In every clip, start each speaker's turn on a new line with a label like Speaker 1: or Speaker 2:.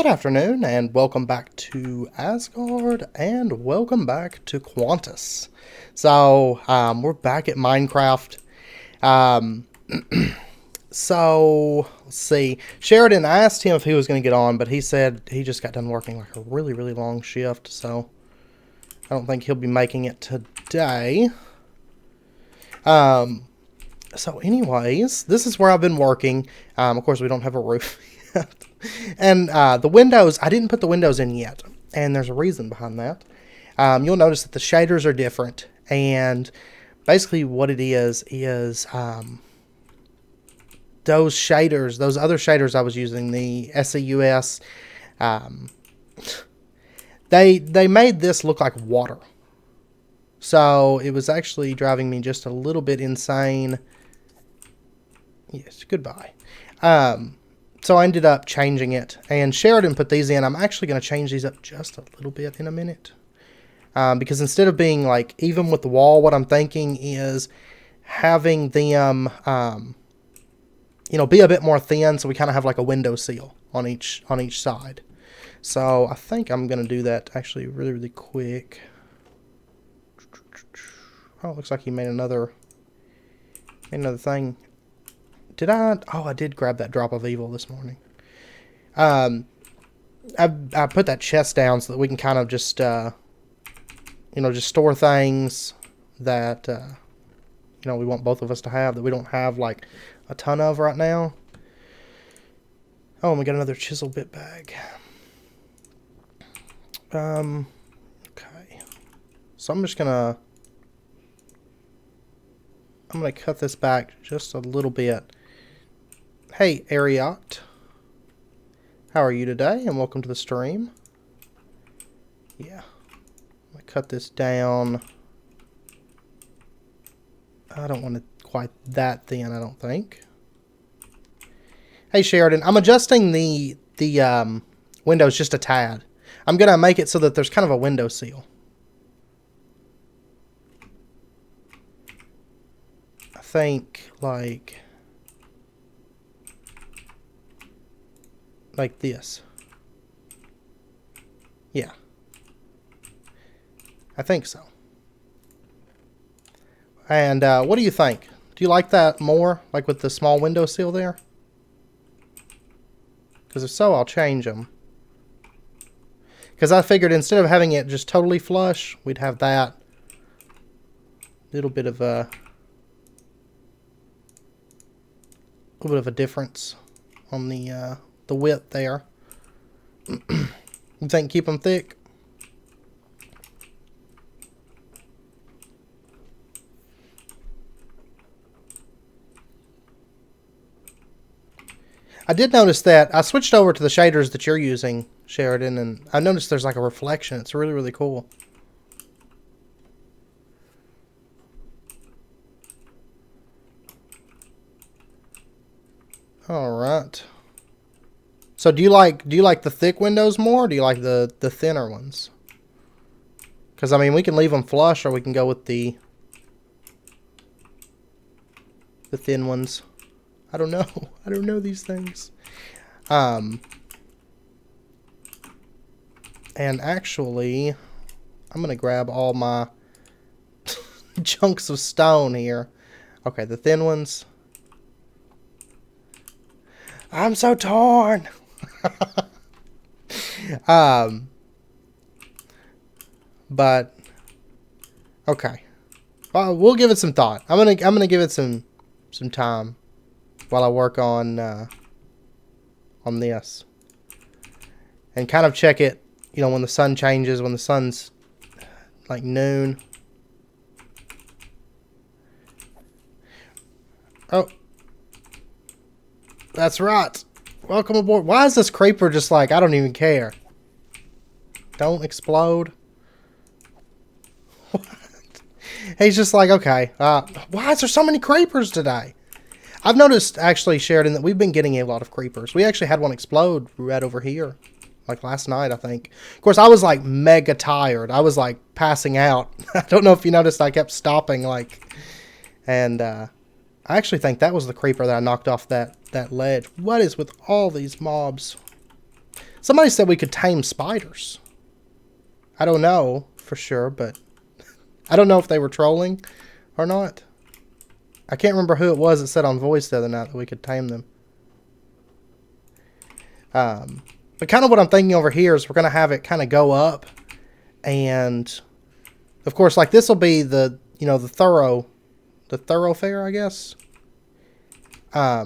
Speaker 1: Good afternoon, and welcome back to Asgard, and welcome back to Quantus. So, we're back at Minecraft. So, let's see. Sheridan, I asked him if he was going to get on, but he said he just got done working like a really, really long shift, so I don't think he'll be making it today. So anyways, this is where I've been working. Of course, we don't have a roof yet. And the windows, I didn't put the windows in yet. And there's a reason behind that. You'll notice that the shaders are different. And basically what it is those shaders, those other shaders I was using, the SEUS, they made this look like water. So it was actually driving me just a little bit insane. Yes, goodbye. So I ended up changing it, and Sheridan put these in. I'm actually going to change these up just a little bit in a minute. Because instead of being like even with the wall, what I'm thinking is having them, be a bit more thin, so we kind of have like a window seal on each side. So I think I'm going to do that actually really, really quick. Oh, it looks like he made another thing. Did I? Oh, I did grab that drop of evil this morning. I put that chest down so that we can kind of just, just store things that, we want both of us to have that we don't have, like, a ton of right now. Oh, and we got another chisel bit bag. Okay. So I'm going to cut this back just a little bit. Hey, Ariot. How are you today? And welcome to the stream. Yeah. I'm going to cut this down. I don't want it quite that thin, I don't think. Hey, Sheridan. I'm adjusting the windows just a tad. I'm going to make it so that there's kind of a window seal. I think like this. Yeah. I think so. And what do you think? Do you like that more? Like with the small window seal there? Because if so, I'll change them. Because I figured instead of having it just totally flush, we'd have that little bit of a difference on the width there. You think keep them thick? I did notice that I switched over to the shaders that you're using, Sheridan, and I noticed there's like a reflection. It's really, really cool. All right. So do you like the thick windows more, or do you like the thinner ones? Because I mean, we can leave them flush, or we can go with the thin ones. I don't know. I don't know these things. And actually, I'm gonna grab all my chunks of stone here. Okay, the thin ones. I'm so torn. But okay, we'll give it some thought. I'm gonna give it some time while I work on this and kind of check it. When the sun changes, when the sun's like noon. Oh, that's right. Welcome aboard. Why is this creeper just like, I don't even care? Don't explode. What? He's just like, okay. Why is there so many creepers today? I've noticed, actually, Sheridan, that we've been getting a lot of creepers. We actually had one explode right over here. Like last night, I think. Of course, I was like mega tired. I was like passing out. I don't know if you noticed, I kept stopping like. And I actually think that was the creeper that I knocked off that ledge. What is with all these mobs? Somebody said we could tame spiders. I don't know for sure, but I don't know if they were trolling or not. I can't remember who it was that said on voice the other night that we could tame them. But kind of what I'm thinking over here is we're going to have it kind of go up. And, of course, like this will be the, you know, the thoroughfare, I guess. I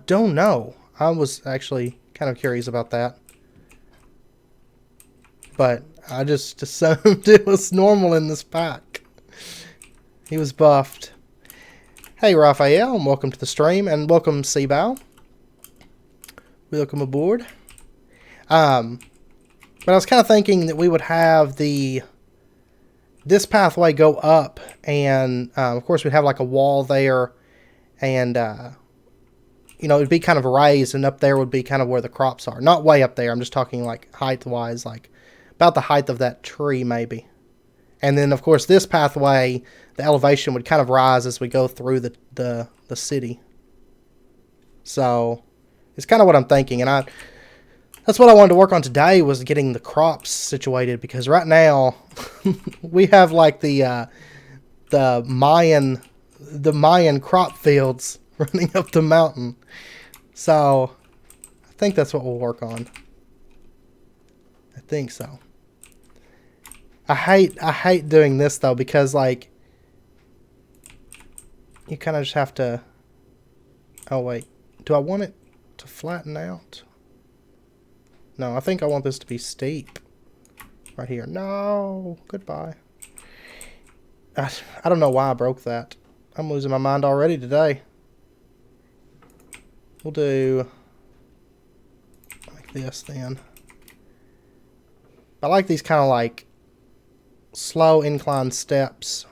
Speaker 1: don't know. I was actually kind of curious about that. But I just assumed it was normal in this pack. He was buffed. Hey, Raphael, and welcome to the stream. And welcome, Seabow. Welcome aboard. But I was kind of thinking that we would have this pathway go up. And, of course, we'd have like a wall there. And, you know, it'd be kind of raised. And up there would be kind of where the crops are. Not way up there. I'm just talking like height-wise, like about the height of that tree, maybe. And then, of course, this pathway, the elevation would kind of rise as we go through the city. So, it's kind of what I'm thinking. And that's what I wanted to work on today, was getting the crops situated. Because right now, we have like the Mayan crop fields running up the mountain. So, I think that's what we'll work on. I think so. I hate doing this though, because like you kind of just have to. Oh wait, do I want it to flatten out? No, I think I want this to be steep right here. No, goodbye. I don't know why I broke that. I'm losing my mind already today. We'll do like this then. I like these kind of like slow incline steps.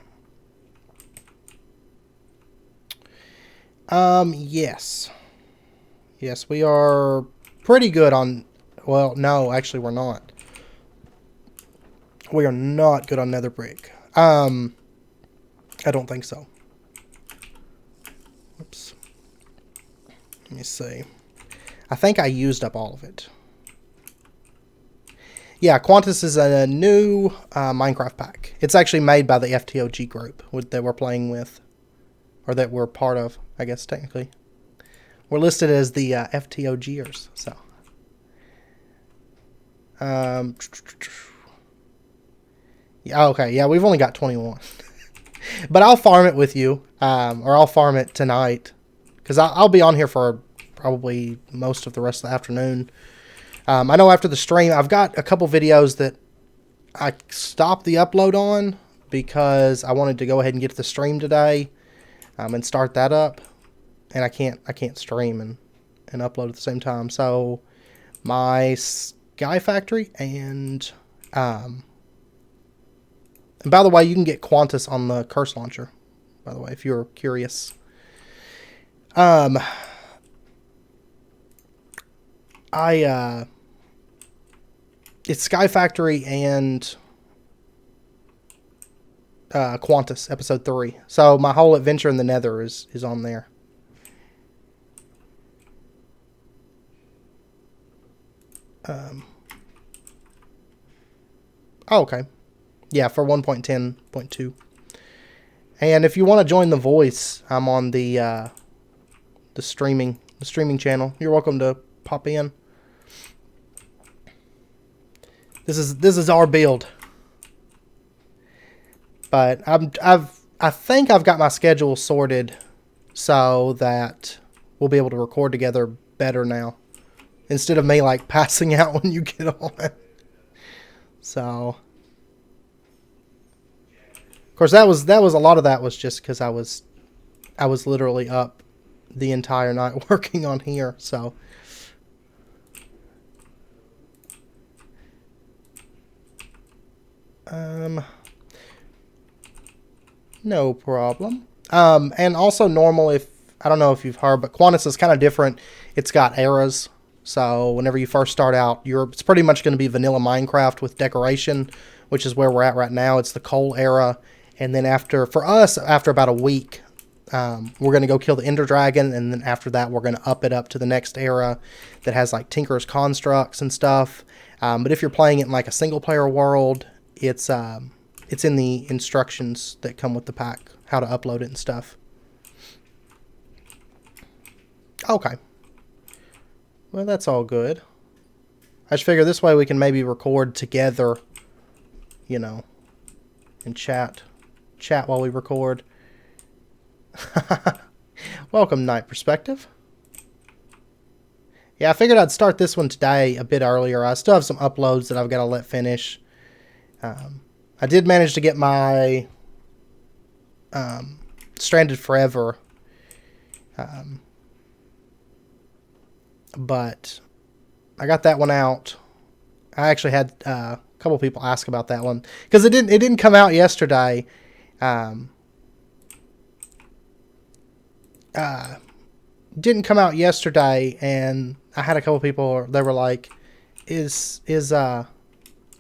Speaker 1: Yes. Yes, we are pretty good on... Well, no, actually we're not. We are not good on nether brick. I don't think so. Oops. Let me see. I think I used up all of it. Yeah, Quantus is a new Minecraft pack. It's actually made by the FTOG group that we're playing with. Or that we're part of, I guess, technically. We're listed as the FTOGers, so. Yeah, okay, yeah, we've only got 21. But I'll farm it with you, or I'll farm it tonight. Because I'll be on here for probably most of the rest of the afternoon. I know after the stream, I've got a couple videos that I stopped the upload on because I wanted to go ahead and get to the stream today and start that up. And I can't stream and upload at the same time. So my Sky Factory and by the way, you can get Quantus on the Curse Launcher. By the way, if you're curious. It's Sky Factory and Quantus, episode 3. So my whole adventure in the Nether is on there. Oh, okay. Yeah, for 1.10.2. And if you want to join the voice, I'm on the streaming channel. You're welcome to pop in. This is our build. But I think I've got my schedule sorted so that we'll be able to record together better now. Instead of me like passing out when you get on. So of course that was a lot of that was just because I was literally up the entire night working on here, so no problem. And also normal, if I don't know if you've heard, but Quantus is kind of different. It's got eras. So whenever you first start out, it's pretty much going to be vanilla Minecraft with decoration, which is where we're at right now. It's the coal era. And then for us, after about a week, We're going to go kill the Ender Dragon, and then after that, we're going to up it up to the next era that has like Tinker's Constructs and stuff. But if you're playing it in like a single-player world, it's in the instructions that come with the pack, how to upload it and stuff. Okay. Well, that's all good. I just figure this way we can maybe record together, you know, and chat while we record. Welcome, Night Perspective. Yeah, I figured I'd start this one today a bit earlier. I still have some uploads that I've got to let finish. I did manage to get my Stranded Forever, but I got that one out. I actually had a couple people ask about that one because it didn't come out yesterday. Didn't come out yesterday, and I had a couple people. They were like, "Are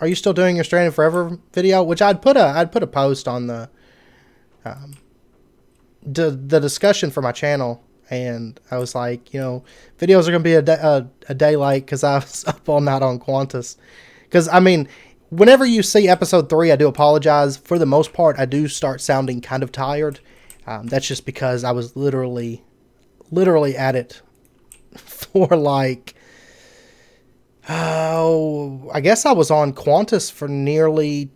Speaker 1: you still doing your Stranded Forever video?" Which I'd put a post on the discussion for my channel. And I was like, you know, videos are going to be a day late because I was up all night on Quantus. Because, I mean, whenever you see episode 3, I do apologize. For the most part, I do start sounding kind of tired. That's just because I was literally at it for like, I guess I was on Quantus for nearly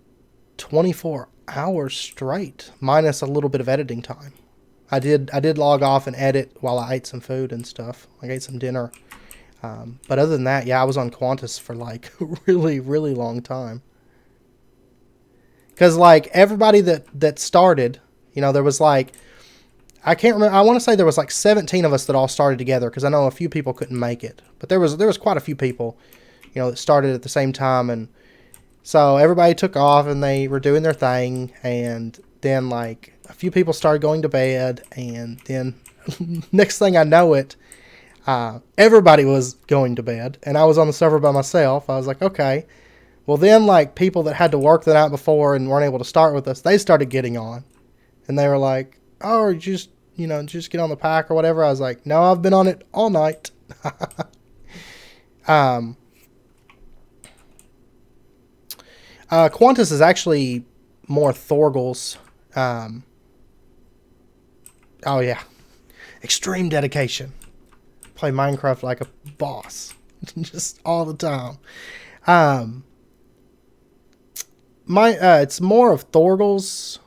Speaker 1: 24 hours straight, minus a little bit of editing time. I did log off and edit while I ate some food and stuff. I ate some dinner. But other than that, yeah, I was on Quantus for like a really, really long time. Because like everybody that started, you know, there was like, I can't remember, I want to say there was like 17 of us that all started together, because I know a few people couldn't make it. But there was quite a few people, you know, that started at the same time. And so everybody took off and they were doing their thing, and then like a few people started going to bed, and then next thing I know it, everybody was going to bed, and I was on the server by myself. I was like, okay. Well, then like people that had to work the night before and weren't able to start with us, they started getting on, and they were like, oh, just get on the pack or whatever. I was like, no, I've been on it all night. Quantus is actually more Thorgal's. Oh yeah, extreme dedication. Play Minecraft like a boss, just all the time. It's more of Thorgal's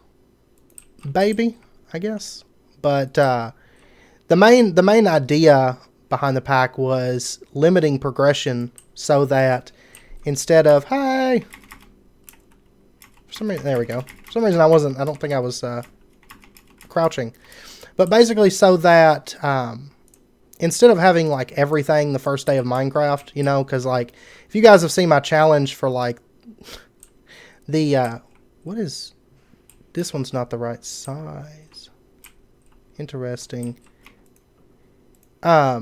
Speaker 1: baby, I guess. But the main idea behind the pack was limiting progression so that instead of there we go. For some reason I don't think I was crouching. But basically so that instead of having like everything the first day of Minecraft, you know, because like if you guys have seen my challenge for like the what is this one's not the right size. Interesting. There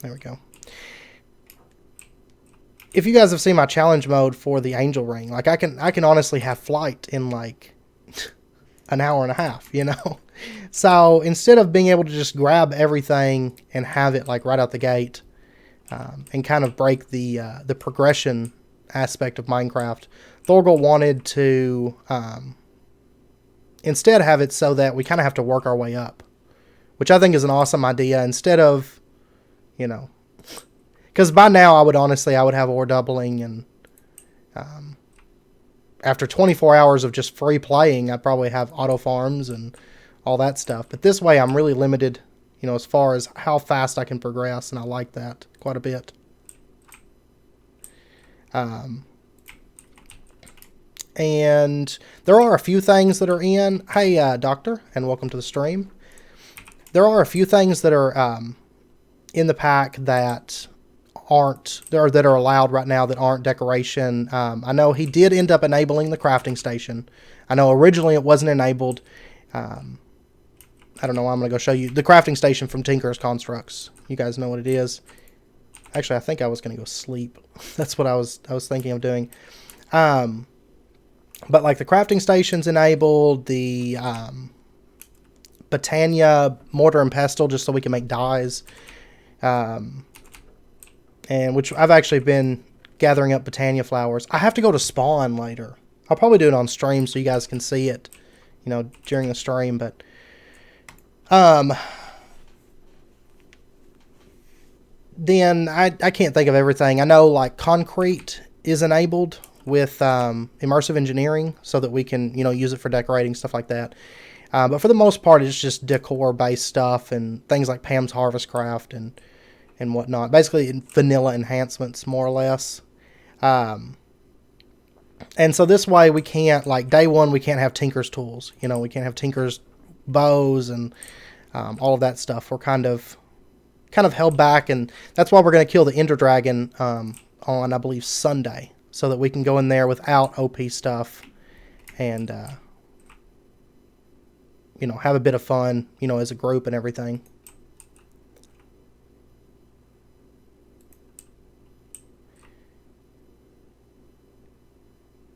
Speaker 1: we go. If you guys have seen my challenge mode for the Angel Ring, like I can honestly have flight in like an hour and a half, you know. So instead of being able to just grab everything and have it like right out the gate, and kind of break the progression aspect of Minecraft, Thorgal wanted to instead have it so that we kind of have to work our way up, which I think is an awesome idea. Instead of, you know, because by now I would have ore doubling, and after 24 hours of just free playing, I'd probably have auto farms and all that stuff. But this way I'm really limited, you know, as far as how fast I can progress, and I like that quite a bit. And there are a few things that are in. Hey, Doctor, and welcome to the stream. There are a few things that are in the pack that that are allowed right now that aren't decoration. I know he did end up enabling the crafting station. I know originally it wasn't enabled. I don't know why I'm going to go show you the crafting station from Tinker's Constructs. You guys know what it is. Actually, I think I was going to go sleep. That's what I was thinking of doing. But like the crafting station's enabled, the Botania mortar and pestle just so we can make dyes. And which I've actually been gathering up Botania flowers. I have to go to spawn later. I'll probably do it on stream so you guys can see it, you know, during the stream. But then I can't think of everything. I know like concrete is enabled with immersive engineering so that we can, you know, use it for decorating, stuff like that. But for the most part, it's just decor-based stuff and things like Pam's Harvest Craft and whatnot. Basically, vanilla enhancements, more or less. And so this way, we can't, like, day one, we can't have Tinker's tools. You know, we can't have Tinker's bows and all of that stuff. We're kind of held back, and that's why we're going to kill the Ender Dragon on, I believe, Sunday, so that we can go in there without OP stuff and, you know, have a bit of fun, you know, as a group and everything.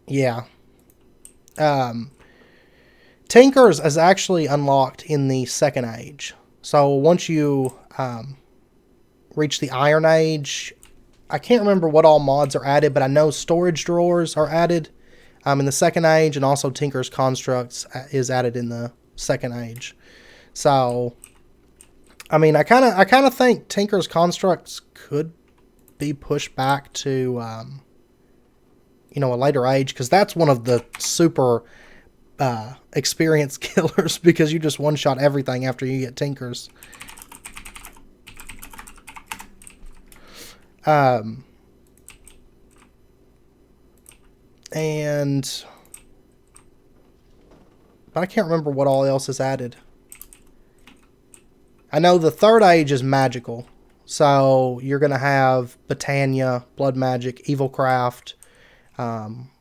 Speaker 1: Yeah. Tinker's is actually unlocked in the Second Age. So once you reach the Iron Age, I can't remember what all mods are added, but I know storage drawers are added in the Second Age, and also Tinker's Constructs is added in the Second Age. So, I mean, I kind of think Tinker's Constructs could be pushed back to, you know, a later age, because that's one of the super experience killers, because you just one-shot everything after you get Tinker's. But I can't remember what all else is added. I know the Third Age is magical. So you're going to have Botania, Blood Magic, Evilcraft,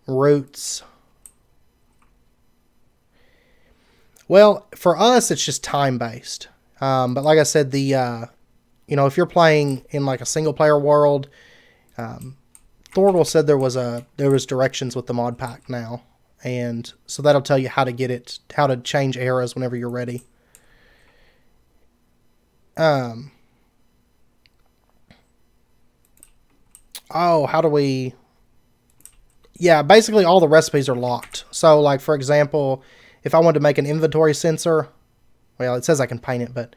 Speaker 1: Roots. Well, for us, it's just time-based. But like I said, the you know, if you're playing in like a single-player world, Thorgal said there was directions with the mod pack now, and so that'll tell you how to get it, how to change eras whenever you're ready. Oh, how do we... Yeah, basically all the recipes are locked. So, like, for example, if I wanted to make an inventory sensor, well, it says I can paint it, but,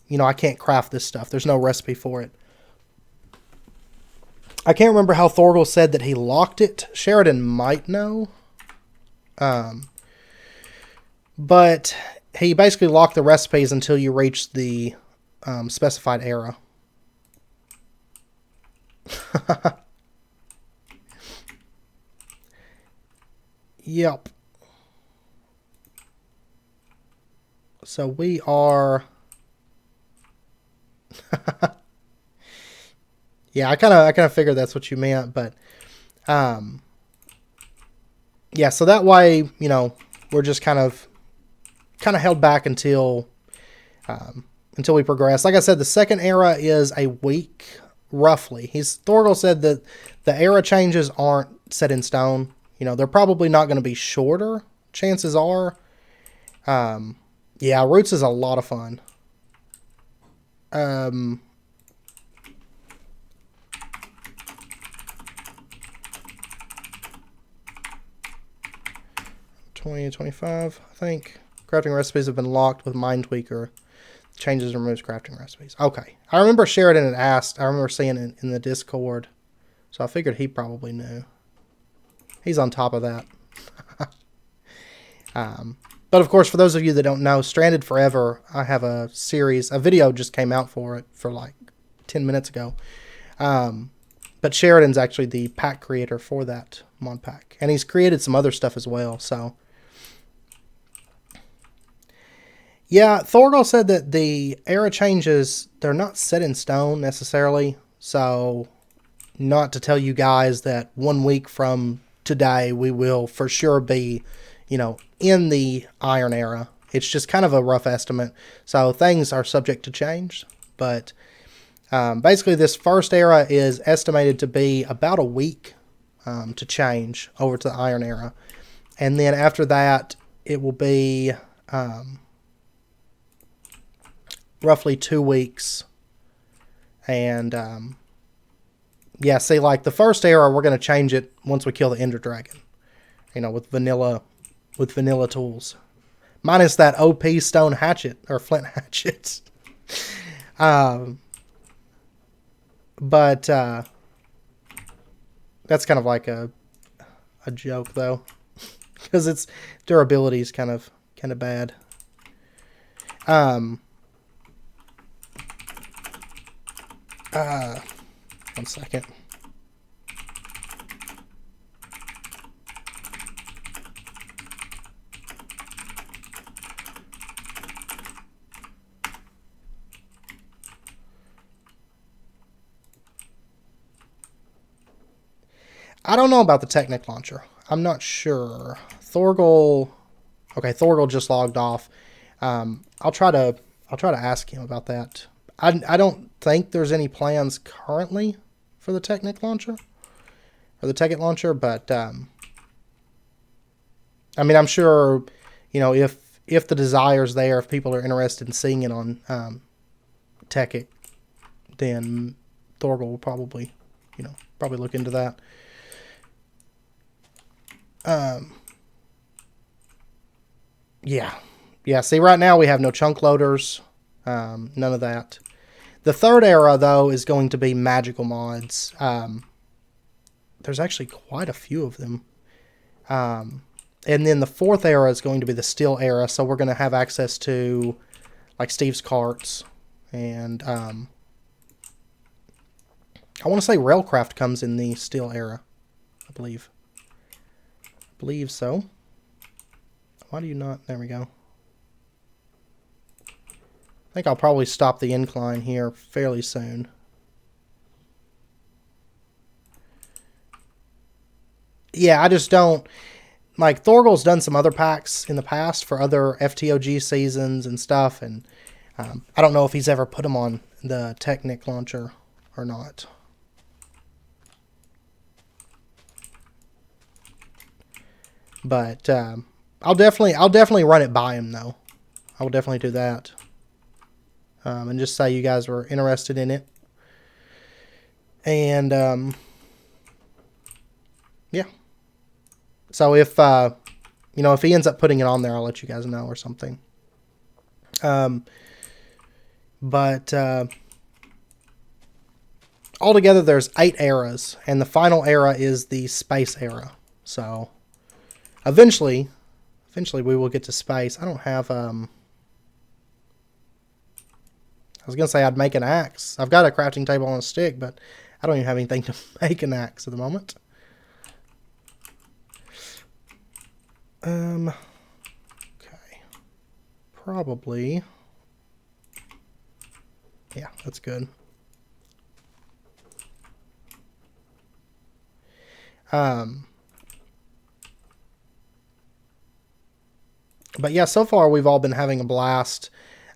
Speaker 1: you know, I can't craft this stuff. There's no recipe for it. I can't remember how Thorgal said that he locked it. Sheridan might know. But he basically locked the recipes until you reach the specified era. Yep. So we are... Yeah, I kind of figured that's what you meant, but yeah, so that way, you know, we're just kind of held back until we progress. Like I said, the second era is a week roughly. Thorgal said that the era changes aren't set in stone. You know, they're probably not going to be shorter. Chances are. Yeah, Roots is a lot of fun. 2025, I think. Crafting recipes have been locked with Mind Tweaker. Changes and removes crafting recipes. Okay. I remember Sheridan had asked. I remember seeing it in the Discord. So I figured he probably knew. He's on top of that. But of course, for those of you that don't know, Stranded Forever, I have a series. A video just came out for it for like 10 minutes ago. But Sheridan's actually the pack creator for that mod pack. And he's created some other stuff as well. So, yeah, Thorgal said that the era changes, they're not set in stone necessarily. So, not to tell you guys that 1 week from today we will for sure be, you know, in the Iron Era. It's just kind of a rough estimate. So, things are subject to change. But basically, this first era is estimated to be about a week to change over to the Iron Era. And then after that, it will be... roughly 2 weeks. And yeah, see, like the first era, we're going to change it once we kill the Ender Dragon. You know, with vanilla tools. Minus that OP stone hatchet, or flint hatchets. But that's kind of like a joke, though. Because its durability is kind of bad. 1 second. I don't know about the Technic launcher. I'm not sure. Thorgal. Okay, Thorgal just logged off. I'll try to ask him about that. I don't think there's any plans currently for the Technic launcher or the Tekkit launcher, but I mean, I'm sure, you know, if the desire's there, if people are interested in seeing it on Tekkit, then Thorgal will probably, you know, look into that. Yeah. See, right now we have no chunk loaders, none of that. The third era, though, is going to be magical mods. There's actually quite a few of them. And then the fourth era is going to be the steel era, so we're going to have access to, like, Steve's carts. And I want to say Railcraft comes in the steel era, I believe. I believe so. Why do you not? There we go. I think I'll probably stop the incline here fairly soon. Yeah, I just don't... Like, Thorgal's done some other packs in the past for other FTOG seasons and stuff, and I don't know if he's ever put them on the Technic launcher or not. But I'll definitely run it by him, though. I will definitely do that. And just say you guys were interested in it. And yeah. So if you know, if he ends up putting it on there, I'll let you guys know or something. But altogether there's 8 eras, and the final era is the space era. So eventually we will get to space. I don't have I was going to say I'd make an axe. I've got a crafting table on a stick, but I don't even have anything to make an axe at the moment. Okay. Probably. Yeah, that's good. But yeah, so far we've all been having a blast.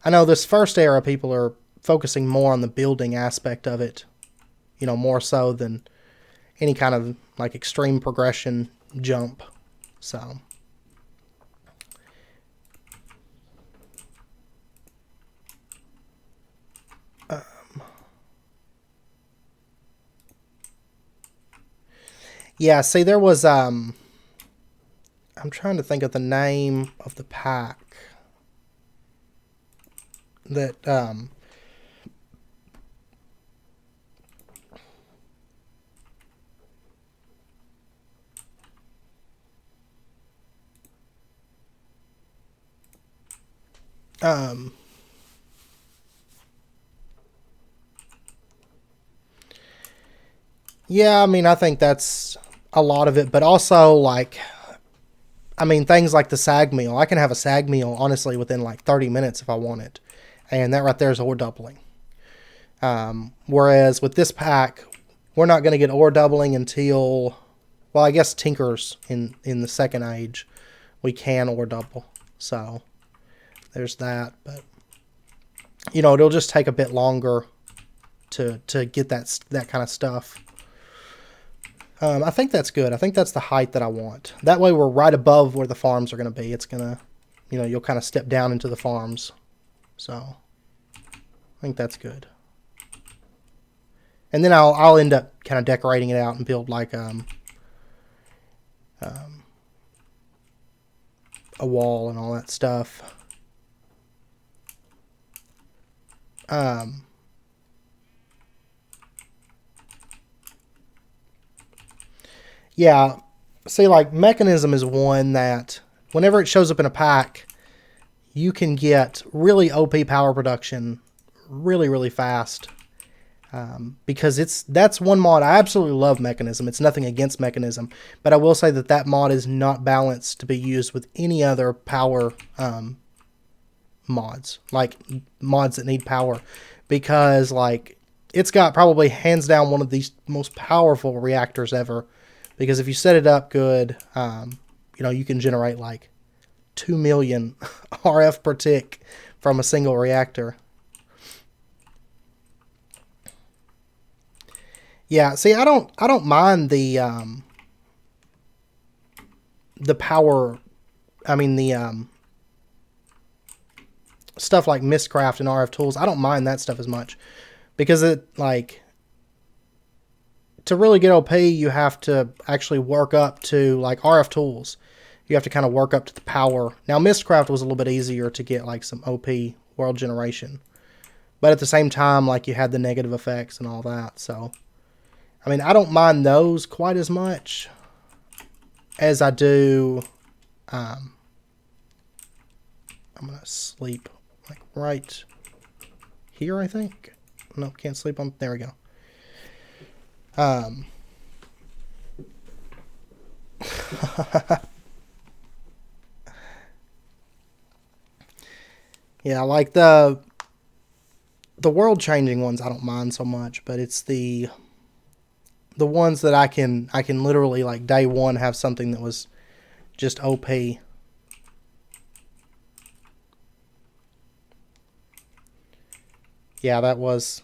Speaker 1: I know this first era people are focusing more on the building aspect of it, you know, more so than any kind of like extreme progression jump. So yeah, see, there was I'm trying to think of the name of the pack that yeah, I mean, I think that's a lot of it, but also, like, I mean, things like the sag meal. I can have a sag meal, honestly, within like 30 minutes if I want it. And that right there is ore doubling. Whereas with this pack, we're not going to get ore doubling until, well, I guess Tinkers in the second age, we can ore double. So there's that. But, you know, it'll just take a bit longer to get that kind of stuff. I think that's good. I think that's the height that I want. That way we're right above where the farms are going to be. It's going to, you know, you'll kind of step down into the farms. So, think that's good. And then I'll end up kind of decorating it out and build like a wall and all that stuff. Yeah, see, like Mechanism is one that whenever it shows up in a pack, you can get really OP power production really, really fast. Because that's one mod. I absolutely love Mechanism. It's nothing against Mechanism, but I will say that mod is not balanced to be used with any other power mods, like mods that need power, because like it's got probably hands down one of the most powerful reactors ever. Because if you set it up good, you can generate like 2 million RF per tick from a single reactor. Yeah, see, I don't mind the power. I mean the stuff like Mistcraft and RF tools. I don't mind that stuff as much because it like. To really get OP, you have to actually work up to, like, RF tools. You have to kind of work up to the power. Now, Mistcraft was a little bit easier to get, like, some OP world generation. But at the same time, like, you had the negative effects and all that. So, I mean, I don't mind those quite as much as I do... I'm going to sleep, like, right here, I think. Nope, can't sleep on... There we go. Yeah, like the world changing ones I don't mind so much, but it's the ones that I can literally like day one have something that was just OP. Yeah, that was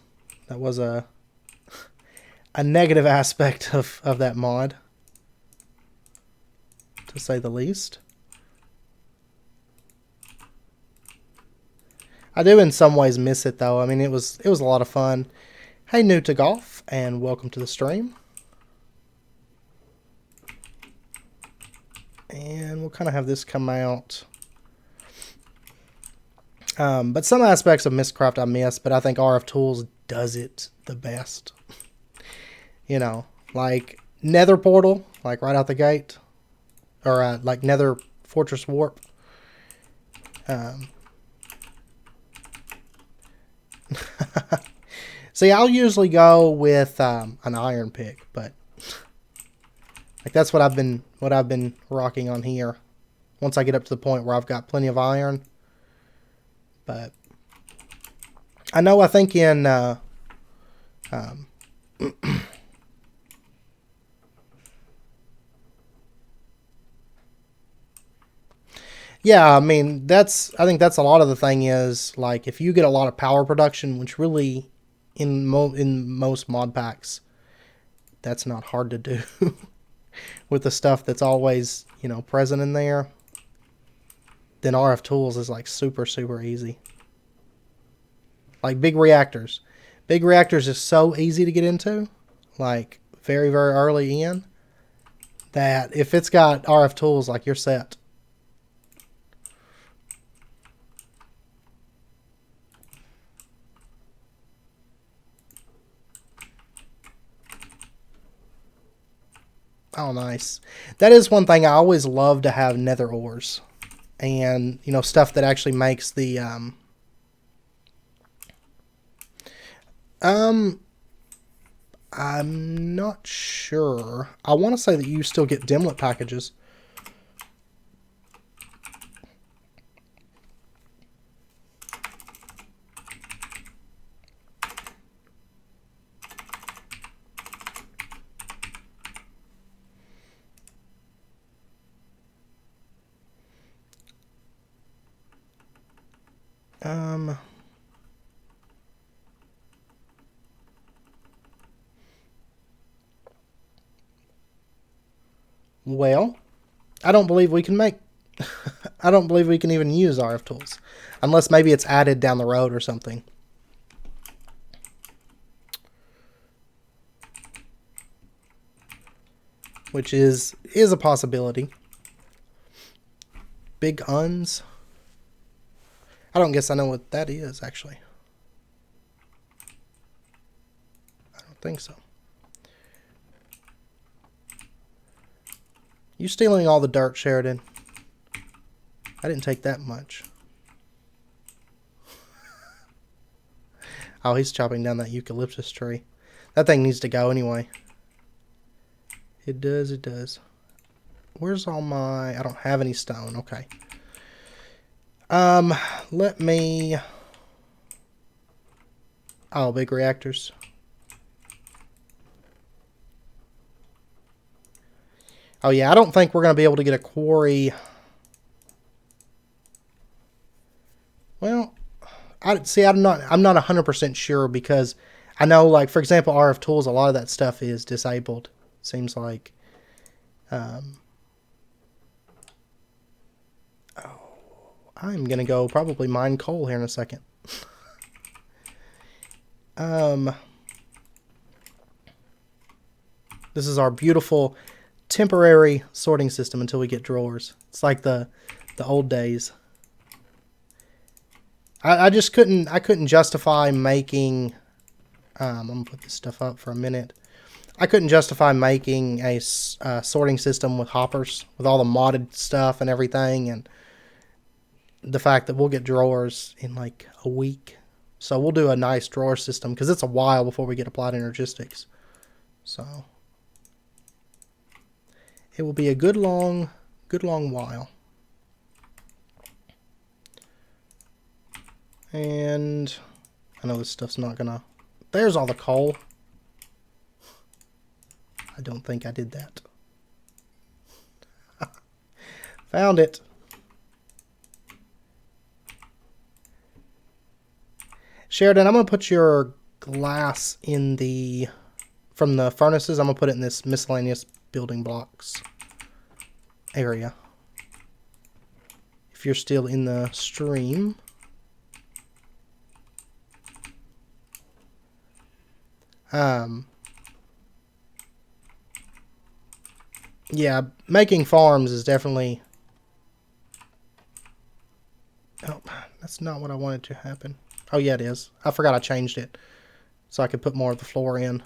Speaker 1: a negative aspect of that mod, to say the least. I do in some ways miss it though. I mean, it was a lot of fun. Hey, new to golf, and welcome to the stream. And we'll kind of have this come out. But some aspects of Mistcraft I miss, but I think RF Tools does it the best. You know, like Nether Portal, like right out the gate. Or like Nether Fortress Warp. See, I'll usually go with an iron pick, but like that's what I've been rocking on here. Once I get up to the point where I've got plenty of iron. But I think in yeah, I mean, I think that's a lot of the thing is, like, if you get a lot of power production, which really, in most mod packs, that's not hard to do with the stuff that's always, present in there, then RF Tools is, like, super, super easy. Like, big reactors. Big reactors is so easy to get into, like, very, very early in, that if it's got RF Tools, like, you're set. Oh, nice. That is one thing I always love to have nether ores. And, stuff that actually makes the, I'm not sure. I want to say that you still get dimlet packages. Well, I don't believe we can make... I don't believe we can even use RF Tools. Unless maybe it's added down the road or something. which is a possibility. Big uns. I don't guess I know what that is, actually. I don't think so. You stealing all the dirt, Sheridan? I didn't take that much. Oh, he's chopping down that eucalyptus tree. That thing needs to go anyway. It does, it does. Where's all my... I don't have any stone. Okay. Let me... Oh, big reactors. Oh, yeah, I don't think we're going to be able to get a quarry. Well, I'm not 100% sure because I know, like, for example, RF Tools, a lot of that stuff is disabled. Seems like. Oh, I'm going to go probably mine coal here in a second. This is our beautiful temporary sorting system until we get drawers. It's like the old days. I just couldn't justify making I'm gonna put this stuff up for a minute. I couldn't justify making a sorting system with hoppers with all the modded stuff and everything, and the fact that we'll get drawers in like a week. So we'll do a nice drawer system because it's a while before we get applied energistics. So it will be a good long while. And I know this stuff's not gonna... There's all the coal. I don't think I did that. Found it. Sheridan, I'm gonna put your glass in the... From the furnaces, I'm gonna put it in this miscellaneous building blocks area. If you're still in the stream... Yeah, making farms is definitely... Oh, that's not what I wanted to happen. Oh, yeah, it is. I forgot I changed it so I could put more of the floor in.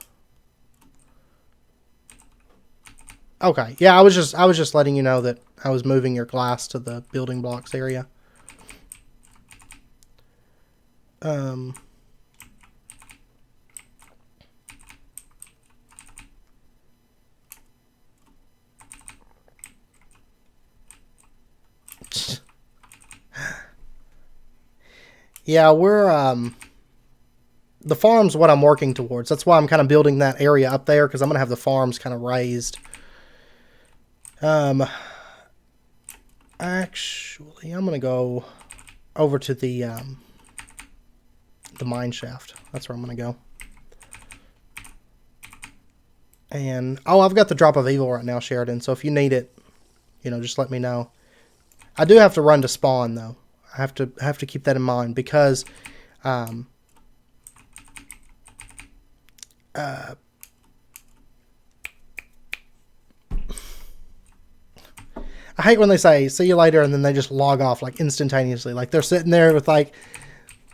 Speaker 1: Okay, yeah, I was just letting you know that I was moving your glass to the building blocks area. Yeah, we're, the farm's what I'm working towards. That's why I'm kind of building that area up there, because I'm going to have the farms kind of raised. Actually, I'm going to go over to the mine shaft. That's where I'm going to go. And, oh, I've got the drop of evil right now, Sheridan, so if you need it, you know, just let me know. I do have to run to spawn, though. I have to keep that in mind because I hate when they say see you later and then they just log off like instantaneously. Like they're sitting there with like,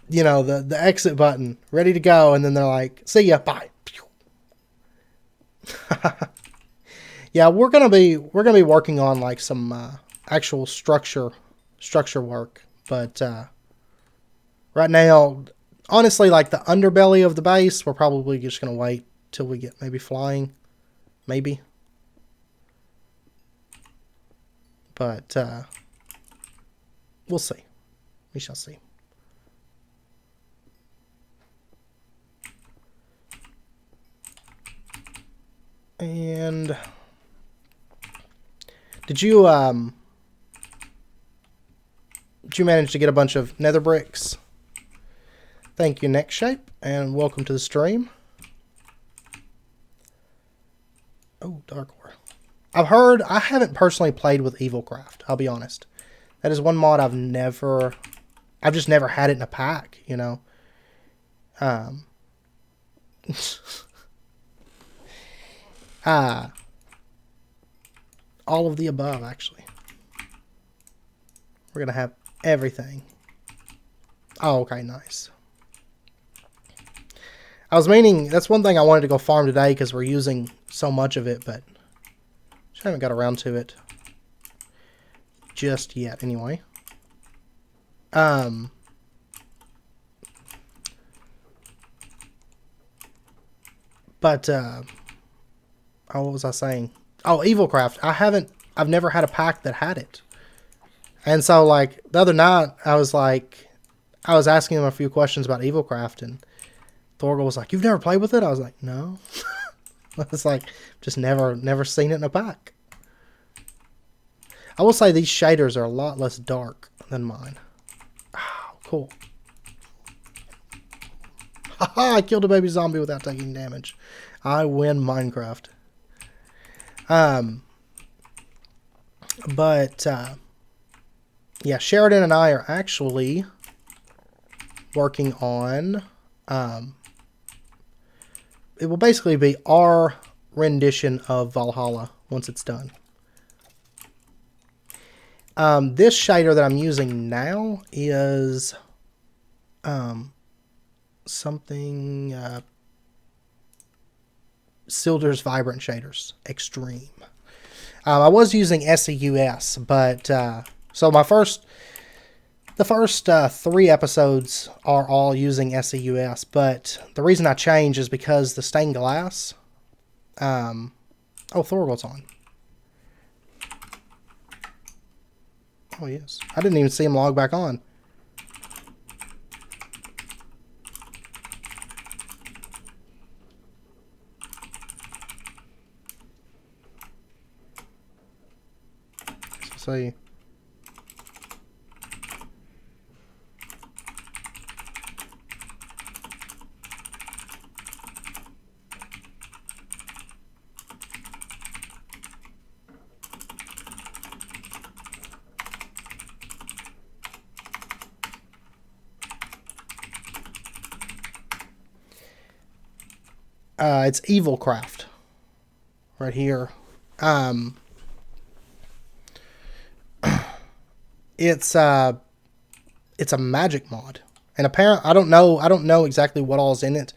Speaker 1: you know, the exit button ready to go, and then they're like, see ya, bye. Yeah, we're gonna be working on like some actual structure work. But right now, honestly, like the underbelly of the base, we're probably just going to wait till we get maybe flying. Maybe. But we'll see. We shall see. And did you manage to get a bunch of nether bricks? Thank you, Next Shape, and welcome to the stream. Oh, Dark War. I've heard, I haven't personally played with Evilcraft, I'll be honest. That is one mod I've just never had it in a pack, you know. all of the above, actually. We're going to have everything. Oh, okay, nice. I was meaning, that's one thing I wanted to go farm today because we're using so much of it, but just haven't got around to it just yet, anyway. But, oh, what was I saying? Oh, Evilcraft. I've never had a pack that had it. And so, like, the other night, I was asking him a few questions about Evilcraft, and Thorgal was like, "You've never played with it?" I was like, "No." I was like, just never seen it in a pack. I will say these shaders are a lot less dark than mine. Oh, cool. Haha, I killed a baby zombie without taking damage. I win Minecraft. Yeah, Sheridan and I are actually working on, it will basically be our rendition of Valhalla once it's done. This shader that I'm using now is something Silder's Vibrant Shaders Extreme. I was using SEUS, but so the first 3 episodes are all using SEUS, but the reason I changed is because the stained glass. Oh, Thorgal's on. Oh, yes. I didn't even see him log back on. Let's see. It's Evilcraft right here. It's a magic mod, and apparently I don't know exactly what all's in it.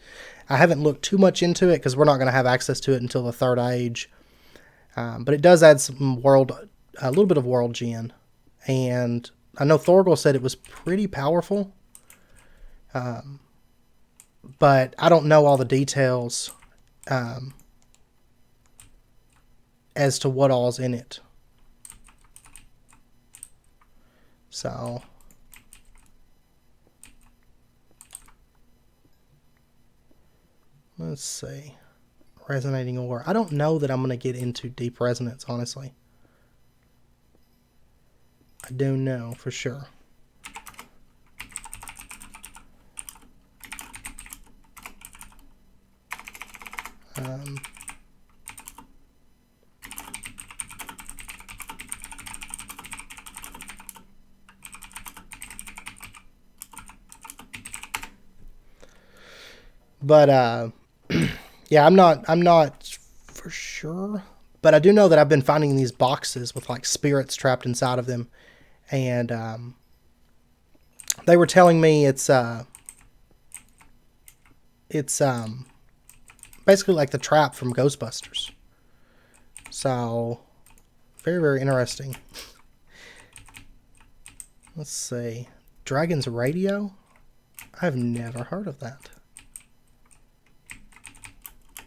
Speaker 1: I haven't looked too much into it because we're not going to have access to it until the 3rd age. But it does add some a little bit of world gen, and I know Thorgal said it was pretty powerful. But I don't know all the details as to what all's in it. So let's see. Resonating ore. I don't know that I'm going to get into deep resonance, honestly. I don't know for sure. But yeah, I'm not for sure, but I do know that I've been finding these boxes with like spirits trapped inside of them, and they were telling me it's basically like the trap from Ghostbusters. So very, very interesting. Let's see. Dragon's Radio? I've never heard of that.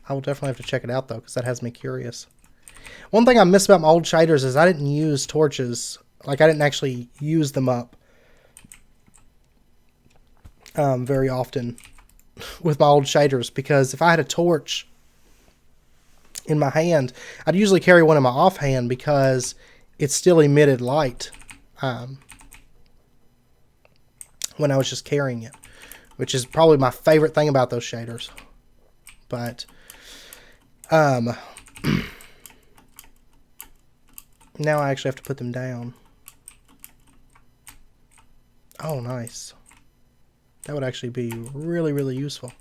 Speaker 1: I will definitely have to check it out, though, because that has me curious. One thing I miss about my old shaders is I didn't use torches. Like, I didn't actually use them up very often with my old shaders, because if I had a torch in my hand, I'd usually carry one in my offhand because it still emitted light when I was just carrying it, which is probably my favorite thing about those shaders. But now I actually have to put them down. Oh, nice. That would actually be really, really useful.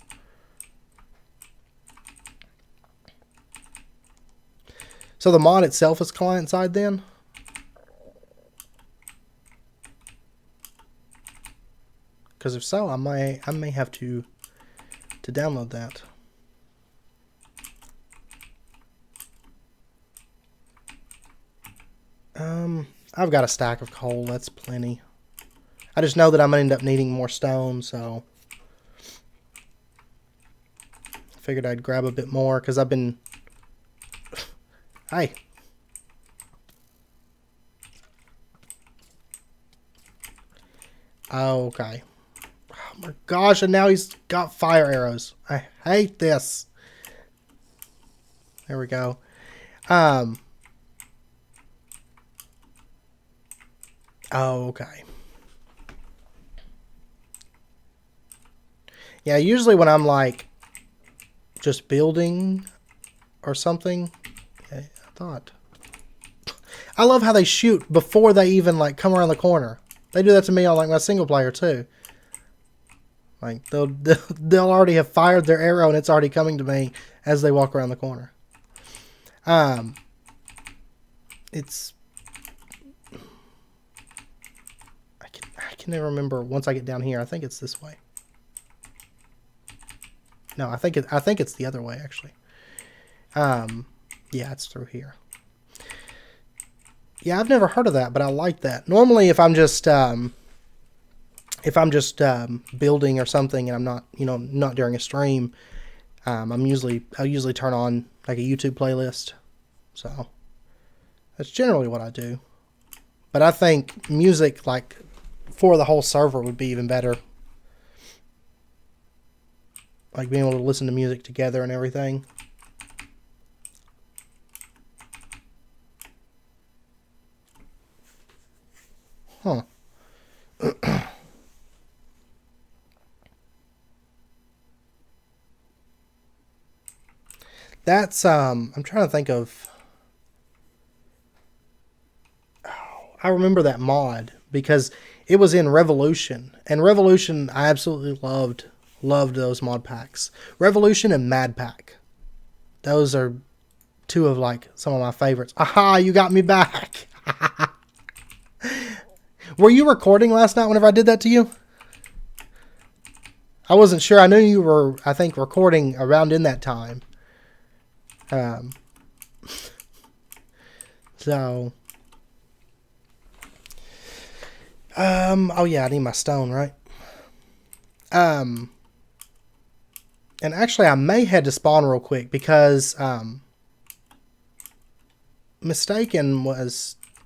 Speaker 1: So the mod itself is client-side then? Because if so, I may have to download that. I've got a stack of coal. That's plenty. I just know that I'm going to end up needing more stone, so I figured I'd grab a bit more because I've been... Hey. Okay. Oh my gosh, and now he's got fire arrows. I hate this. There we go. Okay. Yeah, usually when I'm like just building or something, okay, I love how they shoot before they even like come around the corner. They do that to me on like my single player too. Like they'll already have fired their arrow and it's already coming to me as they walk around the corner. It's I can never remember once I get down here. I think it's this way. No, I think it's the other way actually. Yeah, it's through here. Yeah, I've never heard of that, but I like that. Normally, if I'm just building or something, and I'm not, not during a stream, I'll usually turn on like a YouTube playlist. So that's generally what I do. But I think music like for the whole server would be even better. Like being able to listen to music together and everything. Huh. That's, I'm trying to think of... Oh, I remember that mod because it was in Revolution. And Revolution, I absolutely loved those mod packs. Revolution and Mad Pack. Those are two of like some of my favorites. Aha, you got me back. Were you recording last night whenever I did that to you? I wasn't sure. I knew you were, I think, recording around in that time. Oh yeah, I need my stone, right? And actually I may head to spawn real quick because, Mistaken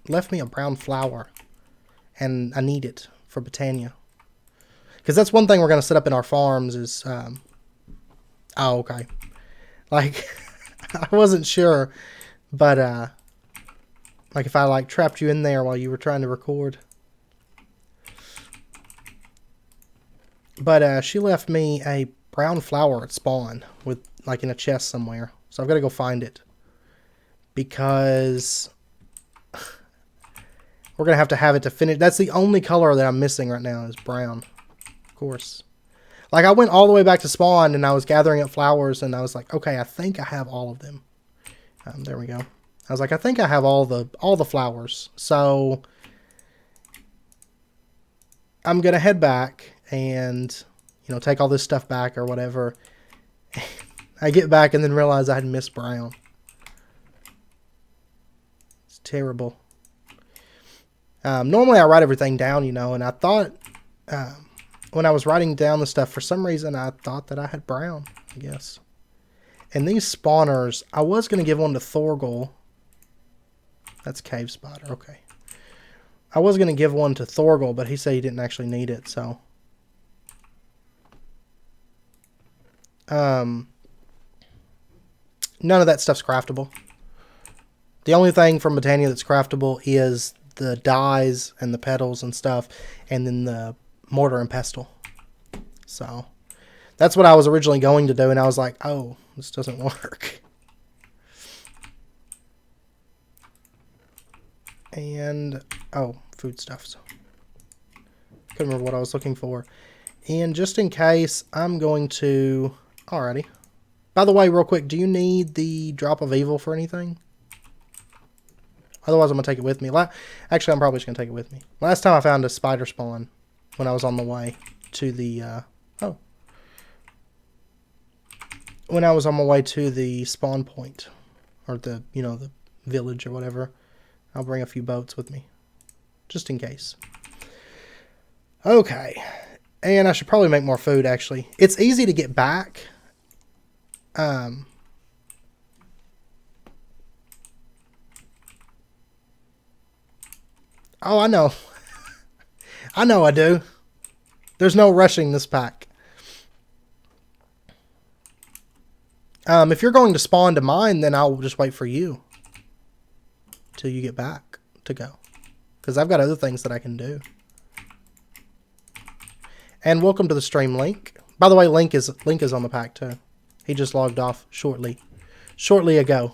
Speaker 1: left me a brown flower and I need it for Britannia. Because that's one thing we're going to set up in our farms is, oh, okay. Like, I wasn't sure, but, like if I like trapped you in there while you were trying to record. But, she left me a brown flower at spawn with, like in a chest somewhere. So I've got to go find it. Because we're going to have it to finish. That's the only color that I'm missing right now is brown. Of course. Like I went all the way back to spawn and I was gathering up flowers and I was like, okay, I think I have all of them. There we go. I was like, I think I have all the flowers. So I'm going to head back and, take all this stuff back or whatever. I get back and then realize I had missed brown. It's terrible. Normally I write everything down, and I thought, when I was writing down the stuff, for some reason I thought that I had brown, I guess. And these spawners, I was going to give one to Thorgal. That's Cave Spider, okay. I was going to give one to Thorgal, but he said he didn't actually need it, so. None of that stuff's craftable. The only thing from Britannia that's craftable is the dyes and the petals and stuff, and then the mortar and pestle. So that's what I was originally going to do, and I was like, oh, this doesn't work. And oh, foodstuffs. Couldn't remember what I was looking for. And just in case, I'm going to... Alrighty. By the way, real quick, do you need the drop of evil for anything? Otherwise, I'm going to take it with me. Actually, I'm probably just going to take it with me. Last time I found a spider spawn when I was on the way to the... When I was on my way to the spawn point. Or the, you know, the village or whatever. I'll bring a few boats with me. Just in case. Okay. And I should probably make more food, actually. It's easy to get back. Oh, I know. I know I do. There's no rushing this pack. If you're going to spawn to mine, then I'll just wait for you. Till you get back to go. Because I've got other things that I can do. And welcome to the stream, Link. By the way, Link is on the pack too. He just logged off shortly ago.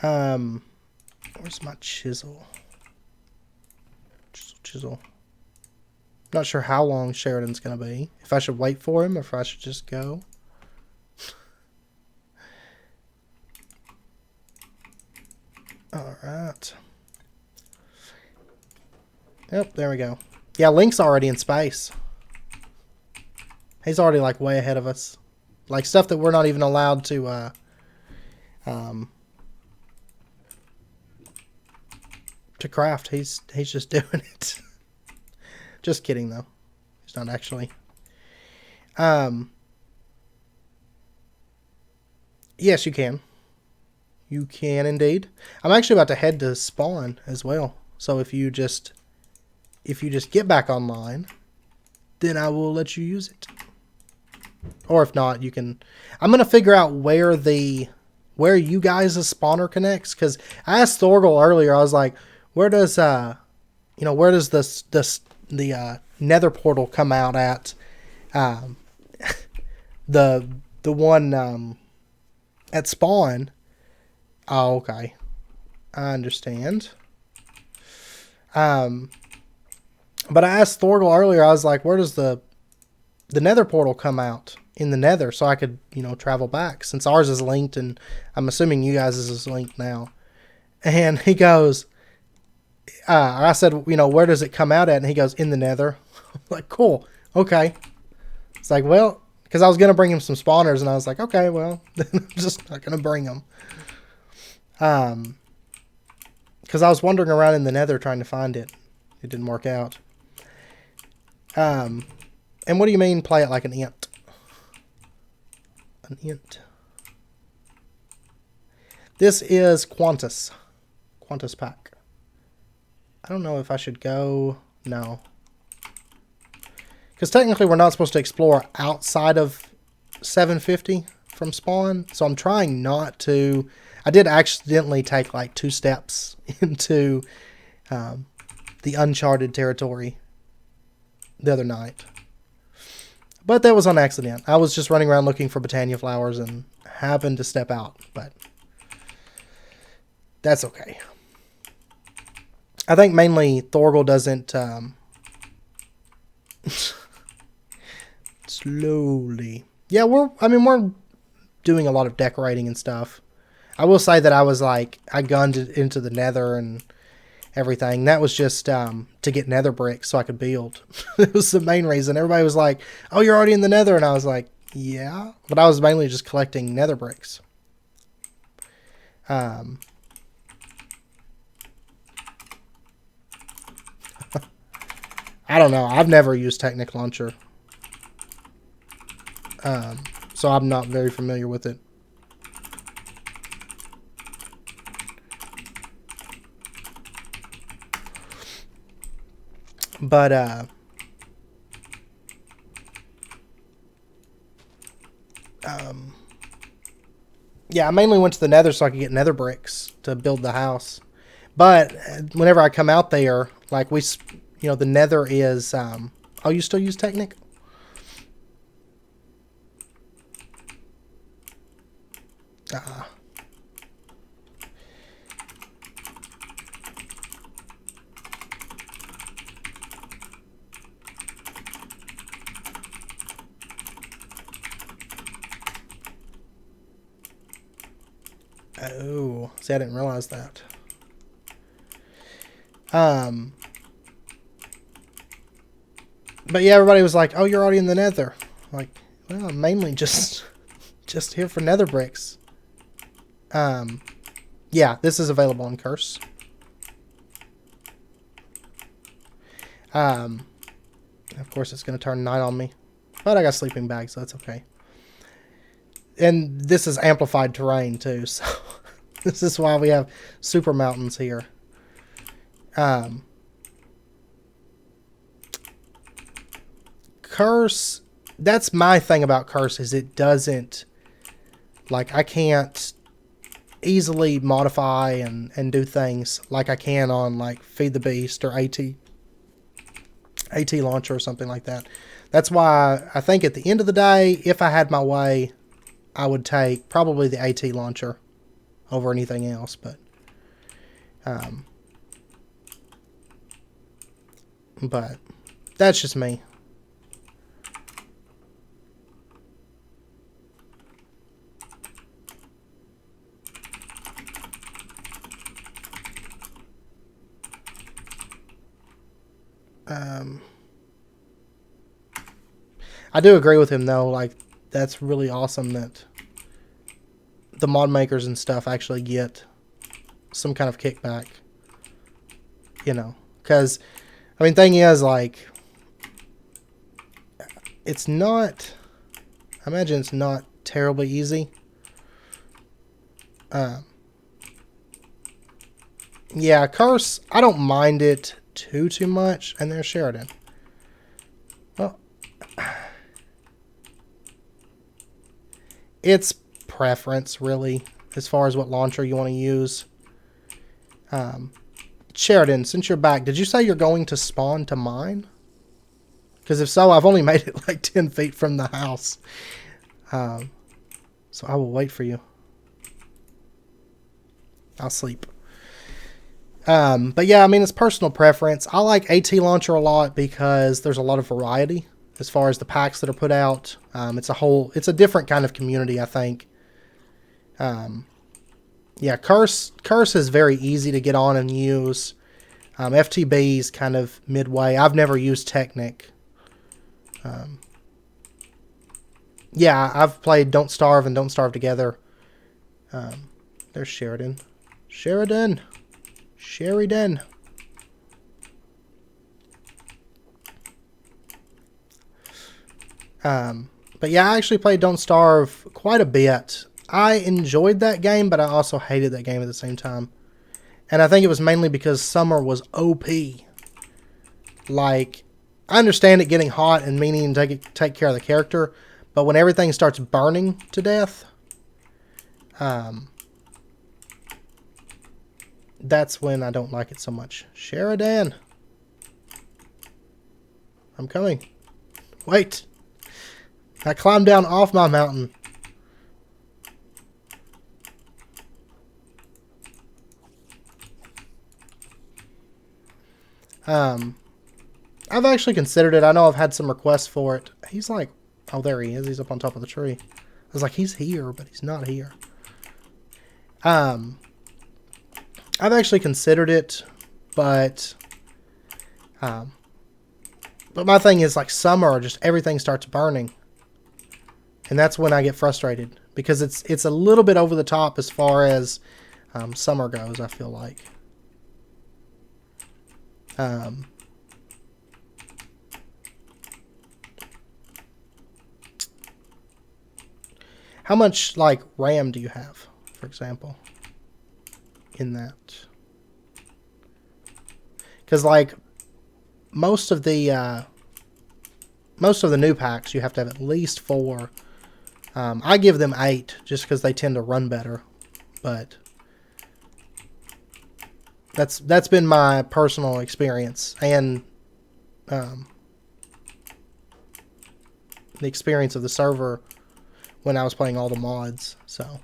Speaker 1: Where's my chisel? Chisel. Not sure how long Sheridan's gonna be. If I should wait for him or if I should just go. All right. Yep, there we go. Yeah, Link's already in space. He's already like way ahead of us. Like stuff that we're not even allowed to craft. He's just doing it. Just kidding though. He's not actually. Yes, you can. You can indeed. I'm actually about to head to spawn as well. So if you just get back online, then I will let you use it. Or if not, you can... I'm going to figure out where you guys' spawner connects. Because I asked Thorgal earlier, I was like, where does the nether portal come out at? The one at spawn. Oh, okay. I understand. But I asked Thorgal earlier, I was like, where does the nether portal come out in the nether so I could, you know, travel back since ours is linked and I'm assuming you guys is linked now. And he goes, I said, you know, where does it come out at? And he goes, in the nether. I'm like, cool. Okay. It's like, well, because I was going to bring him some spawners and I was like, okay, well, I'm just not going to bring them. Because I was wandering around in the nether trying to find it. It didn't work out. And what do you mean play it like an int? An int. This is Quantus. Quantus pack. I don't know if I should go... No. Because technically we're not supposed to explore outside of 750 from spawn. So I'm trying not to... I did accidentally take like 2 steps into the uncharted territory the other night. But that was on accident. I was just running around looking for Botania flowers and happened to step out. But that's okay. I think mainly Thorgal doesn't... slowly. Yeah, we're doing a lot of decorating and stuff. I will say that I gunned it into the nether and everything. That was just to get nether bricks so I could build. It was the main reason. Everybody was like, oh, you're already in the nether. And I was like, yeah. But I was mainly just collecting nether bricks. I don't know. I've never used Technic Launcher. So I'm not very familiar with it. But, yeah, I mainly went to the nether so I could get nether bricks to build the house. But whenever I come out there, like the nether is, oh, you still use Technic? Oh, see, I didn't realize that. But yeah, everybody was like, "Oh, you're already in the Nether." Like, well, I'm mainly just here for Nether bricks. Yeah, this is available on Curse. Of course, it's going to turn night on me, but I got sleeping bag, so that's okay. And this is amplified terrain too, so this is why we have super mountains here. Curse, that's my thing about Curse, is it doesn't, like, I can't easily modify and do things like I can on, like, Feed the Beast or AT Launcher or something like that. That's why I think at the end of the day, if I had my way, I would take probably the AT Launcher over anything else, but that's just me. I do agree with him though, like, that's really awesome that the mod makers and stuff actually get some kind of kickback, you know, because, I mean, thing is, like, it's not, I imagine it's not terribly easy. Yeah, Curse, I don't mind it too much. And there's Sheridan. Well, it's preference, really, as far as what launcher you want to use. Sheridan, since you're back, did you say you're going to spawn to mine? Because if so, I've only made it like 10 feet from the house. So I will wait for you. I'll sleep. But yeah, I mean, it's personal preference. I like AT Launcher a lot because there's a lot of variety as far as the packs that are put out. It's a different kind of community, I think. Yeah, Curse is very easy to get on and use. FTB is kind of midway. I've never used Technic. Yeah, I've played Don't Starve and Don't Starve Together. There's Sheridan. Sheridan. But yeah, I actually played Don't Starve quite a bit. I enjoyed that game, but I also hated that game at the same time. And I think it was mainly because Summer was OP. Like, I understand it getting hot and meaning to take care of the character, but when everything starts burning to death, that's when I don't like it so much. Sheridan. I'm coming. Wait. I climbed down off my mountain. I've actually considered it. I know I've had some requests for it. He's like, oh, there he is. He's up on top of the tree. I was like, he's here, but he's not here. I've actually considered it, but my thing is, like, summer, just everything starts burning. And that's when I get frustrated, because it's a little bit over the top as far as summer goes, I feel like. How much, like, RAM do you have, for example, in that? Because, like, most of the new packs, you have to have at least 4. I give them 8 just because they tend to run better, but that's been my personal experience, and the experience of the server when I was playing all the mods. So,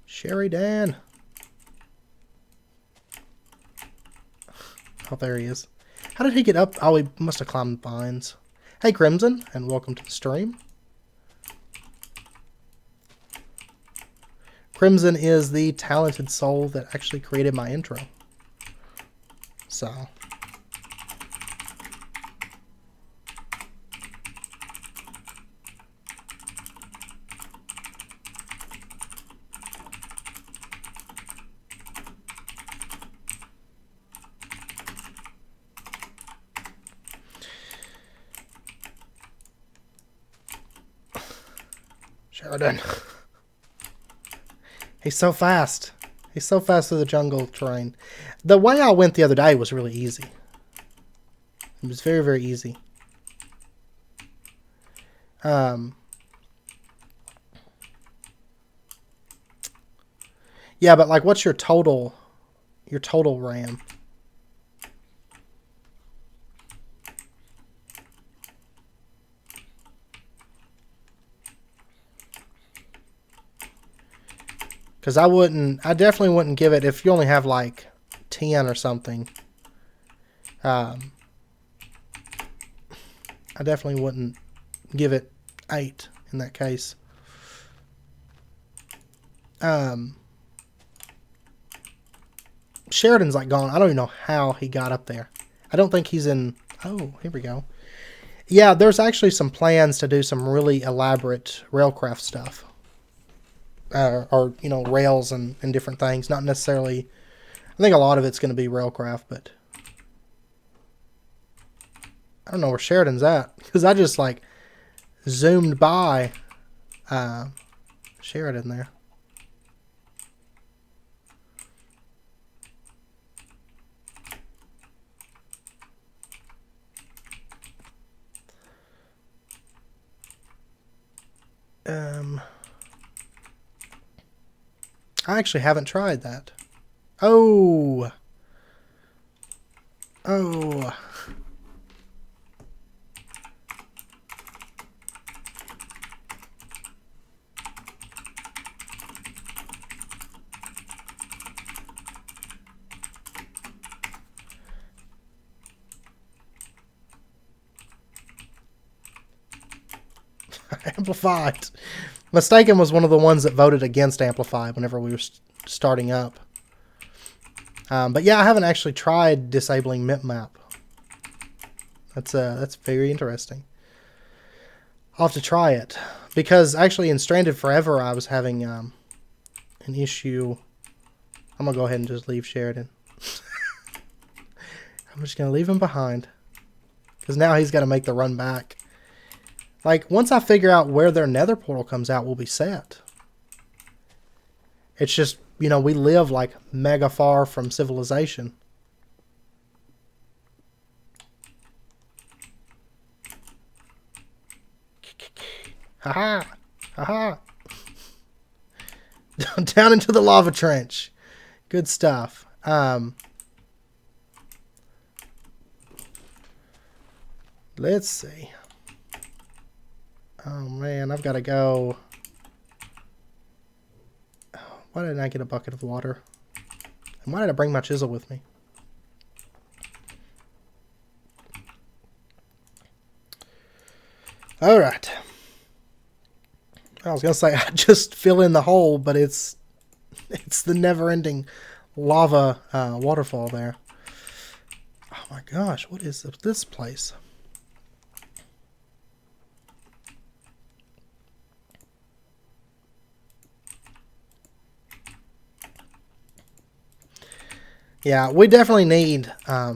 Speaker 1: Sheridan. Oh, there he is. How did he get up? Oh, he must have climbed vines. Hey, Crimson, and welcome to the stream. Crimson is the talented soul that actually created my intro. So. Sheridan. He's so fast. He's so fast through the jungle terrain. The way I went the other day was really easy. It was very, very easy. Yeah, but like, what's your total RAM? Because I definitely wouldn't give it, if you only have like 10 or something. I definitely wouldn't give it 8 in that case. Sheridan's like gone. I don't even know how he got up there. I don't think he's in... Oh, here we go. Yeah, there's actually some plans to do some really elaborate railcraft stuff. Or, you know, rails and different things. Not necessarily... I think a lot of it's going to be railcraft, but... I don't know where Sheridan's at. Because I just, like, zoomed by Sheridan there. I actually haven't tried that. Oh. Oh. Amplified. Mistaken was one of the ones that voted against Amplified whenever we were starting up. But yeah, I haven't actually tried disabling MipMap. That's very interesting. I'll have to try it. Because actually in Stranded Forever I was having an issue. I'm going to go ahead and just leave Sheridan. I'm just going to leave him behind. Because now he's got to make the run back. Like, once I figure out where their nether portal comes out, we'll be set. It's just, you know, we live, like, mega far from civilization. Haha! Haha! Down into the lava trench. Good stuff. Let's see. Oh man, I've got to go. Why didn't I get a bucket of water? And why did I bring my chisel with me? Alright. I was going to say I just fill in the hole, but it's the never-ending lava waterfall there. Oh my gosh, what is this place? Yeah, we definitely need a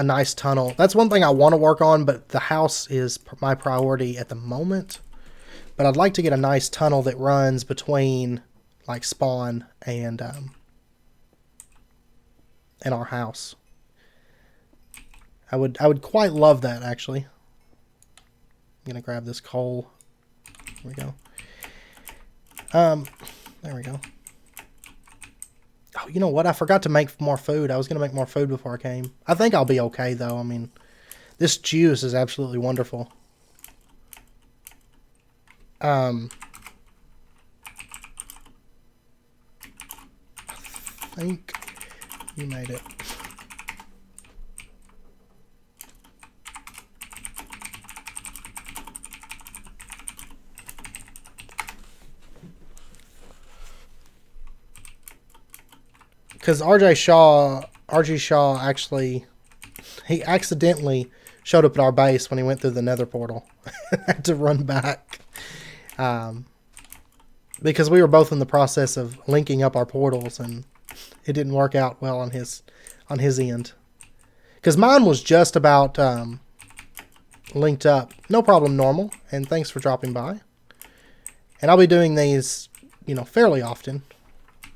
Speaker 1: nice tunnel. That's one thing I want to work on, but the house is my priority at the moment. But I'd like to get a nice tunnel that runs between, like, spawn and our house. I would quite love that, actually. I'm gonna grab this coal. There we go. There we go. Oh, you know what? I forgot to make more food. I was going to make more food before I came. I think I'll be okay, though. I mean, this juice is absolutely wonderful. I think you made it. Because RG Shaw actually, he accidentally showed up at our base when he went through the nether portal. Had to run back. Because we were both in the process of linking up our portals, and it didn't work out well on his end. Because mine was just about linked up. No problem, normal. And thanks for dropping by. And I'll be doing these, you know, fairly often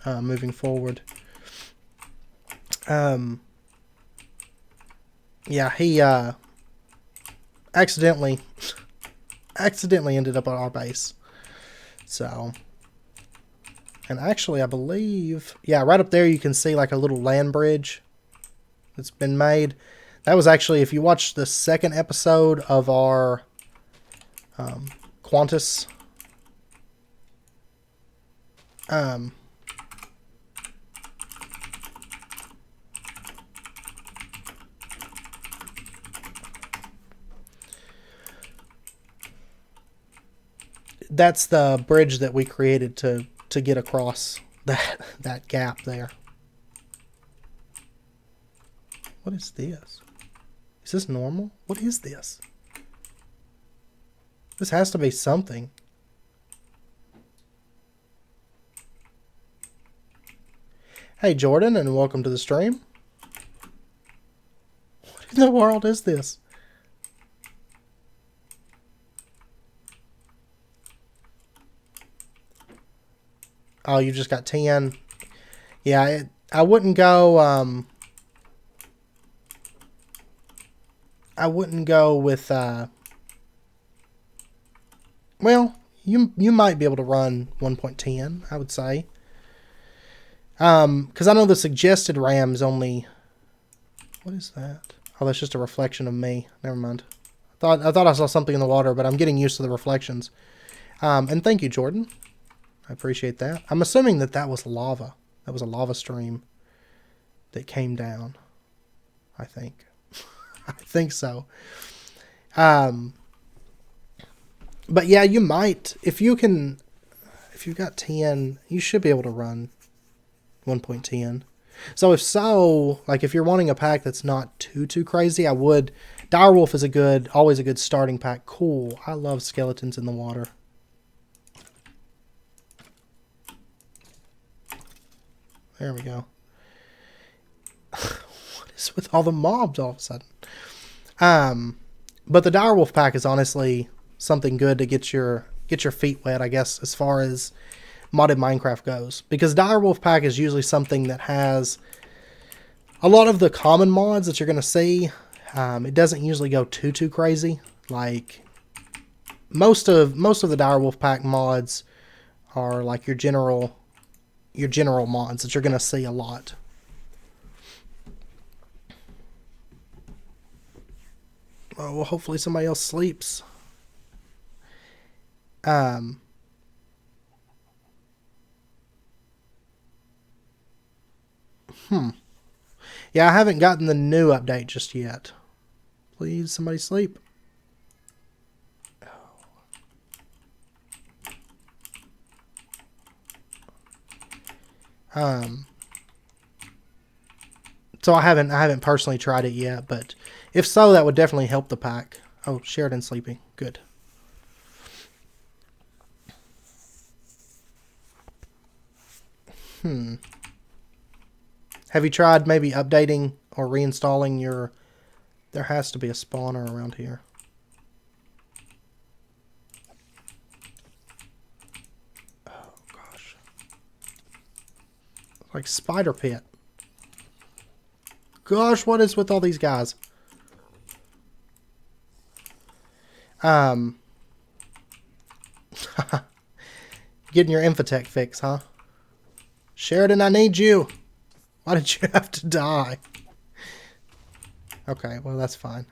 Speaker 1: moving forward. Yeah, he accidentally ended up at our base. So, and actually I believe, yeah, right up there you can see like a little land bridge that's been made. That was actually, if you watch the second episode of our Quantus that's the bridge that we created to get across that gap there. What is this? Is this normal? What is this? This has to be something. Hey Jordan, and welcome to the stream. What in the world is this? Oh, you just got 10. Yeah, I wouldn't go. I wouldn't go with. Well, you might be able to run 1.10. I would say. Because I know the suggested RAM's only. What is that? Oh, that's just a reflection of me. Never mind. I thought I saw something in the water, but I'm getting used to the reflections. And thank you, Jordan. I appreciate that. I'm assuming that was lava. That was a lava stream that came down. I think. I think so. But yeah, you might. If you've got 10, you should be able to run 1.10. So if so, like if you're wanting a pack that's not too crazy, I would. Direwolf is always a good starting pack. Cool. I love skeletons in the water. There we go. What is with all the mobs all of a sudden? But the Direwolf pack is honestly something good to get your feet wet, I guess, as far as modded Minecraft goes. Because Direwolf pack is usually something that has a lot of the common mods that you're going to see. It doesn't usually go too crazy. Like most of the Direwolf pack mods are like your general mods that you're going to see a lot. Oh, well, hopefully somebody else sleeps. Yeah, I haven't gotten the new update just yet. Please, somebody sleep. So I haven't personally tried it yet, but if so, that would definitely help the pack. Oh, Sheridan sleeping. Good. Have you tried maybe updating or reinstalling your... There has to be a spawner around here. Oh, gosh. Like spider pit. Gosh, what is with all these guys? Getting your infotech fix, huh? Sheridan, I need you. Why did you have to die? Okay, well, that's fine.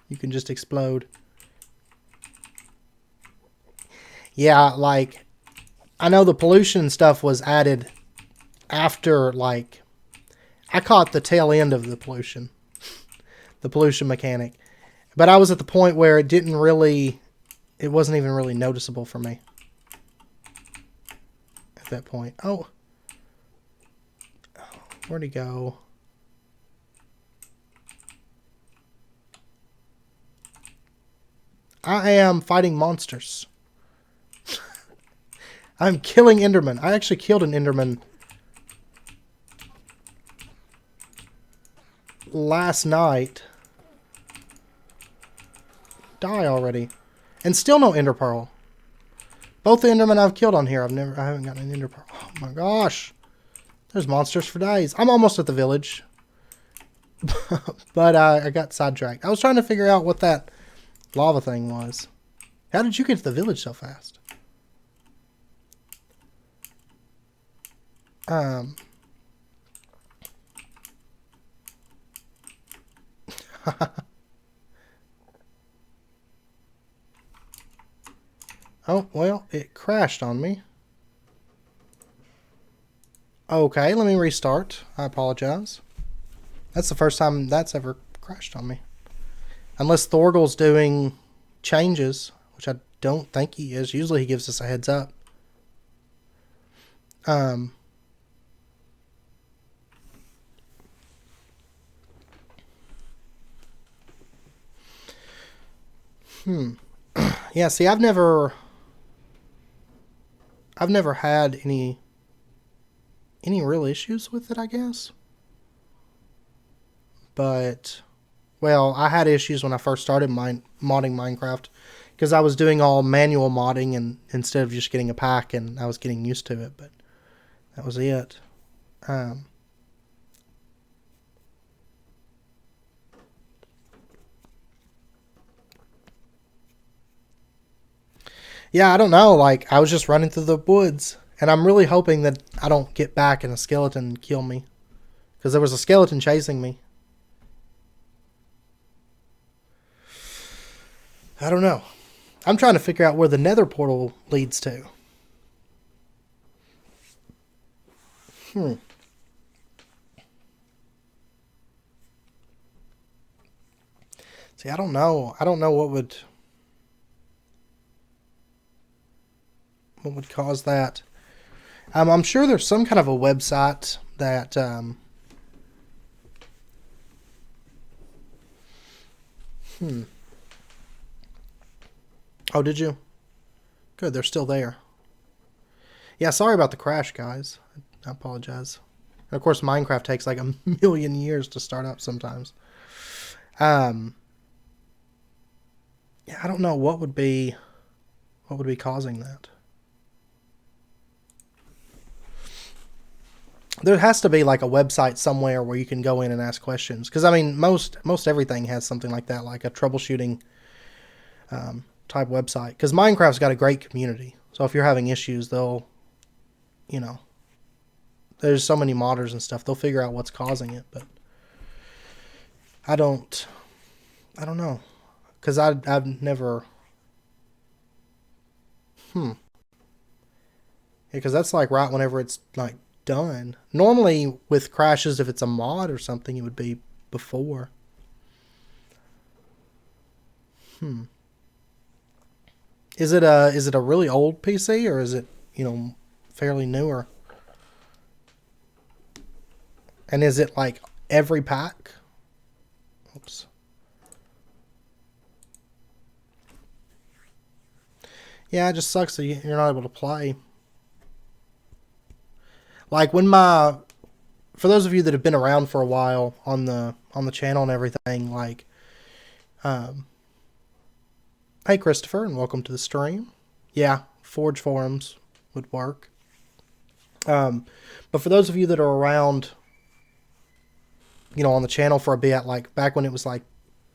Speaker 1: You can just explode. Yeah, like, I know the pollution stuff was added after, like, I caught the tail end of the pollution mechanic. But I was at the point where it wasn't even really noticeable for me. At that point. Oh. Where'd he go? I am fighting monsters. I'm killing Enderman. I actually killed an Enderman last night. Die already. And still no Ender Pearl. Both the Endermen I've killed on here, I haven't gotten an Ender Pearl. Oh my gosh. There's monsters for days. I'm almost at the village. But I got sidetracked. I was trying to figure out what that lava thing was. How did you get to the village so fast? Oh, well, it crashed on me. Okay, let me restart. I apologize. That's the first time that's ever crashed on me. Unless Thorgel's doing changes, which I don't think he is. Usually he gives us a heads up. Yeah, see, I've never had any real issues with it, I guess. But, well, I had issues when I first started modding Minecraft because I was doing all manual modding and instead of just getting a pack, and I was getting used to it, but that was it. Yeah, I don't know. Like, I was just running through the woods, and I'm really hoping that I don't get back and a skeleton kill me. Because there was a skeleton chasing me. I don't know. I'm trying to figure out where the nether portal leads to. See, I don't know. I don't know what would cause that. I'm sure there's some kind of a website that Oh, did you? Good, they're still there. Yeah, sorry about the crash, guys. I apologize. And of course, Minecraft takes like a million years to start up sometimes. Yeah, I don't know what would be causing that. There has to be like a website somewhere where you can go in and ask questions. Because I mean, most everything has something like that, like a troubleshooting type website. Because Minecraft's got a great community, so if you're having issues, they'll, you know, there's so many modders and stuff, they'll figure out what's causing it. But I don't know, because I've never. Yeah, because that's like right whenever it's like done. Normally with crashes, if it's a mod or something, it would be before. Is it a really old PC, or is it, you know, fairly newer? And is it like every pack? Oops. Yeah, it just sucks that you're not able to play. Like when for those of you that have been around for a while on the channel and everything, like, hey Christopher, and welcome to the stream. Yeah, Forge forums would work. But for those of you that are around, you know, on the channel for a bit, like back when it was like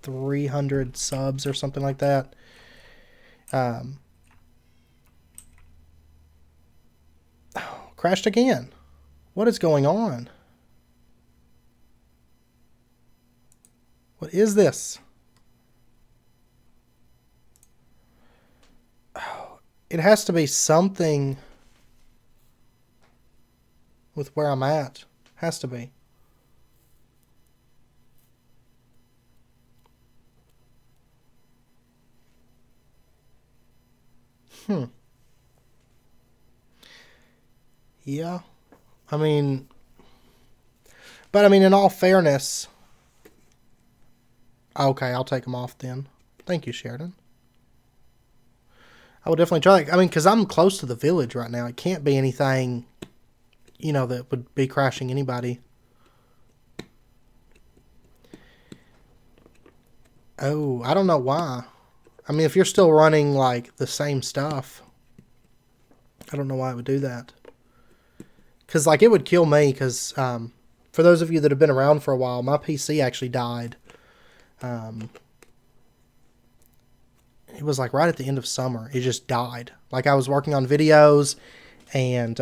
Speaker 1: 300 subs or something like that, crashed again. What is going on? What is this? Oh, it has to be something with where I'm at. Has to be. Yeah. I mean, But I mean, in all fairness, okay, I'll take them off then. Thank you, Sheridan. I would definitely try. I mean, because I'm close to the village right now. It can't be anything, you know, that would be crashing anybody. Oh, I don't know why. I mean, if you're still running, like, the same stuff, I don't know why it would do that. Because, like, it would kill me, because, for those of you that have been around for a while, my PC actually died. It was, like, right at the end of summer. It just died. Like, I was working on videos, and,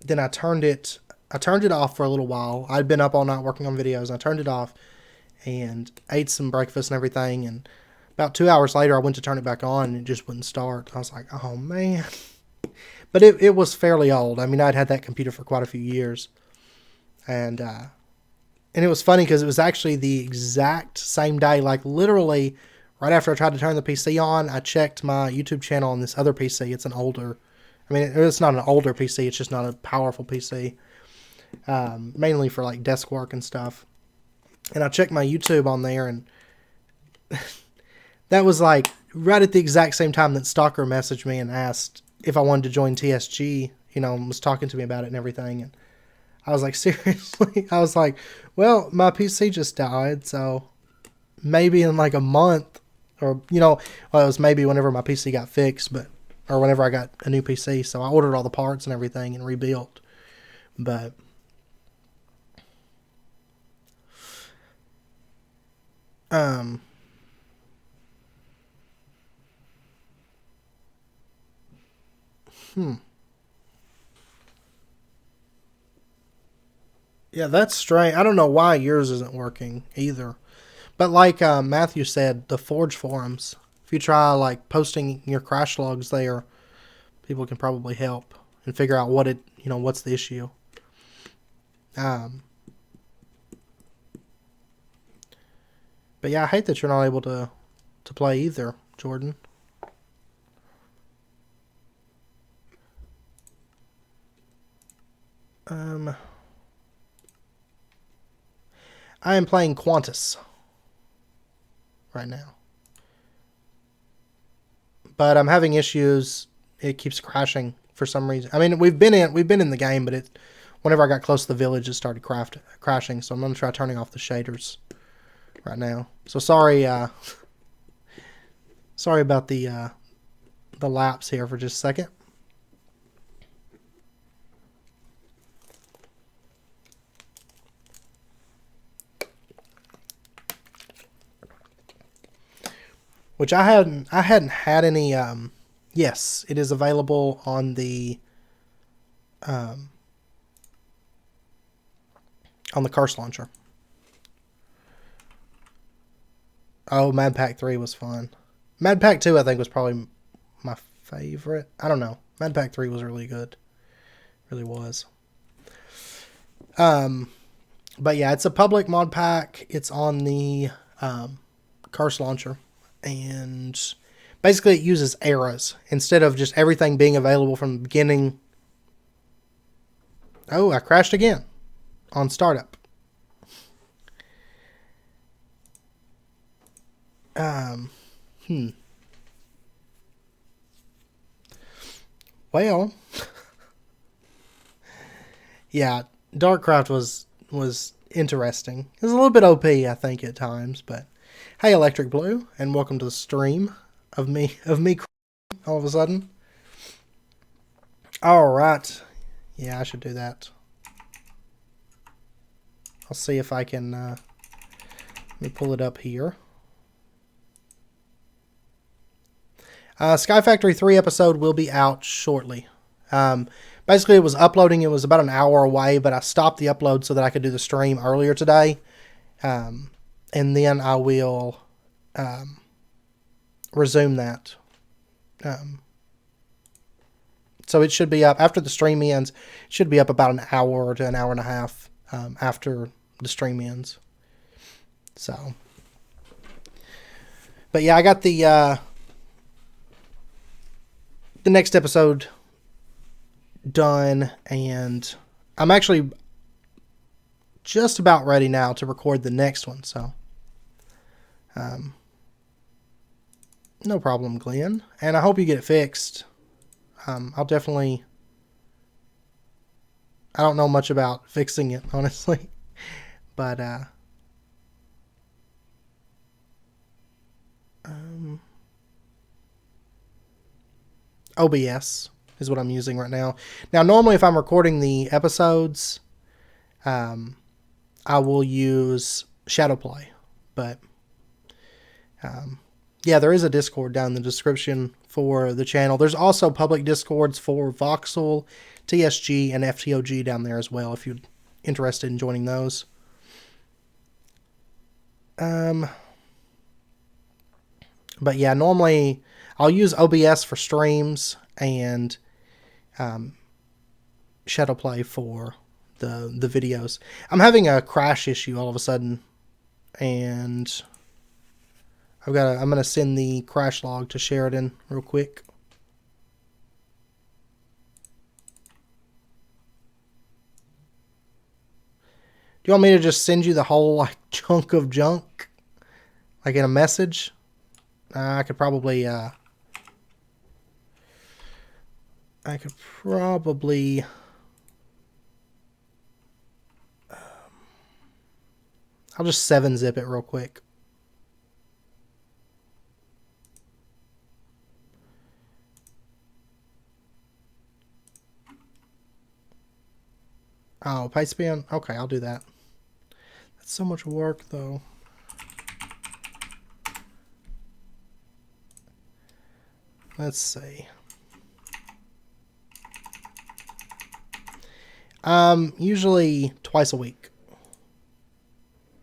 Speaker 1: then I turned it off for a little while. I'd been up all night working on videos, and I turned it off, and ate some breakfast and everything, and about 2 hours later I went to turn it back on and it just wouldn't start. I was like, oh man. But it was fairly old. I mean, I'd had that computer for quite a few years, and it was funny because it was actually the exact same day, like literally right after I tried to turn the PC on, I checked my YouTube channel on this other PC. It's an older, I mean, it's not an older PC, it's just not a powerful PC, mainly for like desk work and stuff. And I checked my YouTube on there, and that was like right at the exact same time that Stalker messaged me and asked if I wanted to join TSG, you know, and was talking to me about it and everything. And I was like, seriously? I was like, well, my PC just died, so maybe in like a month, or, you know, well, it was maybe whenever my PC got fixed, but, or whenever I got a new PC. So I ordered all the parts and everything and rebuilt. But yeah, that's strange. I don't know why yours isn't working either. But like Matthew said, the Forge forums, if you try like posting your crash logs there, people can probably help and figure out what it, you know, what's the issue. But yeah, I hate that you're not able to play either, Jordan. I am playing Quantus right now, but I'm having issues. It keeps crashing for some reason. I mean, we've been in the game, but whenever I got close to the village, it started crashing. So I'm gonna try turning off the shaders right now. So sorry, sorry about the lapse here for just a second. Which I hadn't had any. Yes, it is available on the Curse launcher. Oh, Mad Pack 3 was fun. Mad Pack 2, I think, was probably my favorite. I don't know. Mad Pack 3 was really good. Really was. But yeah, it's a public mod pack. It's on the Curse launcher. And basically it uses eras instead of just everything being available from the beginning. Oh, I crashed again on startup. Well, yeah, Darkcraft was interesting. It was a little bit OP, I think, at times, but hey, Electric Blue, and welcome to the stream of me all of a sudden. All right, yeah, I should do that. I'll see if I can. Let me pull it up here. Sky Factory 3 episode will be out shortly. Basically, it was uploading. It was about an hour away, but I stopped the upload so that I could do the stream earlier today. And then I will resume that. So it should be up after the stream ends. It should be up about an hour to an hour and a half after the stream ends. So, but yeah, I got the next episode done, and I'm actually just about ready now to record the next one. So, no problem, Glenn. And I hope you get it fixed. I'll definitely... I don't know much about fixing it, honestly. But, OBS is what I'm using right now. Now, normally if I'm recording the episodes, I will use Shadowplay. But, yeah, there is a Discord down in the description for the channel. There's also public Discords for Voxel, TSG, and FTOG down there as well, if you're interested in joining those. But yeah, normally I'll use OBS for streams and Shadowplay for the videos. I'm having a crash issue all of a sudden, and I'm gonna send the crash log to Sheridan real quick. Do you want me to just send you the whole like chunk of junk, like in a message? I could probably I'll just 7-zip it real quick. Oh, Pastebin? Okay, I'll do that. That's so much work, though. Let's see. Usually twice a week.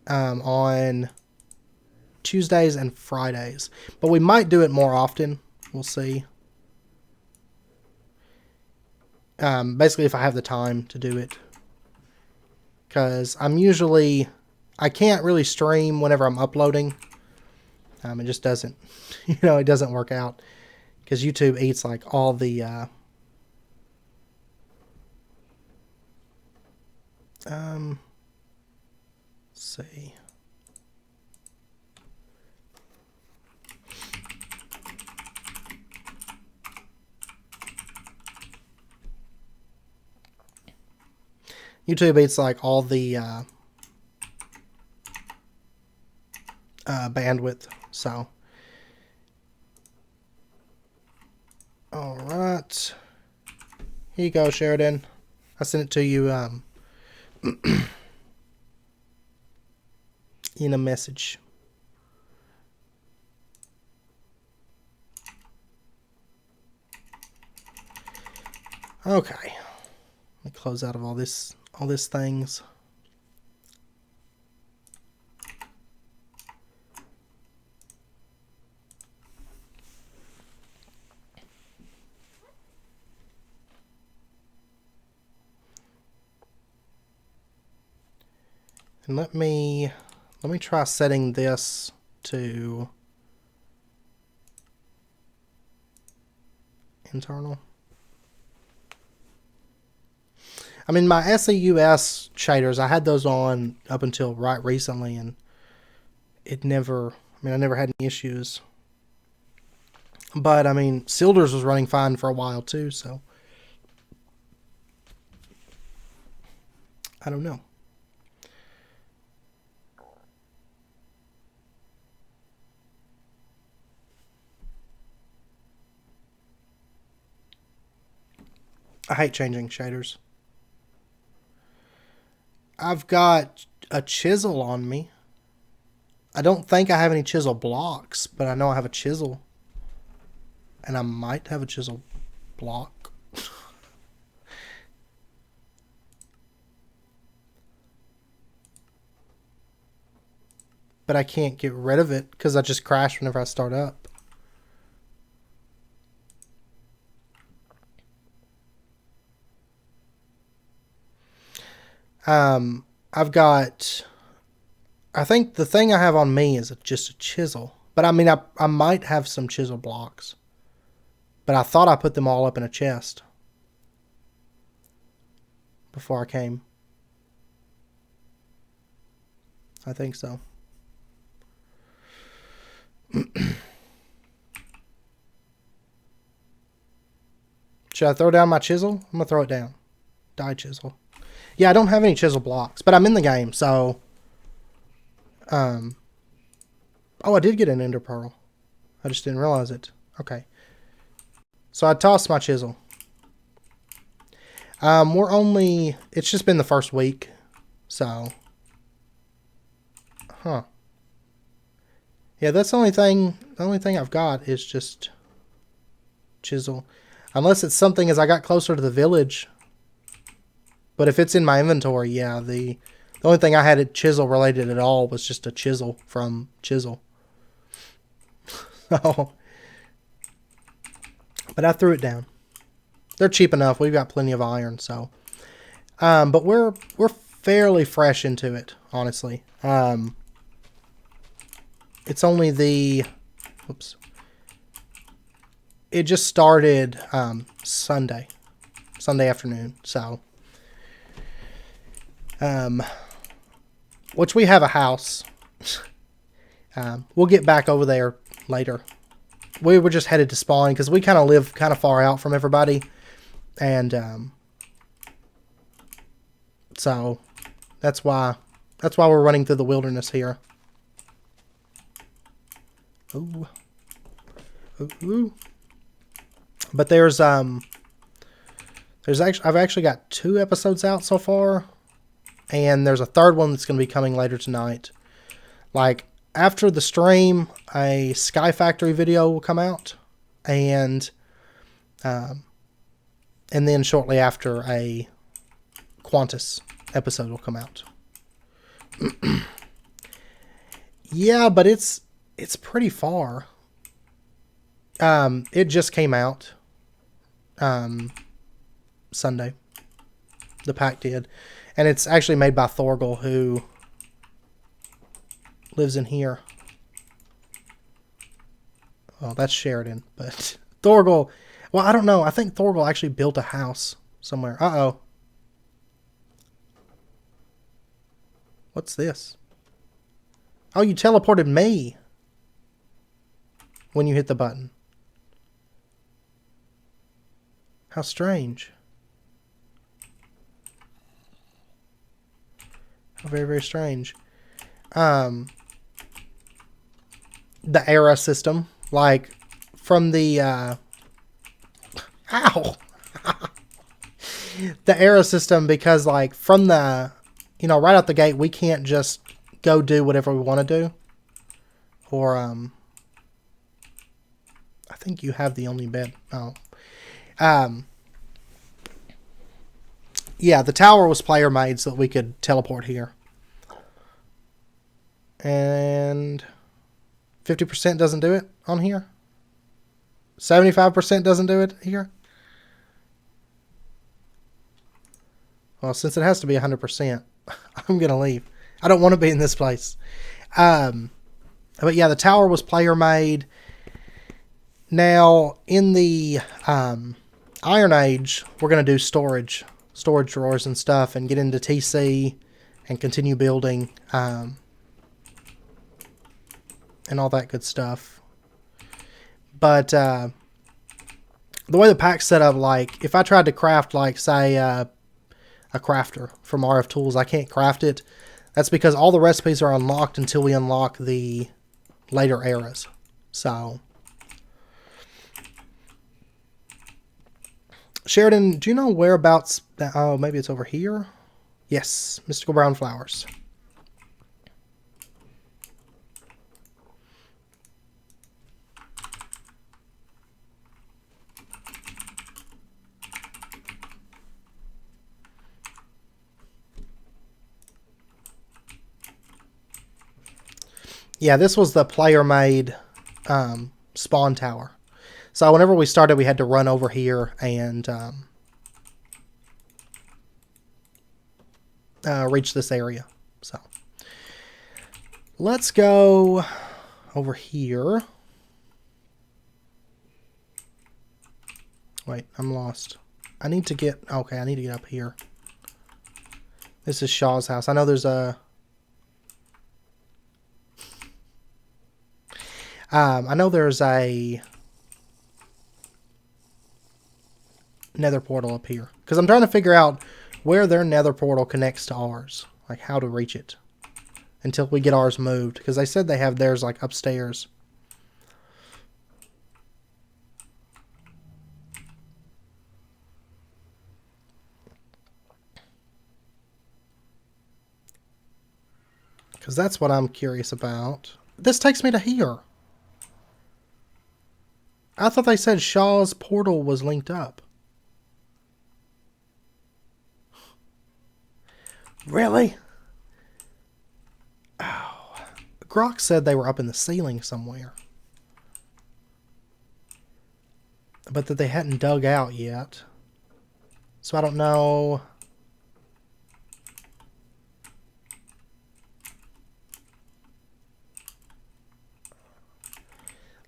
Speaker 1: On Tuesdays and Fridays. But we might do it more often. We'll see. Basically, if I have the time to do it. Because I can't really stream whenever I'm uploading. It just doesn't, it doesn't work out. Because YouTube eats like all the, let's see. YouTube eats like all the bandwidth, so. All right. Here you go, Sheridan. I sent it to you in a message. Okay. Let me close out of all this things. And let me try setting this to internal. I mean, my SEUS shaders, I had those on up until right recently, and I never had any issues. But, I mean, Silders was running fine for a while, too, so. I don't know. I hate changing shaders. I've got a chisel on me. I don't think I have any chisel blocks, but I know I have a chisel. And I might have a chisel block. But I can't get rid of it because I just crash whenever I start up. I've got, I think the thing I have on me is just a chisel. But I mean, I might have some chisel blocks. But I thought I put them all up in a chest before I came. I think so. Should I throw down my chisel? I'm going to throw it down. Die chisel. Yeah, I don't have any chisel blocks, but I'm in the game, so... Oh, I did get an ender pearl. I just didn't realize it. Okay. So I tossed my chisel. We're only... It's just been the first week, so... Huh. Yeah, that's the only thing I've got is just chisel. Unless it's something as I got closer to the village. But if it's in my inventory, yeah, the only thing I had at chisel related at all was just a chisel from chisel. So, but I threw it down. They're cheap enough. We've got plenty of iron, so. But we're fairly fresh into it, honestly. It's only the... Oops. It just started Sunday afternoon, so... which we have a house. We'll get back over there later. We were just headed to spawn because we kind of live kind of far out from everybody. And so that's why we're running through the wilderness here. Ooh. Ooh. But there's actually I've actually got 2 episodes out so far, and there's a third one that's going to be coming later tonight. Like after the stream, a Sky Factory video will come out, and then shortly after a Quantus episode will come out. Yeah, but it's pretty far. It just came out Sunday. The pack did. And it's actually made by Thorgal, who lives in here. Well, that's Sheridan, but Thorgal, well, I don't know. I think Thorgal actually built a house somewhere. Uh-oh. What's this? Oh, you teleported me when you hit the button. How strange. How very, very strange. The era system, like from the ow. The era system, because like from the, you know, right out the gate, we can't just go do whatever we want to do. Or I think you have the only bed. Oh. Yeah, the tower was player made so that we could teleport here. And 50% doesn't do it on here. 75% doesn't do it here. Well, since it has to be 100%, I'm going to leave. I don't want to be in this place. But yeah, the tower was player made. Now, in the Iron Age, we're going to do storage drawers and stuff, and get into TC and continue building and all that good stuff. But the way the pack's set up, like if I tried to craft, like say a crafter from RF Tools, I can't craft it. That's because all the recipes are unlocked until we unlock the later eras. So Sheridan, do you know whereabouts that... Oh, maybe it's over here? Yes, mystical brown flowers. Yeah, this was the player-made spawn tower. So whenever we started, we had to run over here and reach this area. So let's go over here. Wait, I'm lost. I need to get... Okay, I need to get up here. This is Shaw's house. I know there's a... I know there's a nether portal up here. Because I'm trying to figure out where their nether portal connects to ours. Like how to reach it. Until we get ours moved. Because they said they have theirs like upstairs. Because that's what I'm curious about. This takes me to here. I thought they said Shaw's portal was linked up. Really? Oh. Grok said they were up in the ceiling somewhere. But that they hadn't dug out yet. So I don't know.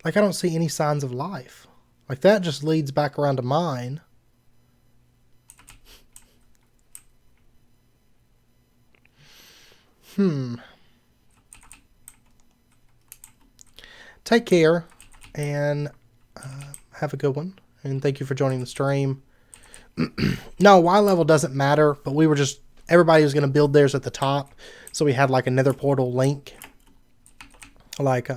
Speaker 1: Like, I don't see any signs of life. Like, that just leads back around to mine. Take care, and have a good one. And thank you for joining the stream. No, Y level doesn't matter, but we were just... Everybody was going to build theirs at the top. So we had, like, a nether portal link. Like,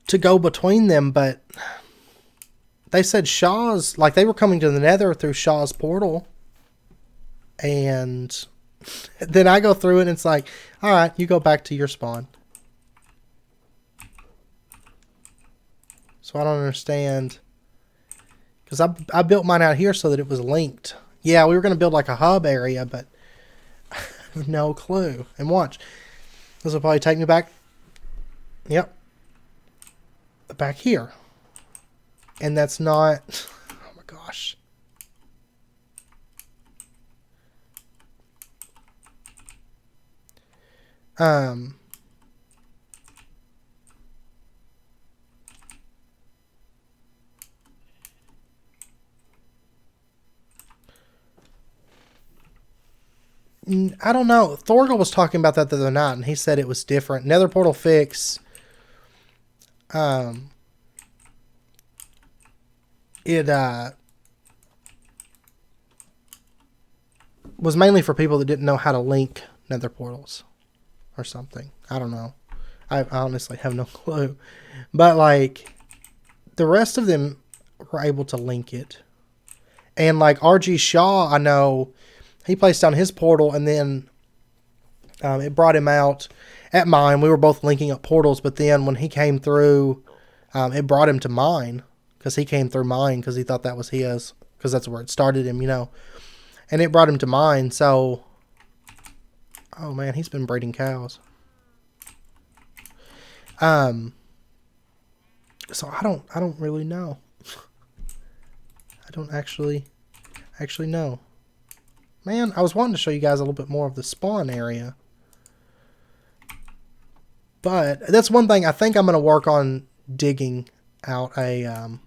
Speaker 1: to go between them, but they said Shaw's, like they were coming to the nether through Shaw's portal, and then I go through it and it's like, alright, you go back to your spawn. So I don't understand, because I built mine out here so that it was linked. Yeah, we were going to build like a hub area, but I have no clue. And watch, this will probably take me back, yep, back here. And that's not, oh my gosh. I don't know. Thorgal was talking about that the other night, and he said it was different. Nether portal fix. It was mainly for people that didn't know how to link nether portals or something. I don't know. I honestly have no clue. But like the rest of them were able to link it. And like RG Shaw, I know he placed down his portal, and then it brought him out at mine. We were both linking up portals, but then when he came through, it brought him to mine. Because he came through mine because he thought that was his. Because that's where it started him, you know. And it brought him to mine, so... Oh man, he's been breeding cows. So I don't really know. I don't actually know. Man, I was wanting to show you guys a little bit more of the spawn area. But that's one thing I think I'm going to work on, digging out a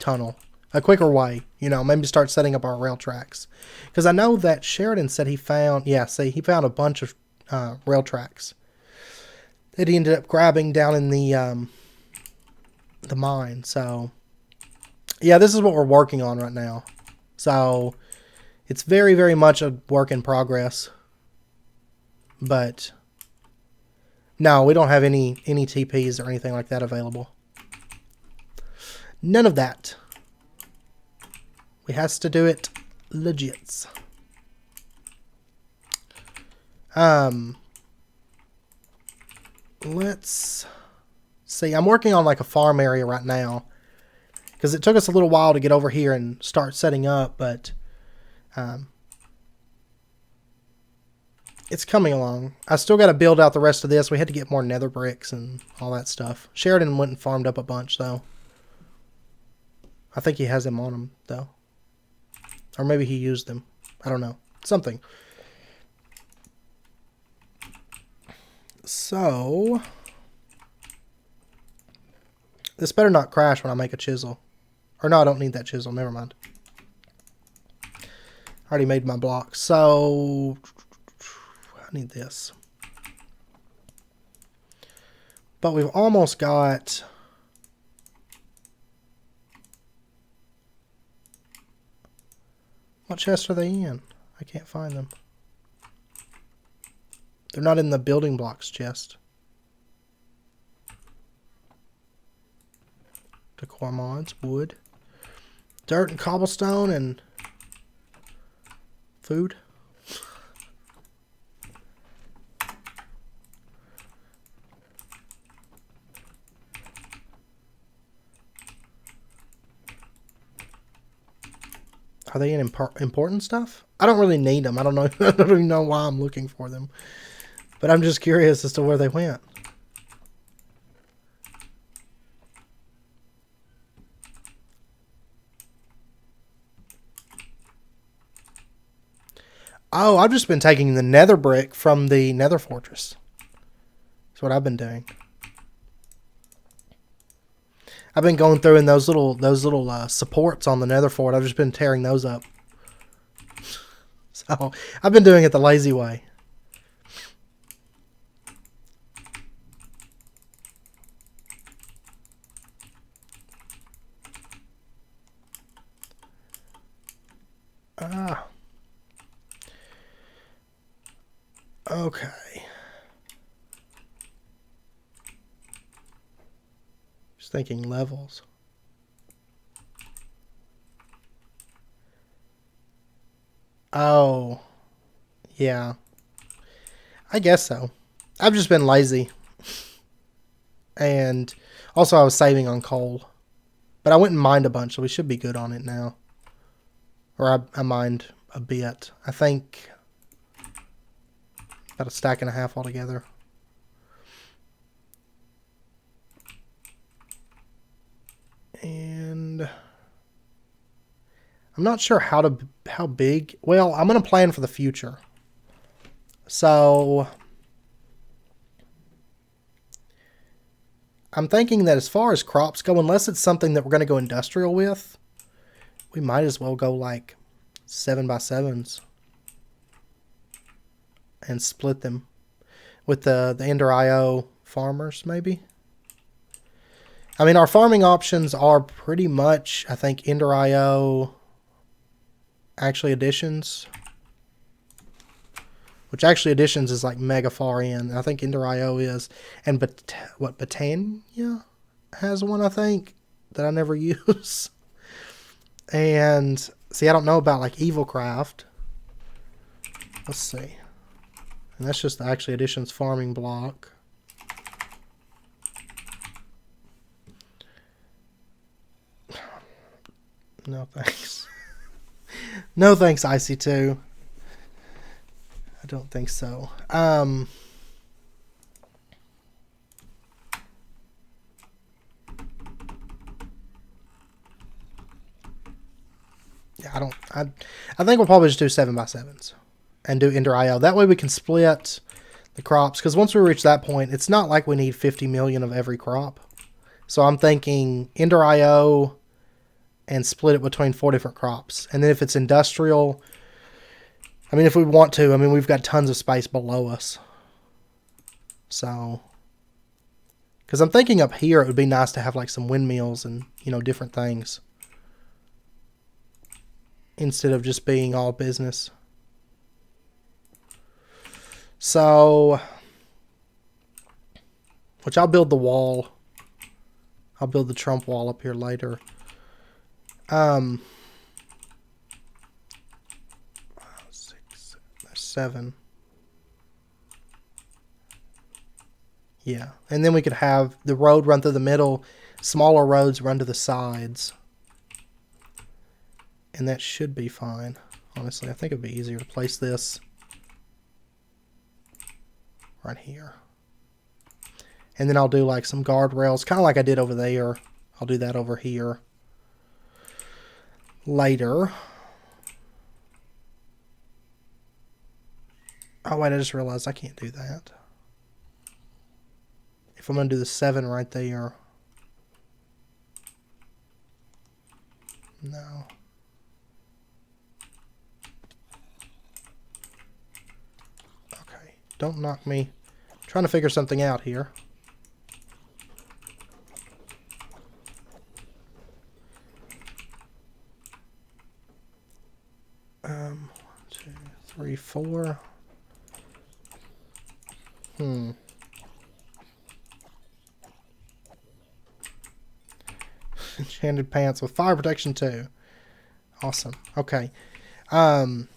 Speaker 1: tunnel. A quicker way, you know, maybe start setting up our rail tracks. Because I know that Sheridan said he found, yeah, see, he found a bunch of rail tracks that he ended up grabbing down in the mine. So, yeah, this is what we're working on right now. So, it's very, very much a work in progress. But, no, we don't have any TPs or anything like that available. None of that. We has to do it legit. Let's see. I'm working on like a farm area right now. Because it took us a little while to get over here and start setting up, but it's coming along. I still got to build out the rest of this. We had to get more nether bricks and all that stuff. Sheridan went and farmed up a bunch, though. I think he has them on him, though. Or maybe he used them. I don't know. Something. So, this better not crash when I make a chisel. Or no, I don't need that chisel. Never mind. I already made my block. So, I need this. But we've almost got... What chest are they in? I can't find them. They're not in the building blocks chest. Decor mods, wood, dirt and cobblestone and food. Are they in important stuff? I don't really need them. I don't know. I don't even know why I'm looking for them. But I'm just curious as to where they went. Oh, I've just been taking the nether brick from the nether fortress. That's what I've been doing. I've been going through in those little supports on the nether fort. I've just been tearing those up. So I've been doing it the lazy way. Okay. Just thinking levels. Oh. Yeah. I guess so. I've just been lazy. And also I was saving on coal. But I went and mined a bunch, so we should be good on it now. Or I mined a bit. I think about a stack and a half altogether. And I'm not sure how big. Well, I'm going to plan for the future. So I'm thinking that as far as crops go, unless it's something that we're going to go industrial with, we might as well go like 7x7s and split them with the Ender IO farmers, maybe. I mean, our farming options are pretty much, I think, Ender IO actually additions. Which actually additions is like mega far in. I think Ender IO is. And Botania has one, I think, that I never use. And see, I don't know about like Evilcraft. Let's see. And that's just the actually additions farming block. No thanks. No thanks, IC2. I don't think so. Yeah, I think we'll probably just do 7x7s and do Ender IO. That way we can split the crops, because once we reach that point, it's not like we need 50 million of every crop. So I'm thinking Ender IO and split it between 4 different crops. And then if it's industrial, I mean, if we want to, I mean, we've got tons of space below us. So, because I'm thinking up here, it would be nice to have like some windmills and, you know, different things, instead of just being all business. So, which I'll build the wall. I'll build the Trump wall up here later. 6, 7. Yeah, and then we could have the road run through the middle, smaller roads run to the sides. And that should be fine. Honestly, I think it'd be easier to place this right here. And then I'll do like some guardrails, kind of like I did over there. I'll do that over here later. Oh wait, I just realized I can't do that. If I'm going to do the 7 right there. No. Okay, don't knock me. I'm trying to figure something out here. 4. Enchanted pants with fire protection too. Awesome. Okay. And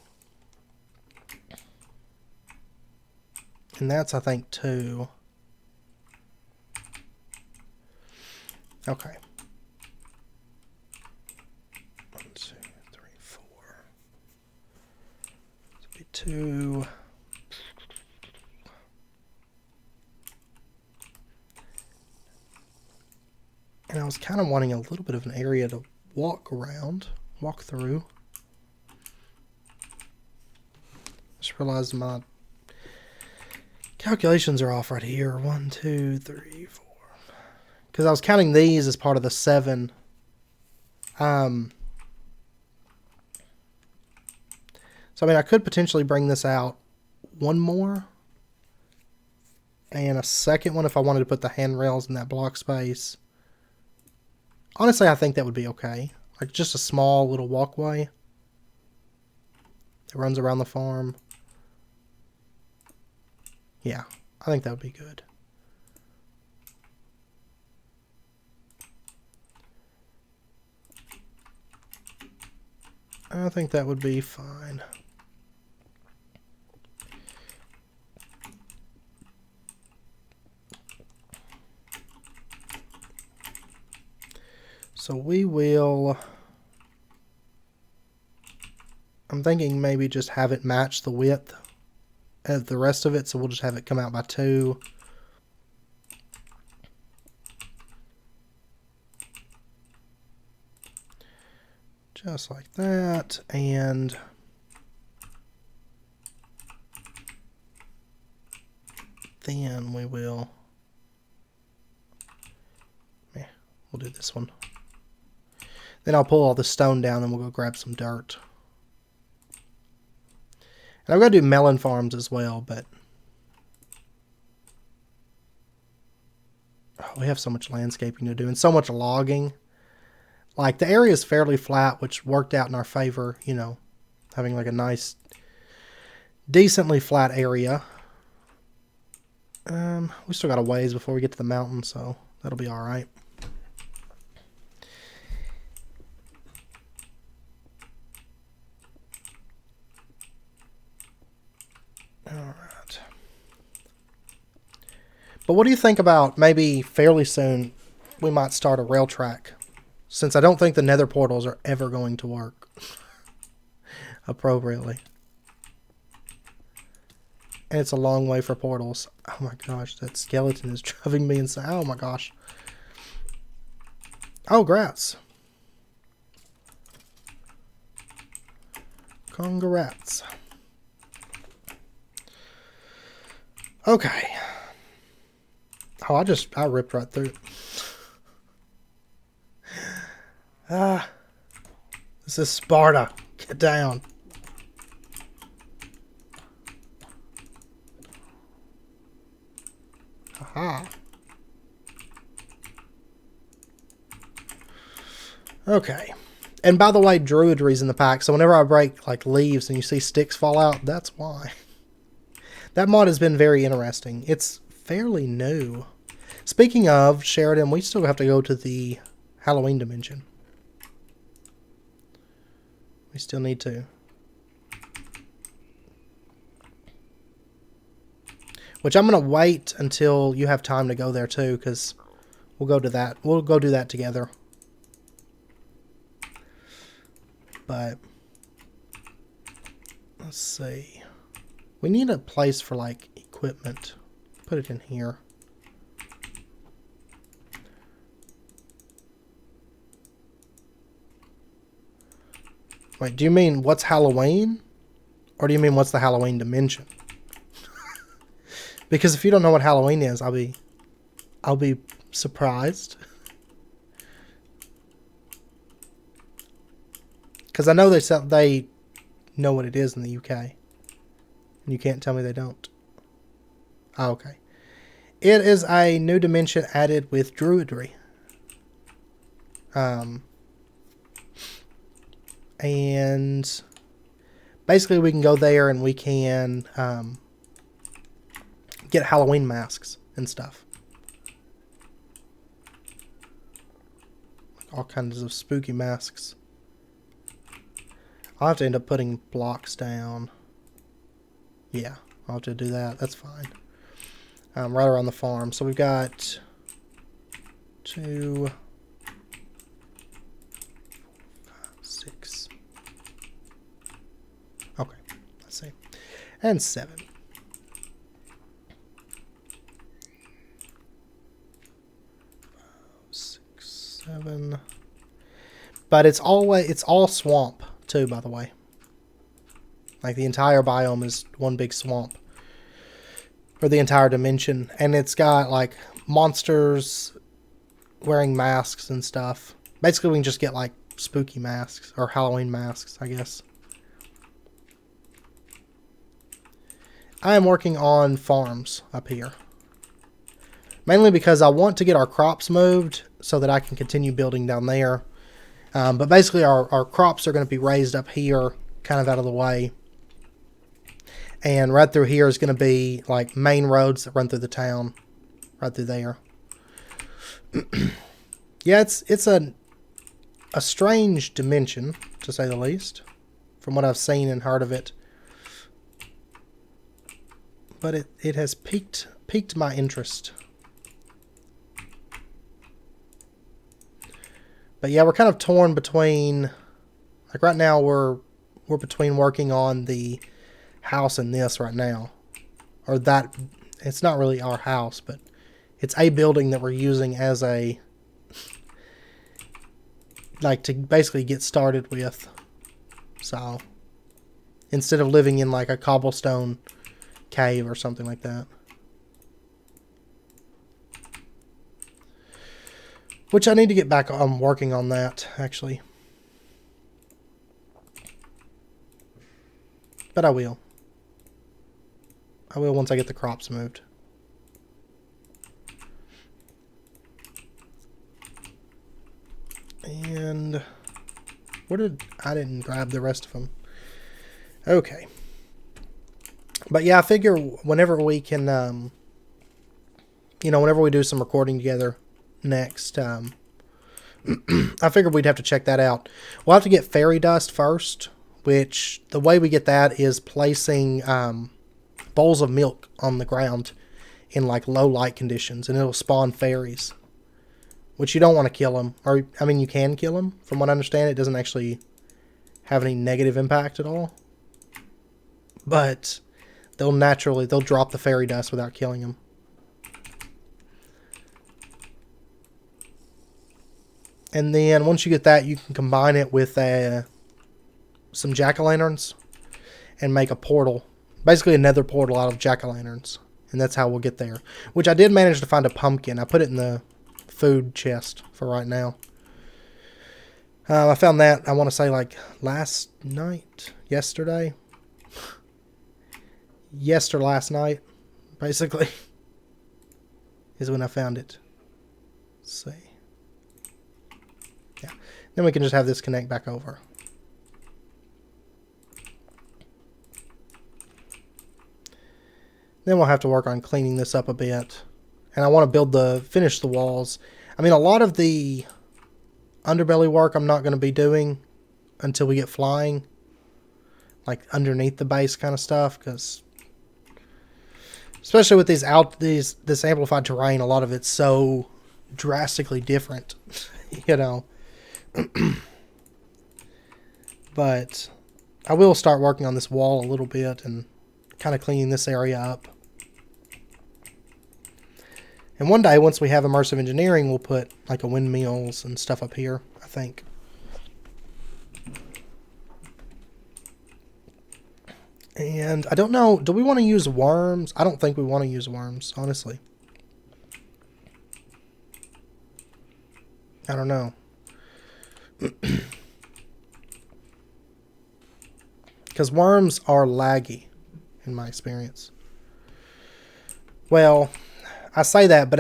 Speaker 1: that's, I think, 2. Okay. 1, 2, 3, 4. This would be 2. And I was kind of wanting a little bit of an area to walk through. Just realized my calculations are off right here. 1, 2, 3, 4. Because I was counting these as part of the 7. So, I mean, I could potentially bring this out 1 more. And a second one if I wanted to put the handrails in that block space. Honestly, I think that would be okay. Like just a small little walkway that runs around the farm. Yeah, I think that would be good. I think that would be fine. So we will, I'm thinking maybe just have it match the width of the rest of it. So we'll just have it come out by 2. Just like that. And then we will, yeah, we'll do this one. Then I'll pull all the stone down and we'll go grab some dirt. And I'm going to do melon farms as well, but we have so much landscaping to do and so much logging. Like the area is fairly flat, which worked out in our favor, you know, having like a nice, decently flat area. We still got a ways before we get to the mountain, so that'll be all right. Alright. But what do you think about maybe fairly soon we might start a rail track? Since I don't think the nether portals are ever going to work appropriately. And it's a long way for portals. Oh my gosh, that skeleton is driving me insane. Oh my gosh. Oh, grats. Congrats. Okay. Oh, I ripped right through. This is Sparta. Get down. Aha. Okay. And by the way, druidry's in the pack, so whenever I break like leaves and you see sticks fall out, that's why. That mod has been very interesting. It's fairly new. Speaking of, Sheridan, we still have to go to the Halloween dimension. We still need to. Which I'm going to wait until you have time to go there too, because we'll go to that. We'll go do that together. But let's see. We need a place for like equipment. Put it in here. Wait, do you mean what's Halloween? Or do you mean what's the Halloween dimension? Because if you don't know what Halloween is, I'll be surprised. Because I know they know what it is in the UK. And you can't tell me they don't. Oh, okay. It is a new dimension added with druidry. And basically we can go there and we can get Halloween masks and stuff. All kinds of spooky masks. I'll have to end up putting blocks down. Yeah, I'll have to do that. That's fine. Right around the farm. So we've got 2, 6. Okay, let's see. And 7. Seven. But it's all swamp too, by the way. Like the entire biome is one big swamp. Or the entire dimension. And it's got like monsters wearing masks and stuff. Basically we can just get like spooky masks or Halloween masks, I guess. I am working on farms up here. Mainly because I want to get our crops moved so that I can continue building down there. But basically our crops are going to be raised up here, kind of out of the way. And right through here is going to be like main roads that run through the town. Right through there. Yeah, it's a strange dimension, to say the least. From what I've seen and heard of it. But it has piqued my interest. But yeah, we're kind of torn between, like right now we're between working on the house and this right now. Or that, it's not really our house, but it's a building that we're using as a, like to basically get started with. So, instead of living in like a cobblestone cave or something like that. Which I need to get back on working on that, actually. But I will. I will once I get the crops moved. And I didn't grab the rest of them. Okay. But yeah, I figure whenever we can, whenever we do some recording together next, I figured we'd have to check that out. We'll have to get fairy dust first, which the way we get that is placing bowls of milk on the ground in like low light conditions, and it'll spawn fairies, which you don't want to kill them. Or, I mean, you can kill them. From what I understand, it doesn't actually have any negative impact at all. But they'll drop the fairy dust without killing them. And then once you get that, you can combine it with some jack-o'-lanterns and make a portal. Basically a nether portal out of jack-o'-lanterns. And that's how we'll get there. Which I did manage to find a pumpkin. I put it in the food chest for right now. I found that, I want to say like last night? Yesterday? Last night, basically, is when I found it. Let's see. Yeah. Then we can just have this connect back over. Then we'll have to work on cleaning this up a bit. And I want to finish the walls. I mean, a lot of the underbelly work I'm not going to be doing until we get flying. Like underneath the base kind of stuff, because especially with this amplified terrain, a lot of it's so drastically different, But I will start working on this wall a little bit and kind of cleaning this area up. And one day, once we have immersive engineering, we'll put like a windmills and stuff up here, I think. And I don't know, do we want to use worms? I don't think we want to use worms, honestly. I don't know. Because worms are laggy, in my experience. Well, I say that, but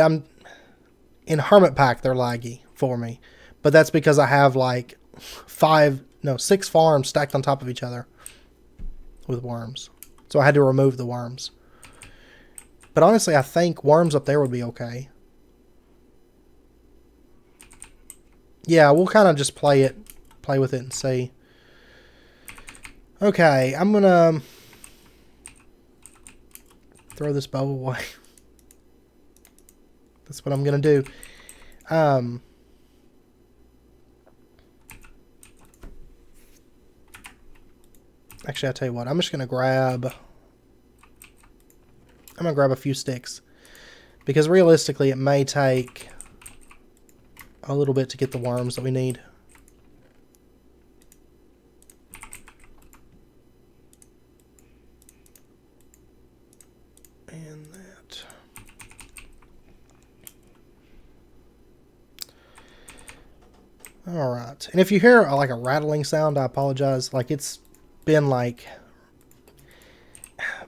Speaker 1: in Hermit Pack, they're laggy for me. But that's because I have like 6 farms stacked on top of each other. with worms. So I had to remove the worms. But honestly, I think worms up there would be okay. Yeah, we'll kind of just play with it and see. Okay, I'm gonna throw this bow away. That's what I'm gonna do. Actually, I'll tell you what. I'm just gonna grab a few sticks, because realistically, it may take a little bit to get the worms that we need. And that. All right. And if you hear like a rattling sound, I apologize. Like it's been like,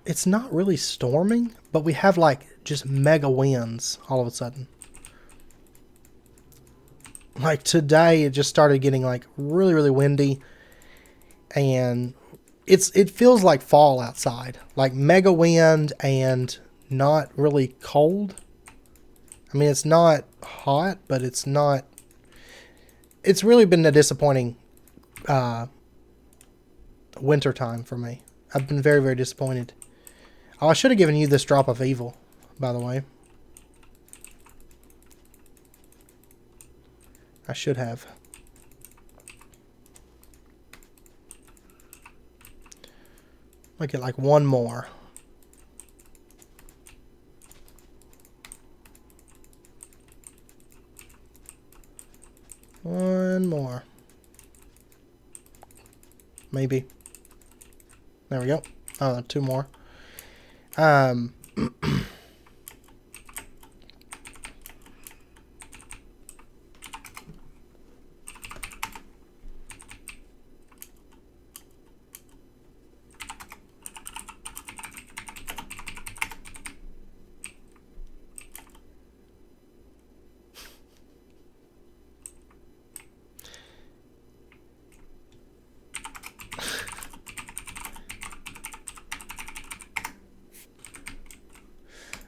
Speaker 1: it's not really storming, but we have like just mega winds all of a sudden. Like today, it just started getting like really, really windy, and it feels like fall outside, like mega wind and not really cold. I mean, it's not hot, but it's not. It's really been a disappointing winter time for me. I've been very, very disappointed. Oh, I should have given you this drop of evil, by the way. I should have. I'll get like one more. One more. Maybe. There we go. Oh, two more.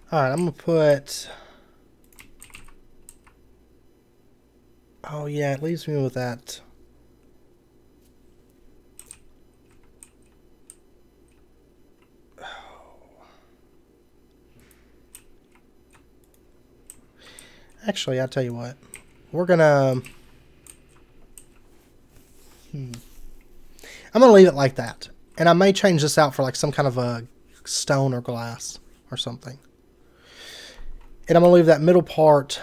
Speaker 1: Alright, I'm going to put... Oh, yeah, it leaves me with that. Actually, I'll tell you what. We're going to... I'm going to leave it like that. And I may change this out for like some kind of a stone or glass or something. And I'm going to leave that middle part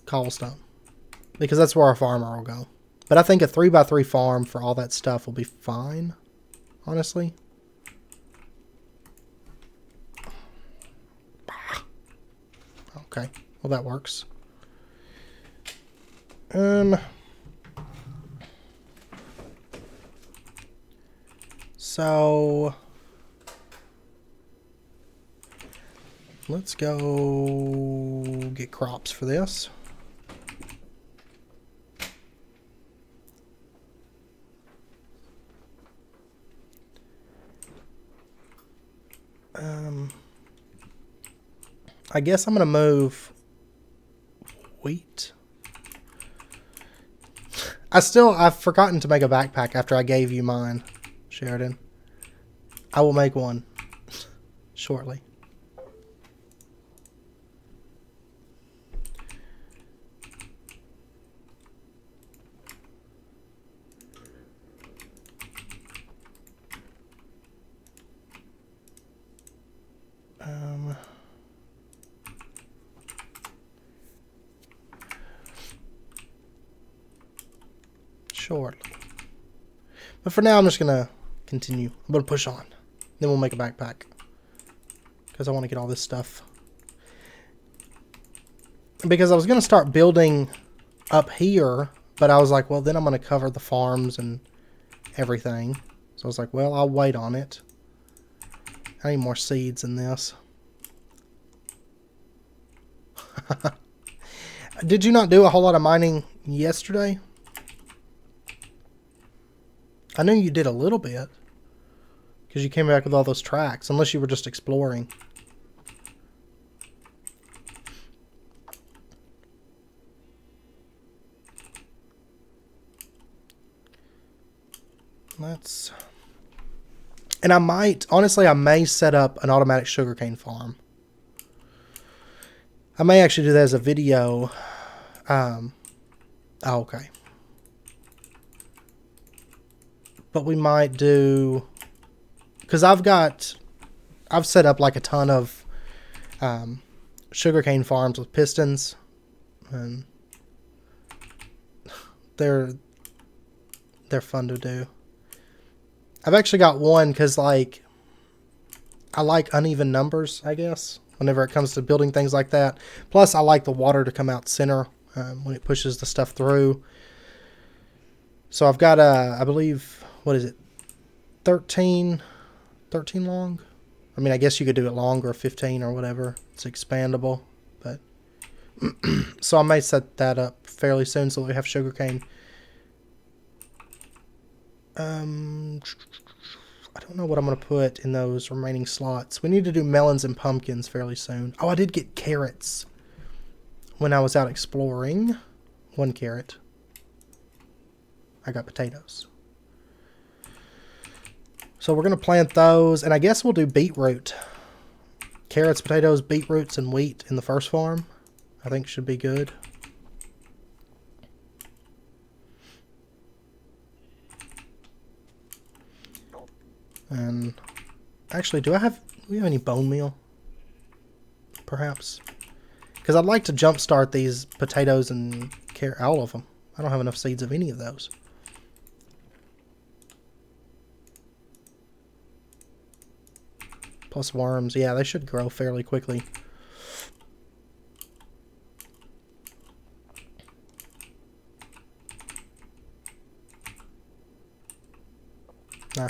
Speaker 1: cobblestone, because that's where our farmer will go. But I think a 3x3 farm for all that stuff will be fine, honestly. Okay, well that works. So... let's go get crops for this. I guess I'm going to move wheat. I've forgotten to make a backpack after I gave you mine, Sheridan. I will make one shortly. Shortly. But for now, I'm just going to continue. I'm going to push on. Then we'll make a backpack, because I want to get all this stuff. Because I was going to start building up here, but I was like, well, then I'm going to cover the farms and everything. So I was like, well, I'll wait on it. I need more seeds in this. Did you not do a whole lot of mining yesterday? I knew you did a little bit, Because you came back with all those tracks, unless you were just exploring. And I might, honestly, I may set up an automatic sugarcane farm. I may actually do that as a video. Oh, okay. But we might do, because I've set up like a ton of sugarcane farms with pistons, and they're fun to do. I've actually got one because, like, I like uneven numbers, I guess, whenever it comes to building things like that. Plus, I like the water to come out center when it pushes the stuff through. So I've got, I believe, what is it, 13 long? I mean, I guess you could do it longer, 15 or whatever. It's expandable. But so I may set that up fairly soon so we have sugarcane. I don't know what I'm going to put in those remaining slots. We need to do melons and pumpkins fairly soon. Oh, I did get carrots when I was out exploring. 1 carrot. I got potatoes. So we're going to plant those, and I guess we'll do beetroot. Carrots, potatoes, beetroots, and wheat in the first farm. I think should be good. And actually, do we have any bone meal? Perhaps. Because I'd like to jumpstart these potatoes and all of them. I don't have enough seeds of any of those. Plus worms. Yeah, they should grow fairly quickly. Nah.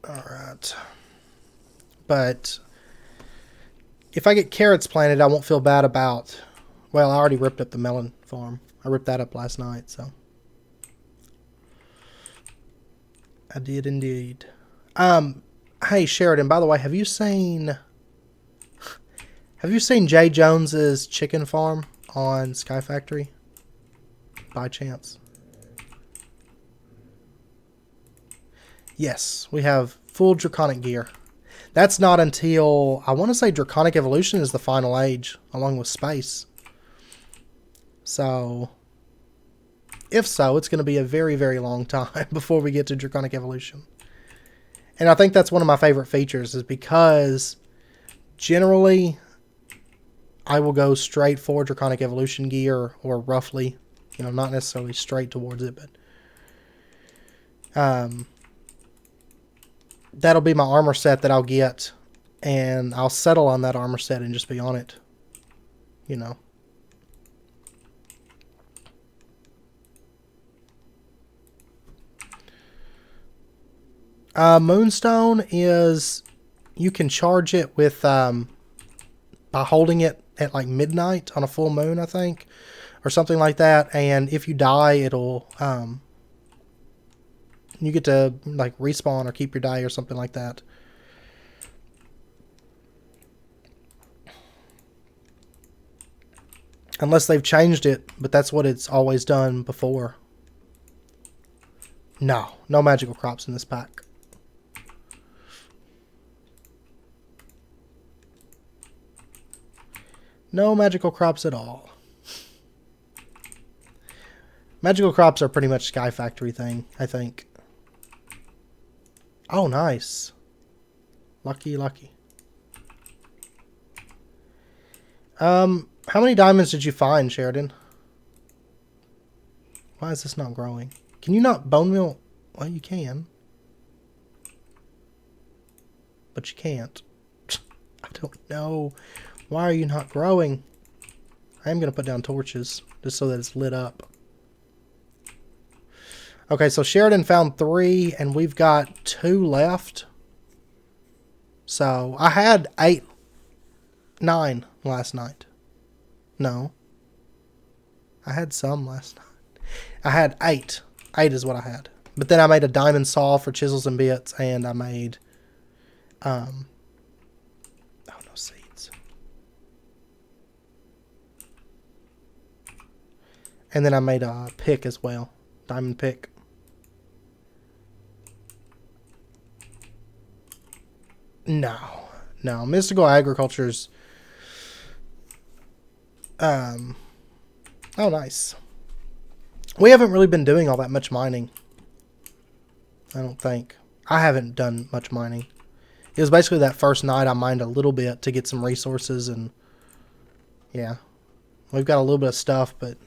Speaker 1: Alright. But if I get carrots planted, I won't feel bad about... Well, I already ripped up the melon farm. I ripped that up last night, so... I did indeed. Hey, Sheridan, by the way, have you seen Jay Jones's chicken farm on Sky Factory? By chance? Yes, we have full Draconic gear. That's not until, I want to say Draconic Evolution is the final age, along with space. So, if so, it's going to be a very, very long time before we get to Draconic Evolution. And I think that's one of my favorite features, is because generally I will go straight for Draconic Evolution gear, or roughly, you know, not necessarily straight towards it, but that'll be my armor set that I'll get, and I'll settle on that armor set and just be on it, you know. Moonstone is, you can charge it with, by holding it at like midnight on a full moon, I think, or something like that, and if you die, it'll, you get to like respawn or keep your die or something like that. Unless they've changed it, but that's what it's always done before. No magical crops in this pack. No magical crops at all. Magical crops are pretty much Sky Factory thing, I think. Oh, nice. Lucky, lucky. How many diamonds did you find, Sheridan? Why is this not growing? Can you not bone meal? Well, you can. But you can't. I don't know. Why are you not growing? I am going to put down torches just so that it's lit up. Okay, so Sheridan found 3 and we've got 2 left. So I had 9 last night. No. I had some last night. I had 8 8 is what I had. But then I made a diamond saw for chisels and bits, and I made, oh, no seeds. And then I made a pick as well, diamond pick. No, mystical agriculture's, oh, nice. We haven't really been doing all that much mining. I don't think. I haven't done much mining. It was basically that first night I mined a little bit to get some resources, and yeah. We've got a little bit of stuff, but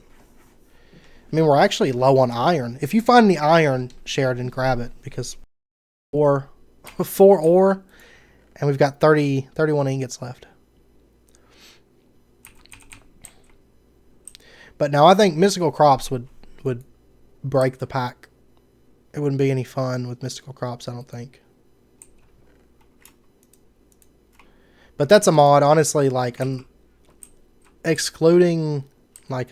Speaker 1: I mean, we're actually low on iron. If you find the iron, Sheridan, grab it, because 4 ore, and we've got 31 ingots left. But now I think mystical crops would break the pack. It wouldn't be any fun with mystical crops, I don't think. But that's a mod, honestly, like, excluding, like,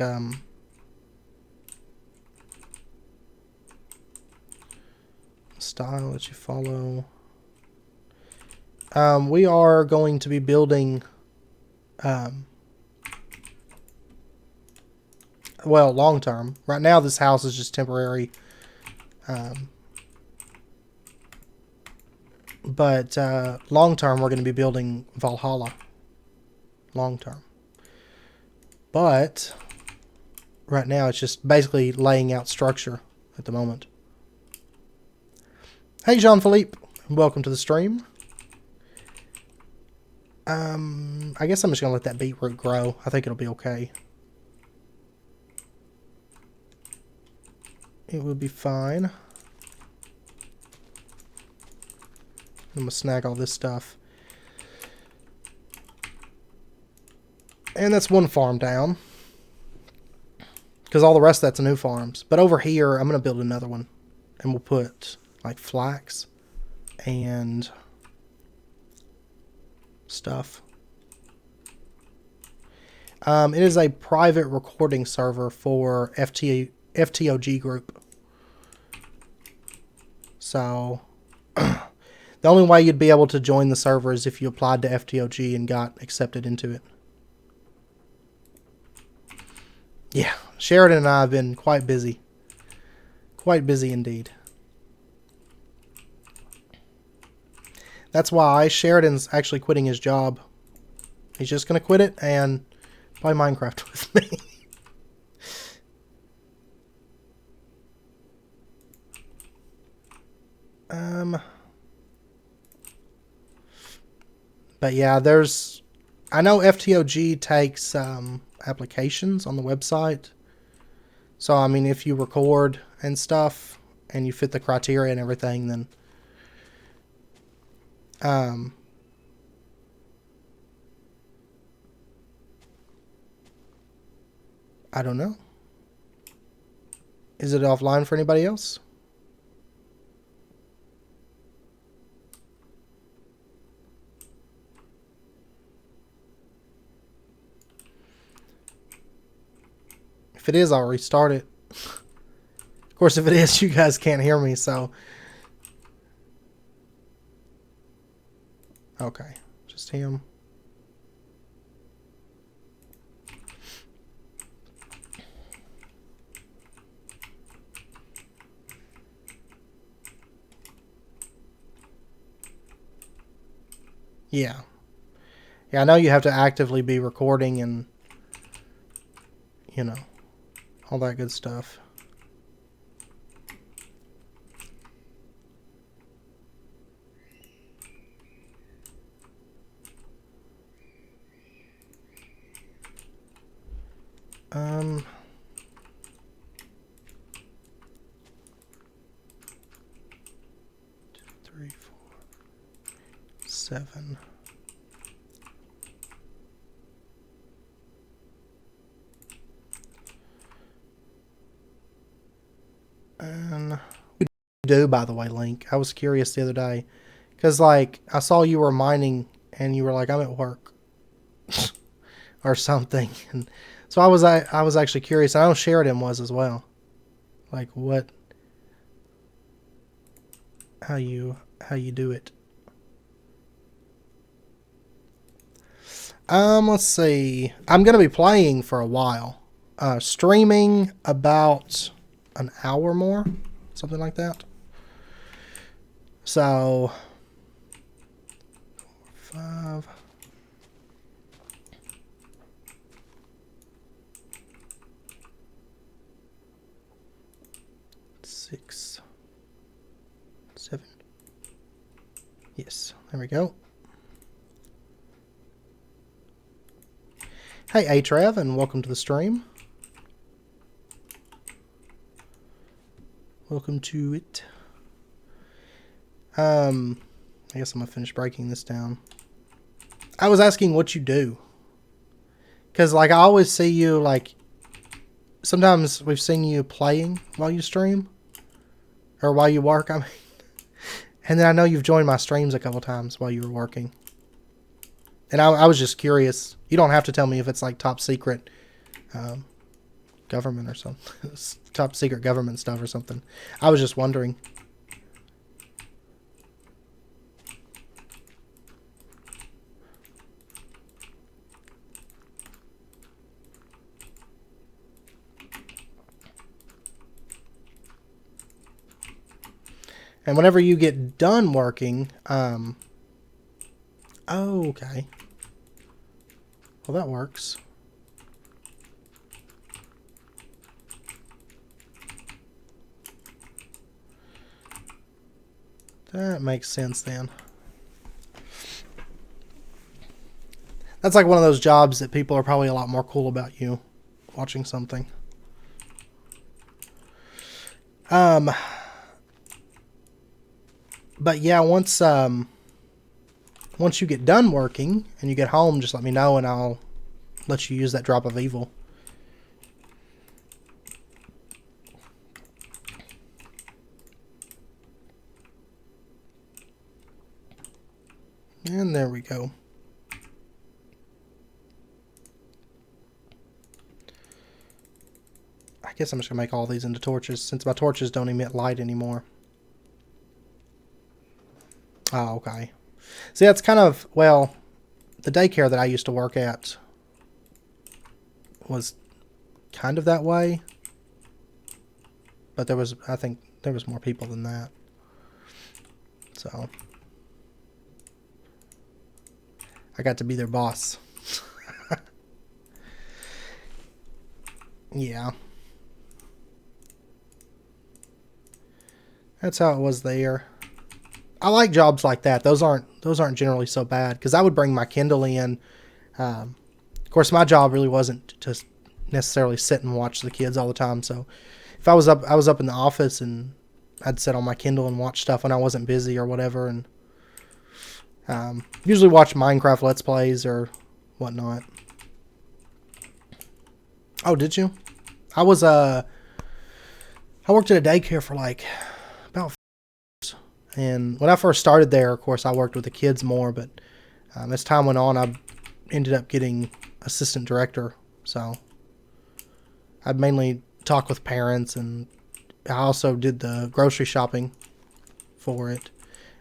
Speaker 1: style that you follow. We are going to be building, well, long term. Right now, this house is just temporary. But long term, we're going to be building Valhalla. Long term. But right now, it's just basically laying out structure at the moment. Hey, Jean-Philippe. Welcome to the stream. I guess I'm just going to let that beetroot grow. I think it'll be okay. It will be fine. I'm going to snag all this stuff. And that's one farm down. Because all the rest of that's new farms. But over here, I'm going to build another one. And we'll put, like, flax and stuff. It is a private recording server for FTOG group. So the only way you'd be able to join the server is if you applied to FTOG and got accepted into it. Yeah, Sheridan and I have been quite busy. Quite busy indeed. That's why Sheridan's actually quitting his job. He's just going to quit it and play Minecraft with me. But yeah, I know FTOG takes applications on the website. So, I mean, if you record and stuff and you fit the criteria and everything, then I don't know. Is it offline for anybody else? If it is, I'll restart it. Of course, if it is, you guys can't hear me, so. Okay, just him. Yeah. Yeah, I know you have to actively be recording and, you know, all that good stuff. Three, 4, 7. And we do, by the way, Link. I was curious the other day because, like, I saw you were mining and you were like, "I'm at work," or something, and so I was actually curious. I know Sheridan was as well. Like, what how you do it. Let's see. I'm gonna be playing for a while. Streaming about an hour more, something like that. So 5. 6, 7. Yes, there we go. Hey, Atrev, and welcome to the stream. Welcome to it. I guess I'm gonna finish breaking this down. I was asking what you do. Because, like, I always see you, like, sometimes we've seen you playing while you stream. Or while you work, I mean. And then I know you've joined my streams a couple times while you were working. And I was just curious. You don't have to tell me if it's like top secret government or something. Top secret government stuff or something. I was just wondering. And whenever you get done working, oh, okay. Well, that works. That makes sense then. That's like one of those jobs that people are probably a lot more cool about you watching something. But yeah, once you get done working and you get home, just let me know and I'll let you use that drop of evil. And there we go. I guess I'm just going to make all these into torches since my torches don't emit light anymore. Oh, okay. See, that's kind of, well, the daycare that I used to work at was kind of that way. But there was, I think, there was more people than that. So, I got to be their boss. Yeah. That's how it was there. I like jobs like that. Those aren't generally so bad because I would bring my Kindle in. Of course, my job really wasn't to necessarily sit and watch the kids all the time. So, if I was up in the office and I'd sit on my Kindle and watch stuff when I wasn't busy or whatever, and usually watch Minecraft Let's Plays or whatnot. Oh, did you? I worked at a daycare for like about 4 years. And when I first started there, of course, I worked with the kids more, but as time went on, I ended up getting assistant director. So I'd mainly talk with parents, and I also did the grocery shopping for it.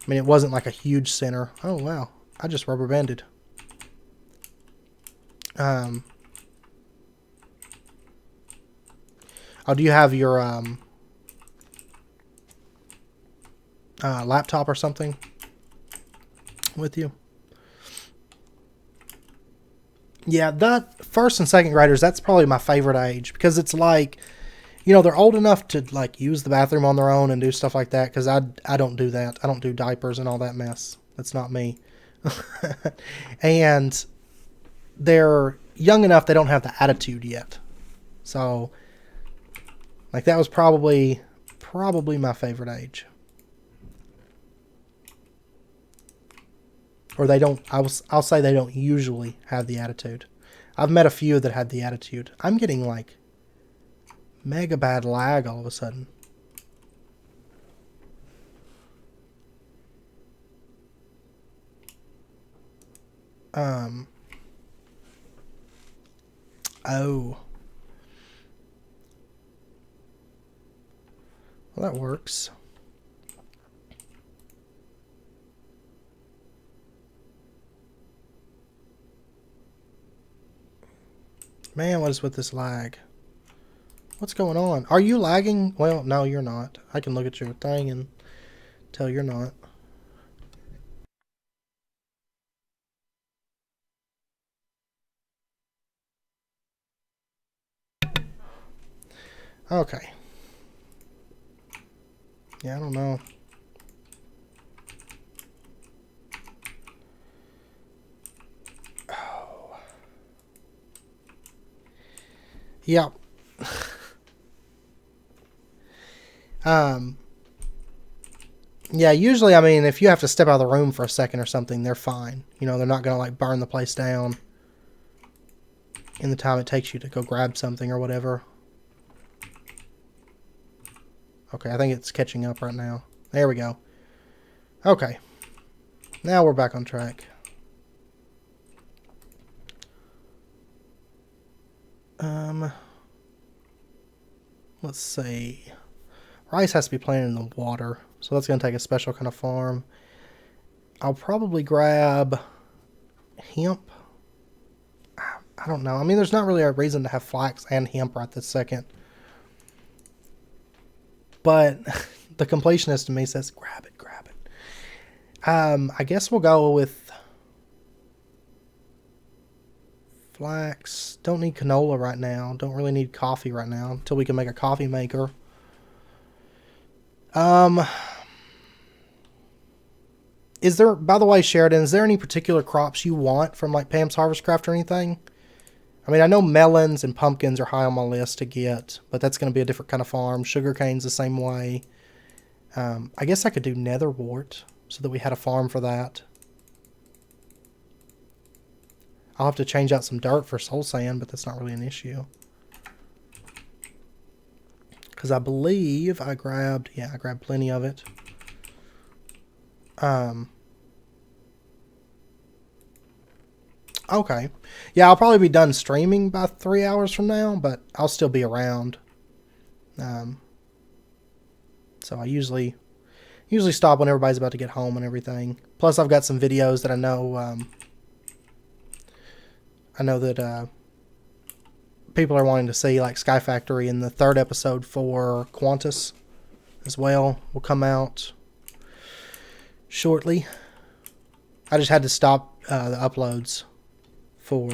Speaker 1: I mean, it wasn't like a huge center. Oh, wow. I just rubber banded. Oh, do you have your laptop or something with you? Yeah, that first and second graders, that's probably my favorite age because it's like, you know, they're old enough to like use the bathroom on their own and do stuff like that because I don't do that. I don't do diapers and all that mess. That's not me. And they're young enough they don't have the attitude yet. So, like, that was probably my favorite age. Or they don't, I'll say they don't usually have the attitude. I've met a few that had the attitude. I'm getting like mega bad lag all of a sudden. Oh. Well, that works. Man, what is with this lag? What's going on? Are you lagging? Well, no, you're not. I can look at your thing and tell you're not. Okay. Yeah, I don't know. Oh. Yep. Yeah, usually, I mean, if you have to step out of the room for a second or something, they're fine. You know, they're not going to, like, burn the place down in the time it takes you to go grab something or whatever. Okay, I think it's catching up right now. There we go. Okay. Now we're back on track. Let's see. Rice has to be planted in the water, so that's going to take a special kind of farm. I'll probably grab hemp. I don't know. I mean, there's not really a reason to have flax and hemp right this second. But the completionist in me says, grab it, grab it. I guess we'll go with flax. Don't need canola right now. Don't really need coffee right now until we can make a coffee maker. Is there, by the way, Sheridan, is there any particular crops you want from like Pam's Harvest Craft or anything? I mean, I know melons and pumpkins are high on my list to get, but that's going to be a different kind of farm. Sugarcane's the same way. I guess I could do netherwort so that we had a farm for that. I'll have to change out some dirt for soul sand, but that's not really an issue. Because I believe I grabbed, yeah, I grabbed plenty of it. Okay. Yeah, I'll probably be done streaming by 3 hours from now, but I'll still be around. So I usually stop when everybody's about to get home and everything. Plus, I've got some videos that I know that people are wanting to see, like Sky Factory, and the 3rd episode for Quantus as well will come out shortly. I just had to stop the uploads for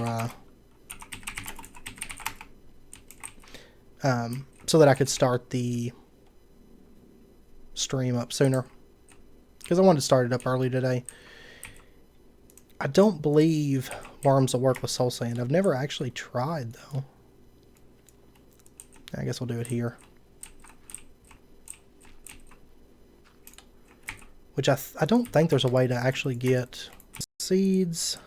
Speaker 1: so that I could start the stream up sooner, because I wanted to start it up early today. I don't believe worms will work with soul sand. I've never actually tried though. I guess we'll do it here. Which I don't think there's a way to actually get seeds.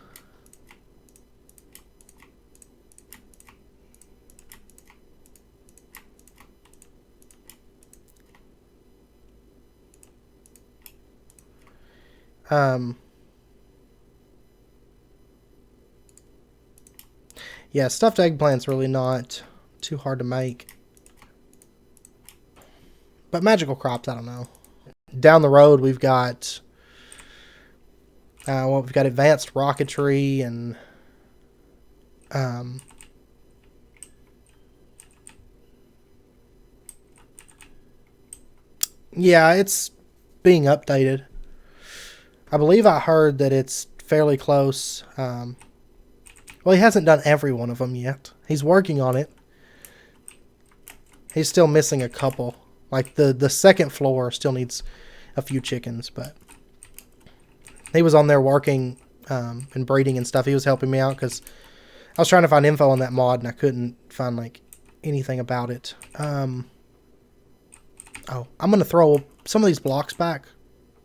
Speaker 1: Yeah, stuffed eggplant's really not too hard to make. But magical crops, I don't know. Down the road, we've got we've got advanced rocketry and yeah, it's being updated. I believe I heard that it's fairly close. Well, he hasn't done every one of them yet. He's working on it. He's still missing a couple. Like the second floor still needs a few chickens, but he was on there working and breeding and stuff. He was helping me out because I was trying to find info on that mod and I couldn't find like anything about it. Oh, I'm going to throw some of these blocks back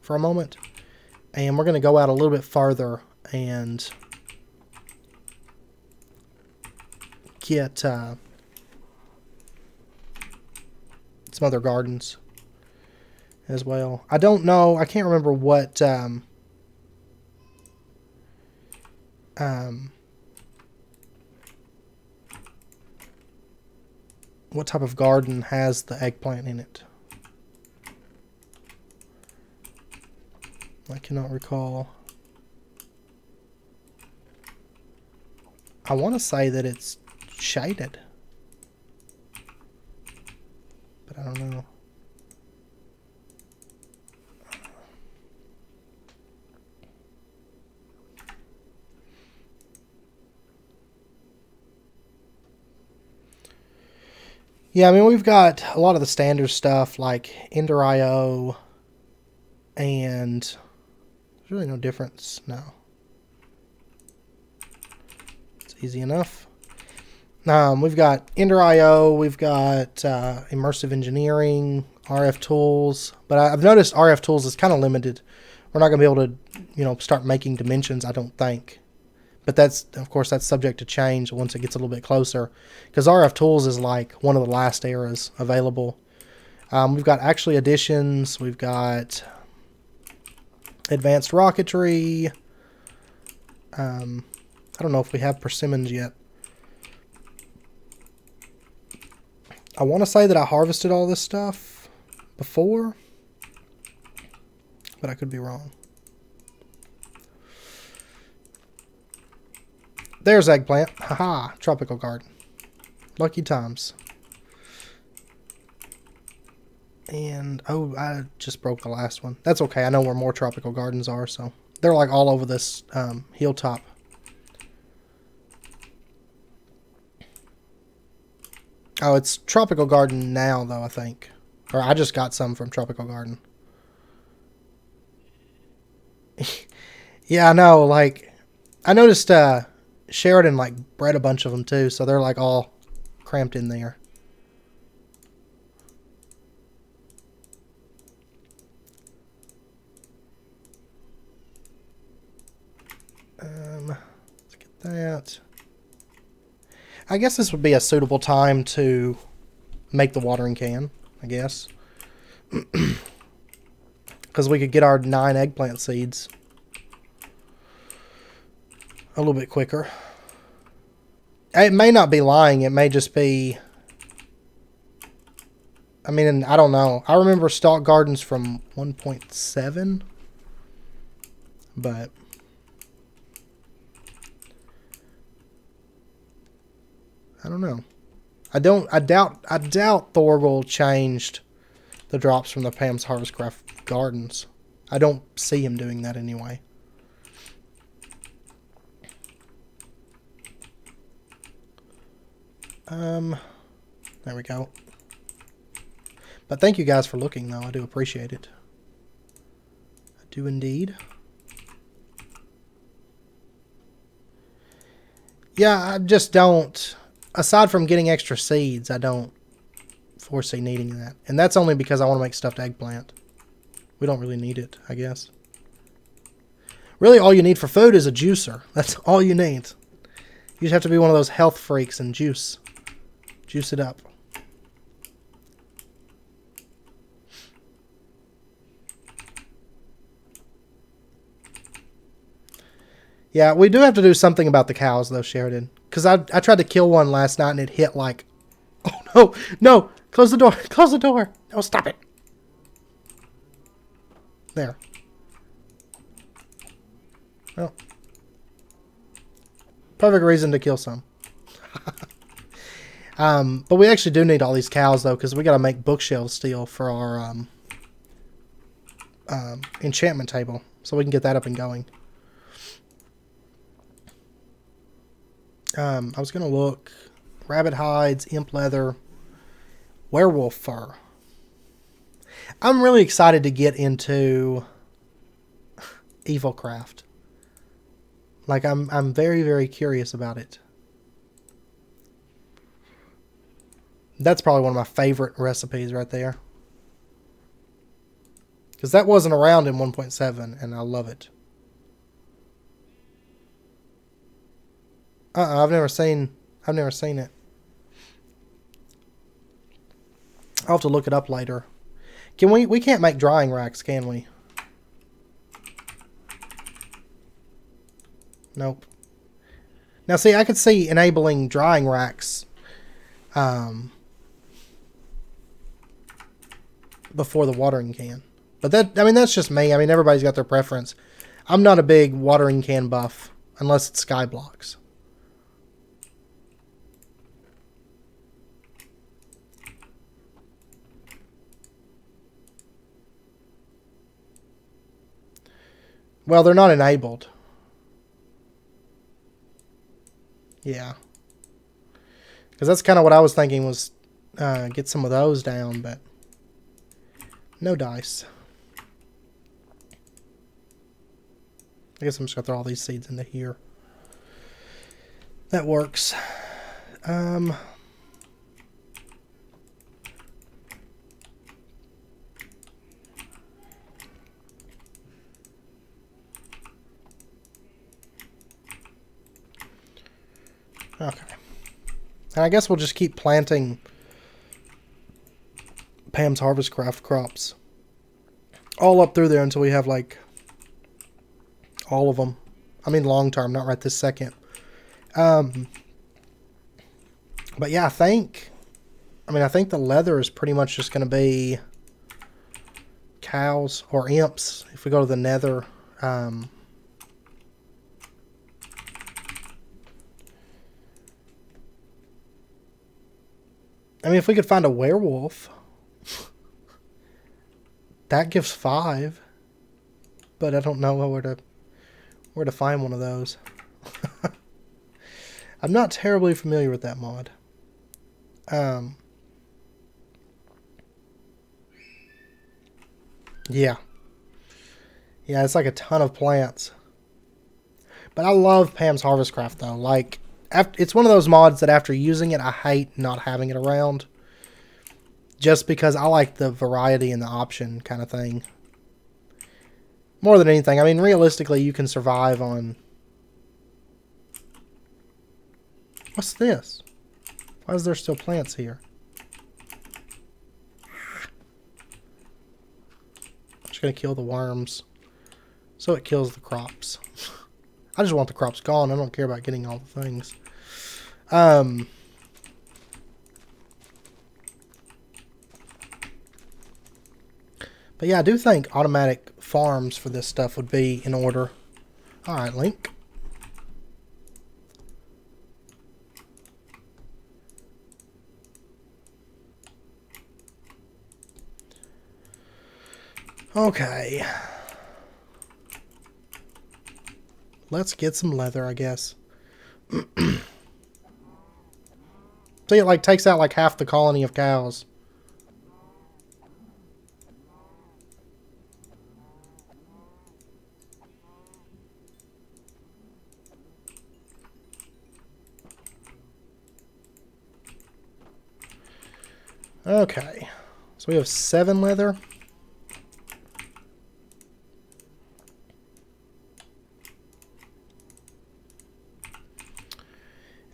Speaker 1: for a moment, and we're going to go out a little bit farther and get some other gardens as well. I don't know. I can't remember what what type of garden has the eggplant in it. I cannot recall. I want to say that it's shaded. But I don't know. Yeah, I mean, we've got a lot of the standard stuff like Ender IO, and there's really no difference now. It's easy enough. We've got Ender IO, we've got immersive engineering, RF tools, but I've noticed RF tools is kind of limited. We're not going to be able to, start making dimensions, I don't think. But that's, of course, that's subject to change once it gets a little bit closer. Because RF Tools is like one of the last eras available. We've got actually additions. We've got advanced rocketry. I don't know if we have persimmons yet. I want to say that I harvested all this stuff before. But I could be wrong. There's eggplant. Haha, tropical garden. Lucky times. And, oh, I just broke the last one. That's okay. I know where more tropical gardens are, so they're like all over this hilltop. Oh, it's tropical garden now, though, I think. Or I just got some from tropical garden. Yeah, I know, like, I noticed, Sheridan like bred a bunch of them too, so they're like all cramped in there. Let's get that. I guess this would be a suitable time to make the watering can, I guess. Because we could get our 9 eggplant seeds a little bit quicker. It may not be lying. It may just be... I mean, I don't know. I remember stock gardens from 1.7. But... I don't know. I doubt Thorgal changed the drops from the Pam's Harvestcraft gardens. I don't see him doing that anyway. There we go. But thank you guys for looking, though. I do appreciate it. I do indeed. Yeah, I just don't... Aside from getting extra seeds, I don't foresee needing that. And that's only because I want to make stuffed eggplant. We don't really need it, I guess. Really, all you need for food is a juicer. That's all you need. You just have to be one of those health freaks and juice it up. Yeah, we do have to do something about the cows, though, Sheridan. Because I tried to kill one last night, and it hit like... Oh, no! No! Close the door! Close the door! No, stop it! There. Well. Perfect reason to kill some. But we actually do need all these cows, though, because we got to make bookshelf steel for our enchantment table. So we can get that up and going. I was going to look. Rabbit hides, imp leather, werewolf fur. I'm really excited to get into Evilcraft. Like, I'm very, very curious about it. That's probably one of my favorite recipes right there. Because that wasn't around in 1.7, and I love it. I've never seen it. I'll have to look it up later. Can we can't make drying racks, can we? Nope. Now see, I could see enabling drying racks before the watering can. But that, I mean, that's just me. I mean, everybody's got their preference. I'm not a big watering can buff unless it's sky blocks. Well, they're not enabled. Yeah. Because that's kind of what I was thinking was get some of those down, but no dice. I guess I'm just going to throw all these seeds into here. That works. Okay. And I guess we'll just keep planting Pam's Harvest Craft crops all up through there until we have, like, all of them. I mean long term, not right this second. But yeah, I think the leather is pretty much just going to be cows or imps if we go to the nether. I mean, if we could find a werewolf, that gives 5. But I don't know where to find one of those. I'm not terribly familiar with that mod. Yeah. Yeah, it's like a ton of plants. But I love Pam's Harvest Craft, though. Like, it's one of those mods that after using it, I hate not having it around. Just because I like the variety and the option kind of thing. More than anything. I mean, realistically, you can survive on... What's this? Why is there still plants here? I'm just going to kill the worms. So it kills the crops. I just want the crops gone. I don't care about getting all the things. But yeah, I do think automatic farms for this stuff would be in order. Alright, Link. Okay. Let's get some leather, I guess. See, it like takes out like half the colony of cows. Okay. So we have 7 leather.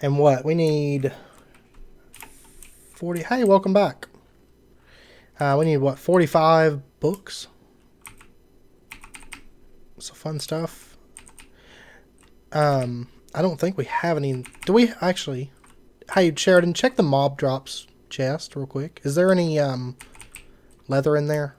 Speaker 1: And what? We need 40. Hey, welcome back. We need what? 45 books. So fun stuff. I don't think we have any. Do we actually? Hey, Sheridan, check the mob drops chest real quick. Is there any leather in there?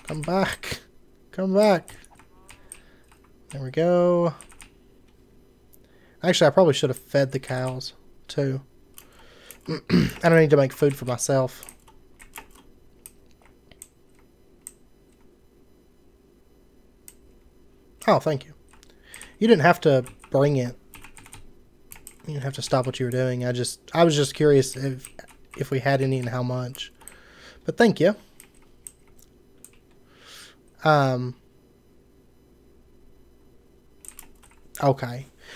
Speaker 1: Come back. Come back. There we go. Actually, I probably should have fed the cows, too. I don't need to make food for myself. Oh, thank you. You didn't have to bring it. You didn't have to stop what you were doing. I was just curious if we had any and how much. But thank you. Okay.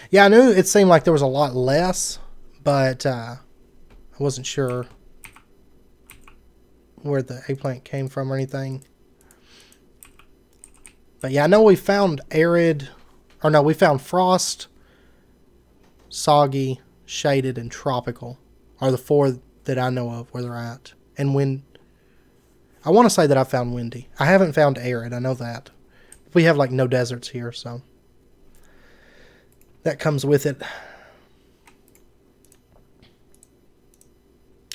Speaker 1: Yeah, I knew it seemed like there was a lot less, but I wasn't sure where the eggplant came from or anything. But yeah, I know we found arid, or no, we found frost, soggy, shaded, and tropical are the 4 that I know of where they're at. And wind. I want to say that I found windy. I haven't found arid, I know that. We have like no deserts here, so that comes with it.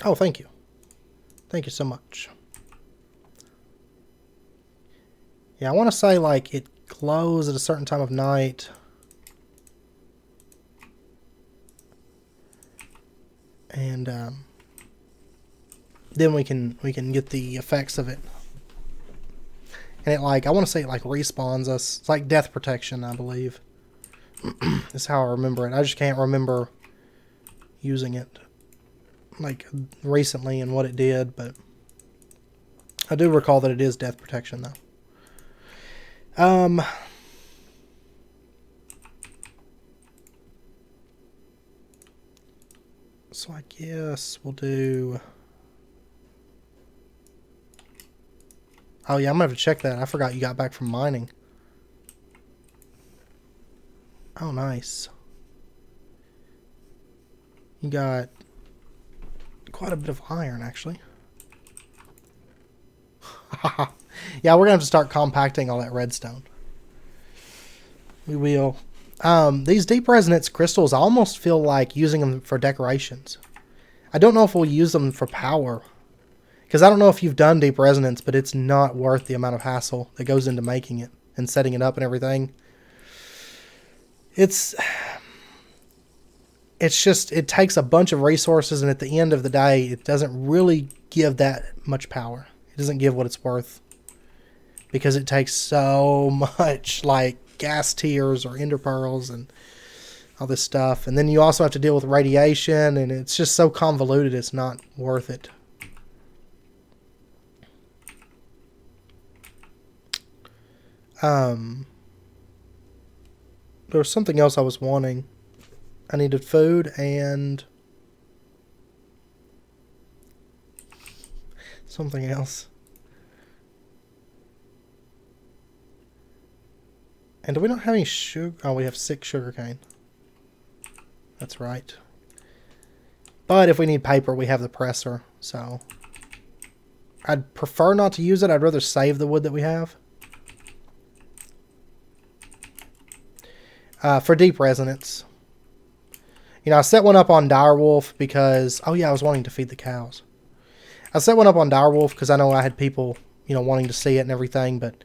Speaker 1: Oh, thank you. Thank you so much. Yeah, I want to say like it close at a certain time of night. And then we can get the effects of it. And it, like, I want to say it like respawns us. It's like death protection, I believe. That's how I remember it. I just can't remember using it like recently and what it did, but I do recall that it is death protection though. So I guess we'll do... Oh yeah, I'm gonna have to check that. I forgot you got back from mining. Oh, nice. You got quite a bit of iron, actually. Yeah, we're gonna have to start compacting all that redstone. We will. These deep resonance crystals, I almost feel like using them for decorations. I don't know if we'll use them for power. Because I don't know if you've done deep resonance, but it's not worth the amount of hassle that goes into making it and setting it up and everything. It's just, it takes a bunch of resources, and at the end of the day, it doesn't really give that much power. It doesn't give what it's worth. Because it takes so much, like gas tiers or ender pearls and all this stuff. And then you also have to deal with radiation, and it's just so convoluted, it's not worth it. There was something else I was wanting. I needed food and something else. And do we not have any sugar? Oh, we have 6 sugarcane. That's right. But if we need paper, we have the presser. So I'd prefer not to use it. I'd rather save the wood that we have. For deep resonance. You know, I set one up on Direwolf because... Oh yeah, I was wanting to feed the cows. I set one up on Direwolf because I know I had people, you know, wanting to see it and everything, but...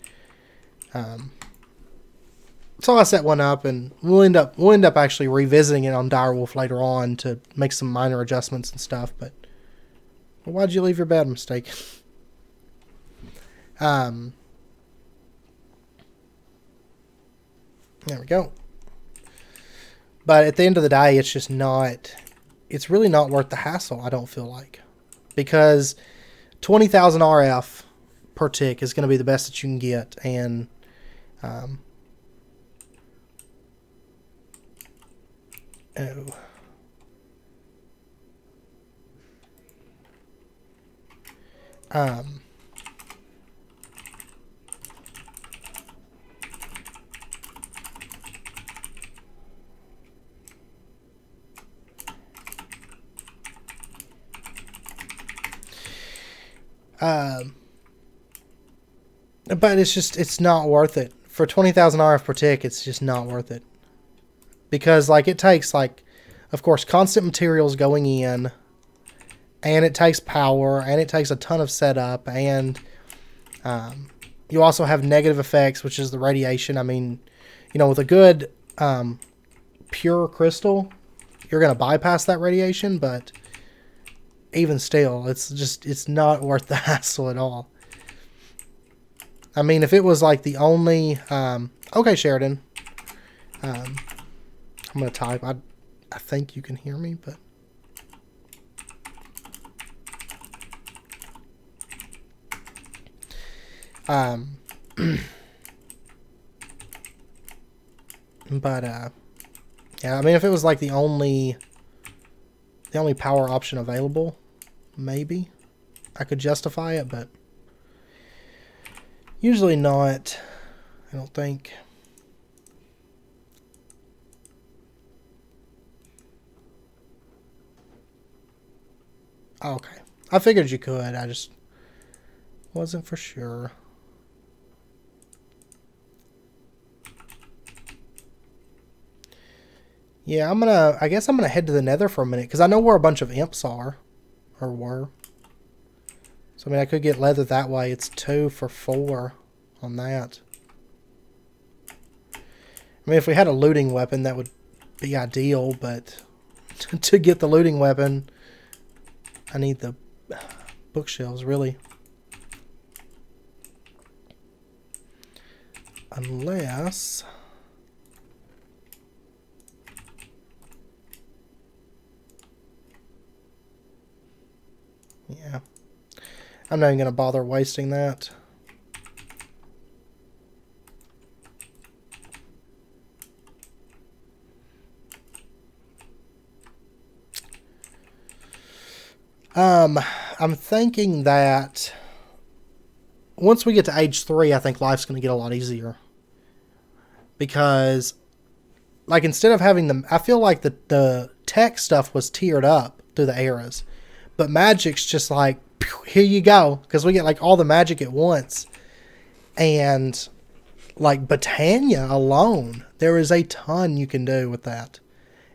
Speaker 1: So I set one up, and we'll end up actually revisiting it on Direwolf later on to make some minor adjustments and stuff, but... Well, why'd you leave your bed, mistake? There we go. But at the end of the day, it's just not... It's really not worth the hassle, I don't feel like. Because 20,000 RF per tick is going to be the best that you can get. And... but it's just, it's not worth it. For 20,000 RF per tick, it's just not worth it. Because, like, it takes, like, of course, constant materials going in, and it takes power, and it takes a ton of setup, and you also have negative effects, which is the radiation. I mean, you know, with a good pure crystal, you're going to bypass that radiation, but even still, it's just, it's not worth the hassle at all. I mean, if it was like the only... okay, Sheridan. I'm going to type. I think you can hear me, but... yeah, I mean, if it was like the only power option available, maybe I could justify it, but usually not, I don't think. Okay, I figured you could, I just wasn't for sure. Yeah, I guess I'm gonna head to the Nether for a minute, because I know where a bunch of imps are, or were. So, I mean, I could get leather that way. It's 2 for 4 on that. I mean, if we had a looting weapon, that would be ideal, but to get the looting weapon, I need the bookshelves, really. Unless... yeah. I'm not even going to bother wasting that. I'm thinking that once we get to age 3, I think life's going to get a lot easier. Because, like, instead of having them, I feel like the tech stuff was tiered up through the eras. But magic's just like, here you go. Because we get, like, all the magic at once. And, like, Botania alone, there is a ton you can do with that.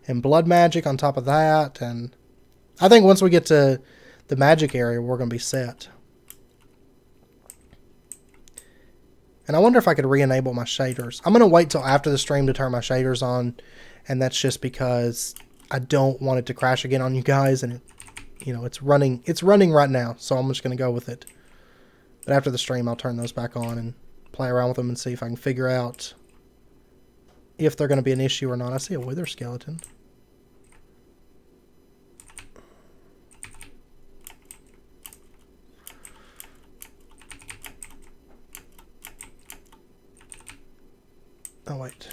Speaker 1: And blood magic on top of that. And I think once we get to the magic area, we're going to be set. And I wonder if I could re-enable my shaders. I'm going to wait till after the stream to turn my shaders on. And that's just because I don't want it to crash again on you guys. And, you know, it's running right now. So I'm just going to go with it. But after the stream, I'll turn those back on and play around with them and see if I can figure out if they're going to be an issue or not. I see a wither skeleton. Oh, wait.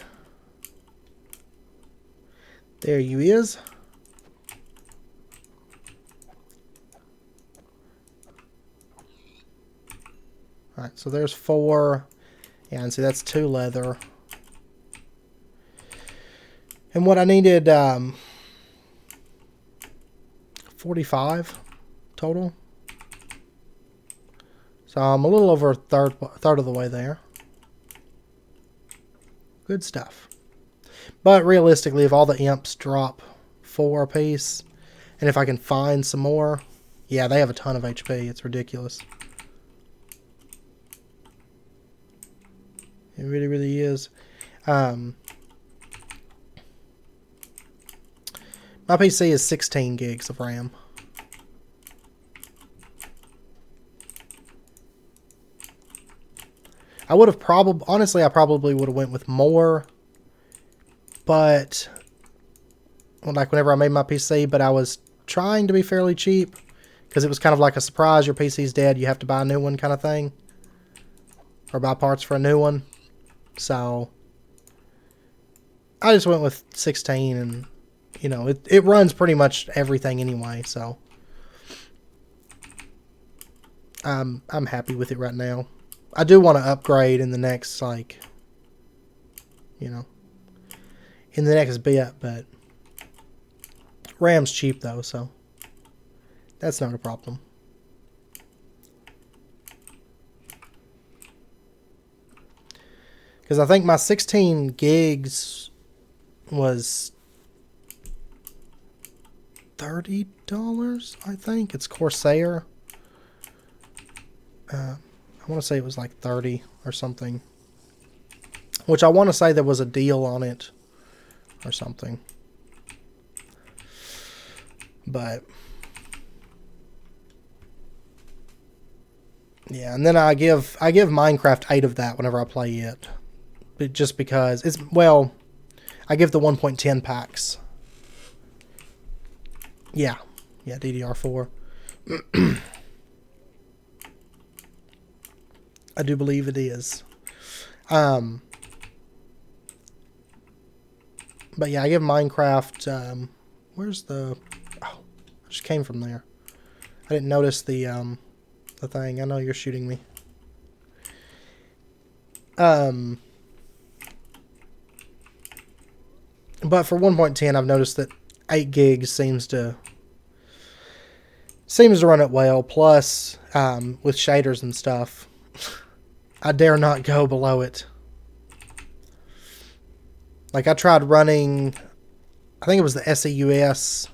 Speaker 1: There you is. Alright, so there's 4. Yeah, and see, that's 2 leather. And what I needed, 45 total. So I'm a little over a third of the way there. Good stuff. But realistically, if all the imps drop 4 apiece, and if I can find some more, yeah, they have a ton of HP. It's ridiculous. It really, really is. My PC is 16 gigs of RAM. I would have probably, honestly, I probably would have went with more, but, like whenever I made my PC, but I was trying to be fairly cheap, because it was kind of like a surprise, your PC's dead, you have to buy a new one kind of thing, or buy parts for a new one, so, I just went with 16, and, you know, it runs pretty much everything anyway, so, I'm happy with it right now. I do want to upgrade in the next, like, you know, in the next bit, but RAM's cheap, though, so that's not a problem. Because I think my 16 gigs was $30, I think. It's Corsair. I want to say it was like 30 or something. Which I want to say there was a deal on it or something. But yeah, and then I give Minecraft 8 of that whenever I play it. But just because it's, well, I give the 1.10 packs. Yeah, DDR4. I do believe it is. But yeah, I give Minecraft, where's the, oh, I just came from there. I didn't notice the thing. I know you're shooting me. But for 1.10, I've noticed that 8 gigs seems to run it well. Plus, with shaders and stuff, I dare not go below it. Like, I tried running, I think it was the SEUS.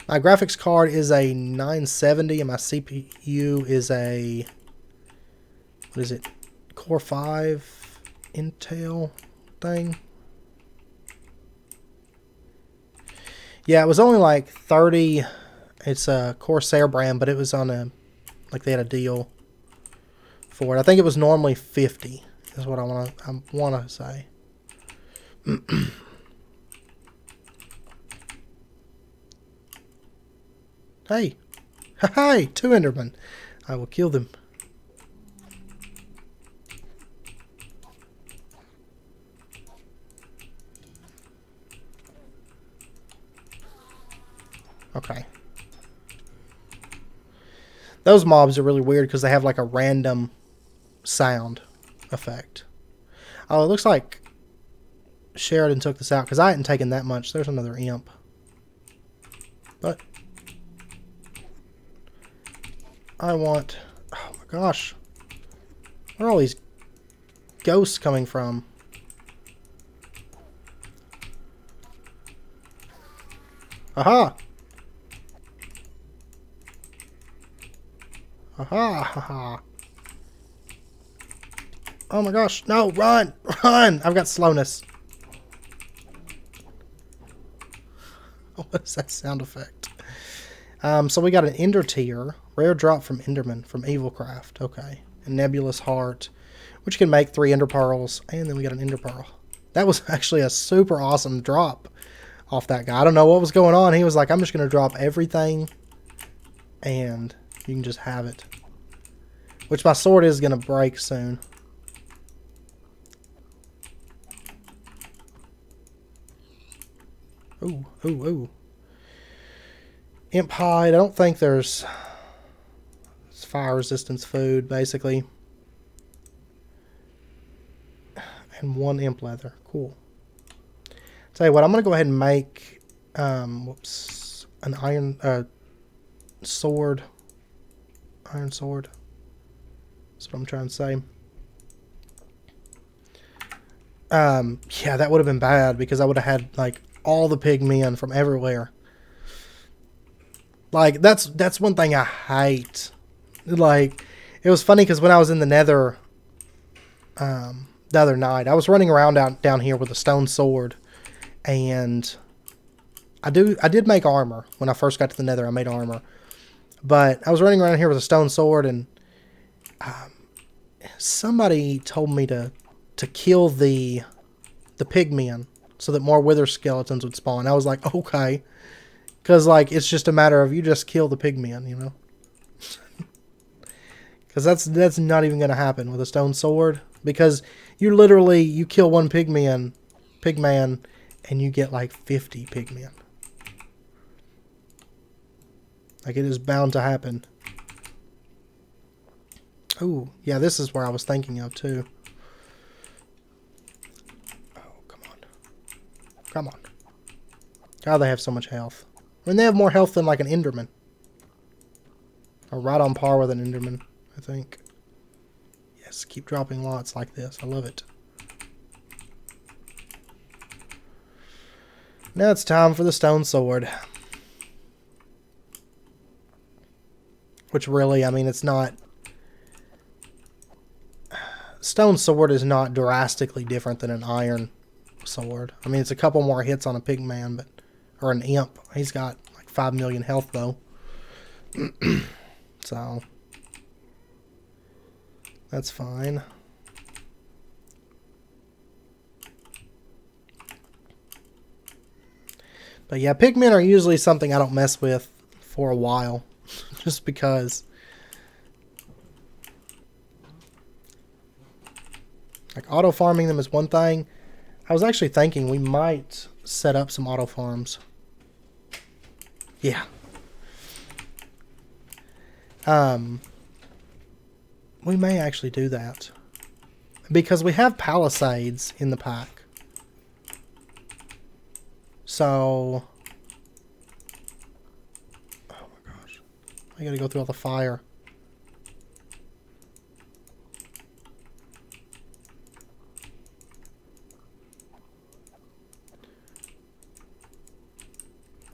Speaker 1: My graphics card is a 970, and my CPU is a, what is it, Core 5? Intel thing. Yeah, it was only like 30. It's a Corsair brand, but it was on a, like they had a deal for it. I think it was normally 50. Is what I want to say. Hey, hi, 2 Endermen. I will kill them. Okay. Those mobs are really weird because they have like a random sound effect. Oh, it looks like Sheridan took this out because I hadn't taken that much. There's another imp. But I want... Oh my gosh. Where are all these ghosts coming from? Aha! Aha! Haha! Oh my gosh! No! Run! Run! I've got slowness. What is that sound effect? So we got an Ender Tear. Rare drop from Enderman from Evilcraft. Okay. A Nebulous Heart, which can make 3 Ender Pearls. And then we got an Ender Pearl. That was actually a super awesome drop off that guy. I don't know what was going on. He was like, I'm just going to drop everything. And you can just have it. Which my sword is going to break soon. Ooh, ooh, ooh. Imp hide. I don't think there's... It's fire resistance food, basically. And 1 imp leather. Cool. Tell you what, I'm going to go ahead and make... whoops. An iron... sword. Iron sword. That's what I'm trying to say. Yeah, that would have been bad because I would have had, like, all the pigmen from everywhere. Like, that's one thing I hate. Like, it was funny because when I was in the nether the other night, I was running around down here with a stone sword, and I did make armor. When I first got to the nether, I made armor. But I was running around here with a stone sword, and somebody told me to kill the pigmen so that more wither skeletons would spawn. I was like, okay. Because, like, it's just a matter of you just kill the pigmen, you know? Because that's not even going to happen with a stone sword. Because you kill 1 pigman, and you get, like, 50 pigmen. Like, it is bound to happen. Ooh, yeah, this is where I was thinking of, too. Oh, come on. Come on. God, they have so much health. I mean, they have more health than, like, an Enderman. Or right on par with an Enderman, I think. Yes, keep dropping lots like this. I love it. Now it's time for the stone sword. Which really, I mean, it's not... Stone sword is not drastically different than an iron sword. I mean, it's a couple more hits on a pigman, but... Or an imp. He's got like 5 million health, though. So... That's fine. But yeah, pigmen are usually something I don't mess with for a while. Just because... Like, auto-farming them is one thing. I was actually thinking we might set up some auto-farms. Yeah. We may actually do that. Because we have palisades in the pack. So... Oh my gosh. I gotta go through all the fire.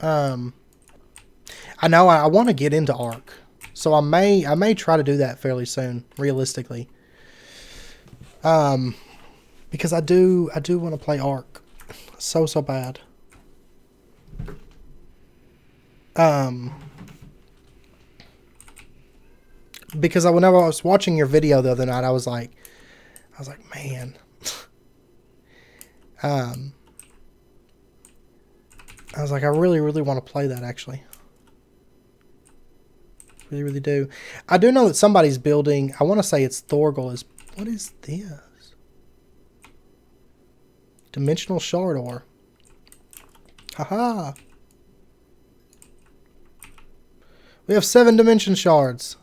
Speaker 1: I know I want to get into Ark. So I may try to do that fairly soon, realistically. Because I do want to play Ark so bad. Because whenever I was watching your video the other night, I was like, man. I was like, I really want to play that, actually. Really do. I do know that somebody's building, I want to say it's Thorgal. What is this? Dimensional shard ore. Haha. We have 7 dimension shards.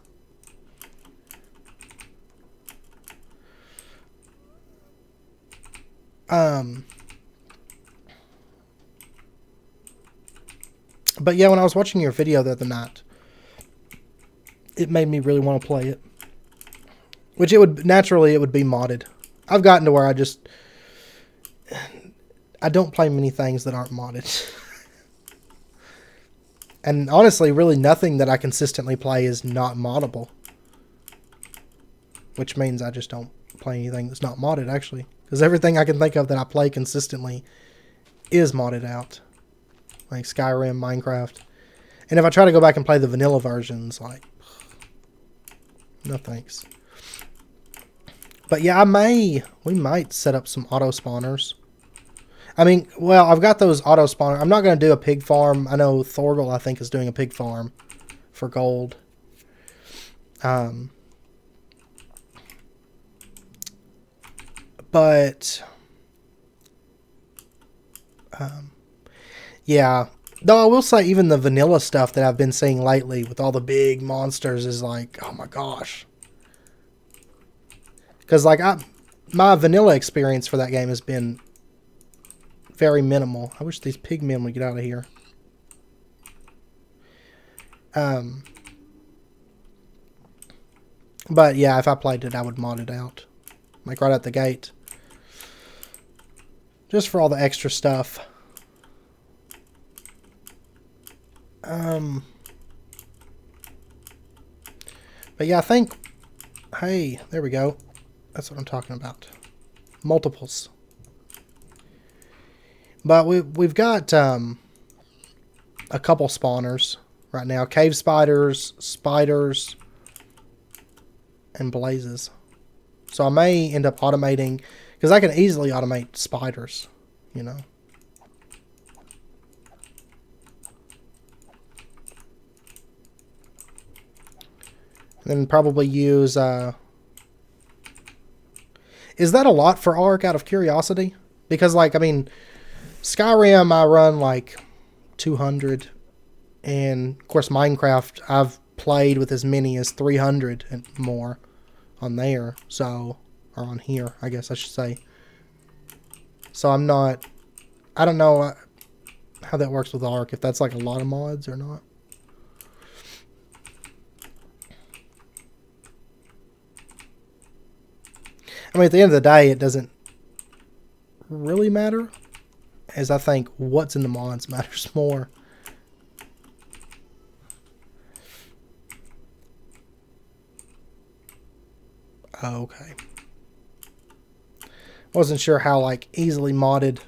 Speaker 1: But yeah, when I was watching your video the other night, it made me really want to play it. Which it would be modded. I've gotten to where I don't play many things that aren't modded. And honestly, really nothing that I consistently play is not moddable. Which means I just don't play anything that's not modded, actually. Because everything I can think of that I play consistently is modded out. Like Skyrim, Minecraft. And if I try to go back and play the vanilla versions, like, no thanks. But yeah, we might set up some auto spawners. I mean, well, I've got those auto spawners. I'm not going to do a pig farm. I know Thorgal, I think, is doing a pig farm for gold. But yeah. Though I will say even the vanilla stuff that I've been seeing lately with all the big monsters is like, oh my gosh. Because like my vanilla experience for that game has been very minimal. I wish these pigmen would get out of here. But yeah, if I played it, I would mod it out. Like right out the gate. Just for all the extra stuff. But yeah, I think, hey, there we go. That's what I'm talking about. Multiples. But we've got a couple spawners right now. Cave spiders, and blazes. So I may end up automating, because I can easily automate spiders, you know. And then probably use, is that a lot for Ark out of curiosity? Because, like, I mean, Skyrim I run like 200. And, of course, Minecraft I've played with as many as 300 and more on there. So, or on here, I guess I should say. So I don't know how that works with Ark, if that's like a lot of mods or not. I mean, at the end of the day, it doesn't really matter, as I think what's in the mods matters more. Okay. Wasn't sure how, like, easily modded.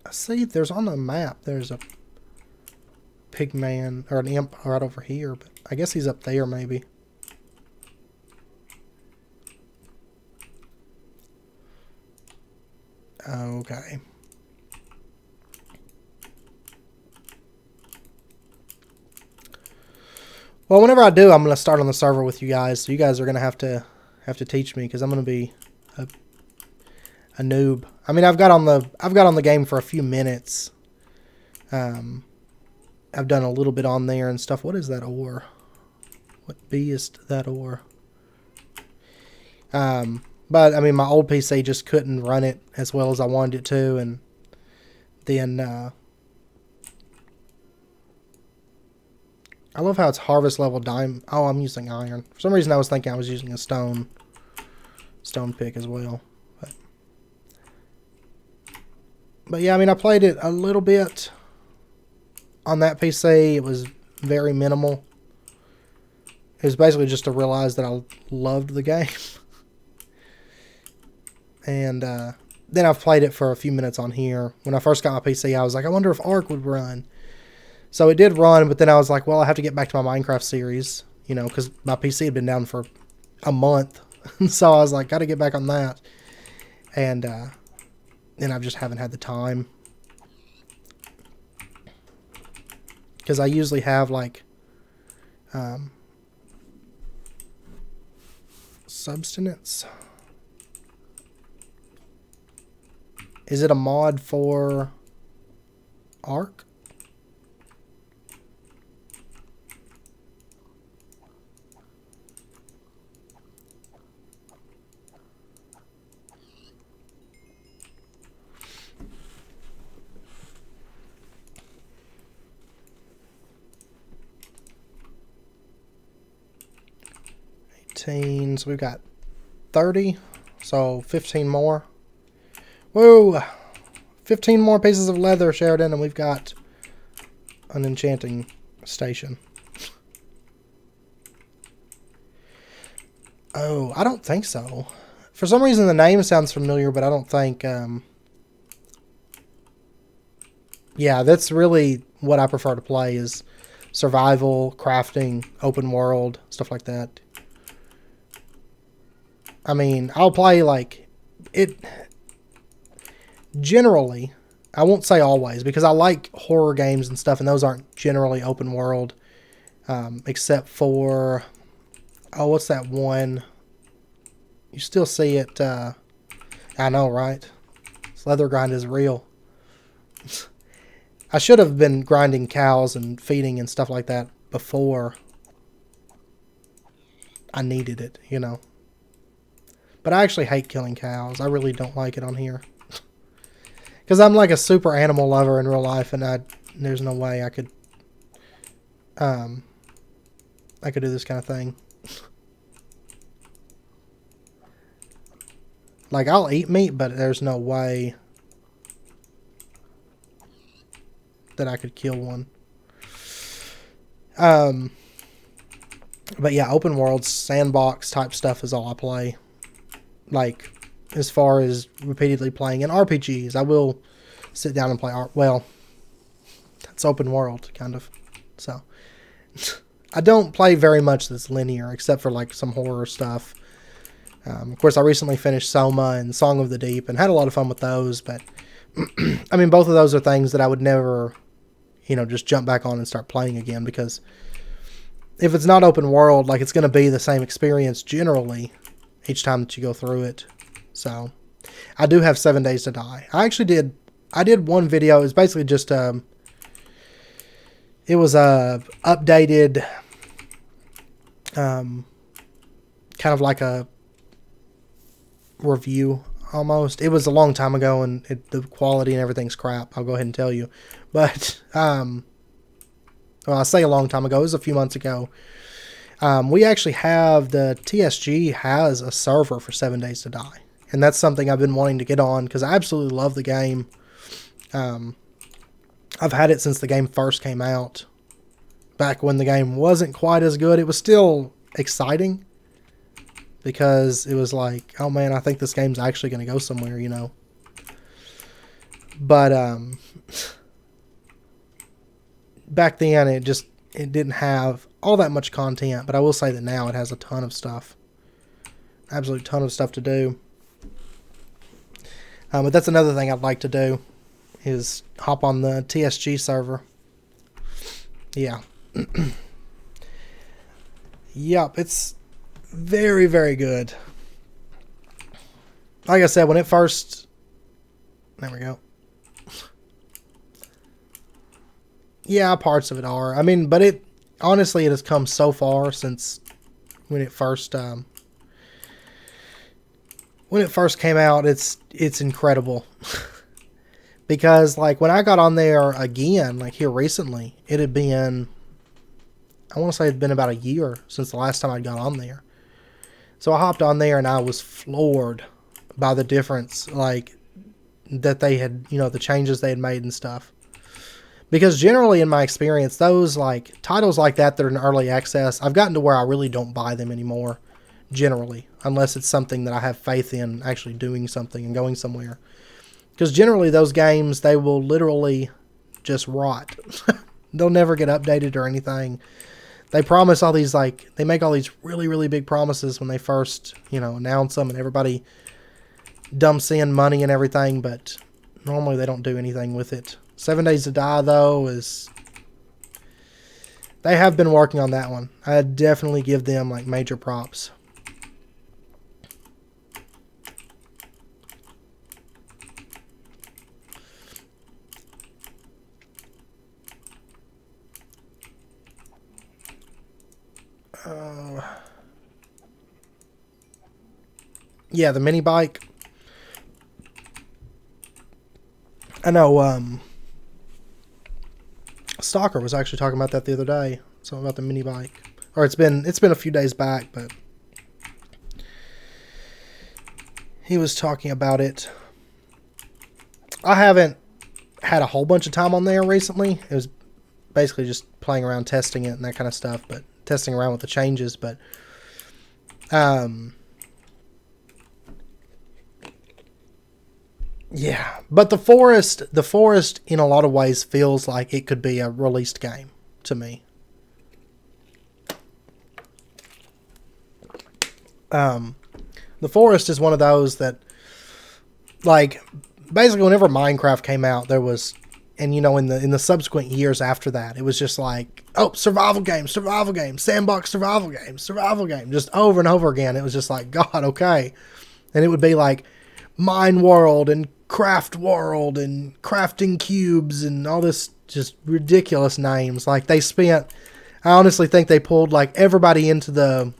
Speaker 1: I see there's on the map, there's a pigman, or an imp right over here, but I guess he's up there, maybe. Okay. Well, whenever I do, I'm going to start on the server with you guys. So you guys are going to have to teach me, because I'm going to be a noob. I mean, I've got on the game for a few minutes. I've done a little bit on there and stuff. What is that ore? What beest that ore? But, I mean, my old PC just couldn't run it as well as I wanted it to. And then, I love how it's harvest level diamond. Oh, I'm using iron. For some reason, I was thinking I was using a stone pick as well. But yeah, I mean, I played it a little bit on that PC. It was very minimal. It was basically just to realize that I loved the game. And then I've played it for a few minutes on here. When I first got my PC, I was like, I wonder if Ark would run. So it did run, but then I was like, well, I have to get back to my Minecraft series, you know, because my PC had been down for a month. So I was like, got to get back on that. And then I just haven't had the time. Because I usually have, like, substance. Is it a mod for Ark? So we've got 30, so 15 more. Whoa! 15 more pieces of leather, Sheridan, and we've got an enchanting station. Oh, I don't think so. For some reason, the name sounds familiar, but I don't think... yeah, that's really what I prefer to play, is survival, crafting, open world, stuff like that. I mean, I'll play, like, it... Generally, I won't say always, because I like horror games and stuff, and those aren't generally open world, except for... Oh, what's that one? You still see it, I know, right? This leather grind is real. I should have been grinding cows and feeding and stuff like that before I needed it, you know. But I actually hate killing cows. I really don't like it on here. Because I'm like a super animal lover in real life, and there's no way I could do this kind of thing. Like, I'll eat meat, but there's no way that I could kill one. But yeah, open world, sandbox type stuff is all I play. Like, as far as repeatedly playing in RPGs, I will sit down and play well, that's open world, kind of. So, I don't play very much that's linear, except for, like, some horror stuff. Of course, I recently finished Soma and Song of the Deep, and had a lot of fun with those, but, I mean, both of those are things that I would never, you know, just jump back on and start playing again, because if it's not open world, like, it's going to be the same experience generally each time that you go through it. So, I do have 7 Days to Die. I did one video. It was basically just, it was a updated, kind of like a review, almost. It was a long time ago, and the quality and everything's crap, I'll go ahead and tell you. But, well, I say a long time ago. It was a few months ago. We actually have, the TSG has a server for 7 Days to Die. And that's something I've been wanting to get on, because I absolutely love the game. I've had it since the game first came out. Back when the game wasn't quite as good, it was still exciting. Because it was like, oh man, I think this game's actually going to go somewhere, you know. But, back then, it didn't have all that much content. But I will say that now it has a ton of stuff. Absolute ton of stuff to do. But that's another thing I'd like to do, is hop on the TSG server. Yeah. Yep, it's very, very good. Like I said, when it first... There we go. Yeah, parts of it are. I mean, but it... Honestly, it has come so far since when it first... when it first came out, it's incredible. Because, like, when I got on there again, like, here recently, it had been... I want to say it had been about a year since the last time I got on there. So I hopped on there and I was floored by the difference, like, that they had, you know, the changes they had made and stuff. Because generally, in my experience, those, like, titles like that that are in early access, I've gotten to where I really don't buy them anymore. generally, unless it's something that I have faith in actually doing something and going somewhere. Because generally those games, they will literally just rot. They'll never get updated or anything. They promise all these, like, they make all these really, really big promises when they first, you know, announce them, and everybody dumps in money and everything, but normally they don't do anything with it. 7 Days to Die, though, is... They have been working on that one. I definitely give them, like, major props. Yeah, the mini bike. I know, Stalker was actually talking about that the other day. Something about the mini bike. Or it's been a few days back, but he was talking about it. I haven't had a whole bunch of time on there recently. It was basically just playing around, testing it and that kind of stuff, but testing around with the changes, but yeah, but the forest in a lot of ways feels like it could be a released game to me. The forest is one of those that, like, basically whenever Minecraft came out, there was, and you know, in the subsequent years after that, it was just like, oh, survival game, sandbox survival game, just over and over again. It was just like, God, okay. And it would be like Mine World and Craft World and Crafting Cubes and all this just ridiculous names. Like, they spent, I honestly think they pulled like everybody into the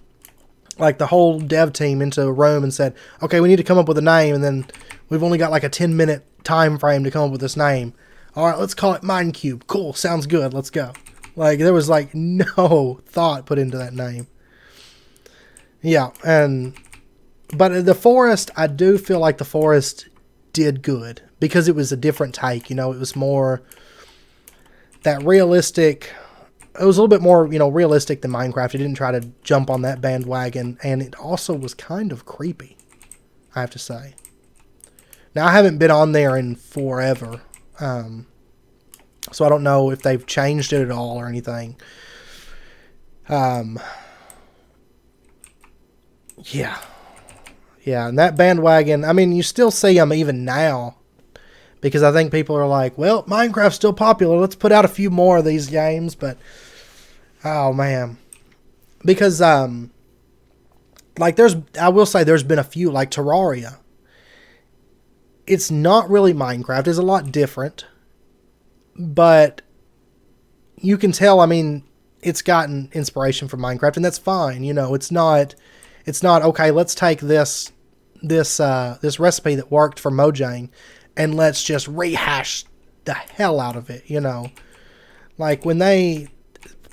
Speaker 1: whole dev team into a room and said, okay, we need to come up with a name, and then we've only got like a 10-minute time frame to come up with this name. All right, let's call it Minecube. Cool, sounds good, let's go. Like, there was like no thought put into that name. Yeah, but the forest, I do feel like the forest did good because it was a different take. You know, it was more that realistic. It was a little bit more, you know, realistic than Minecraft. It didn't try to jump on that bandwagon, and it also was kind of creepy, I have to say. Now, I haven't been on there in forever, so I don't know if they've changed it at all or anything. Yeah, and that bandwagon, I mean, you still see them even now, because I think people are like, well, Minecraft's still popular, let's put out a few more of these games, but, oh, man. Because, like, I will say there's been a few, like Terraria. It's not really Minecraft, it's a lot different, but you can tell, I mean, it's gotten inspiration from Minecraft, and that's fine, you know, it's not, okay, let's take this recipe that worked for Mojang and let's just rehash the hell out of it, you know. Like, when they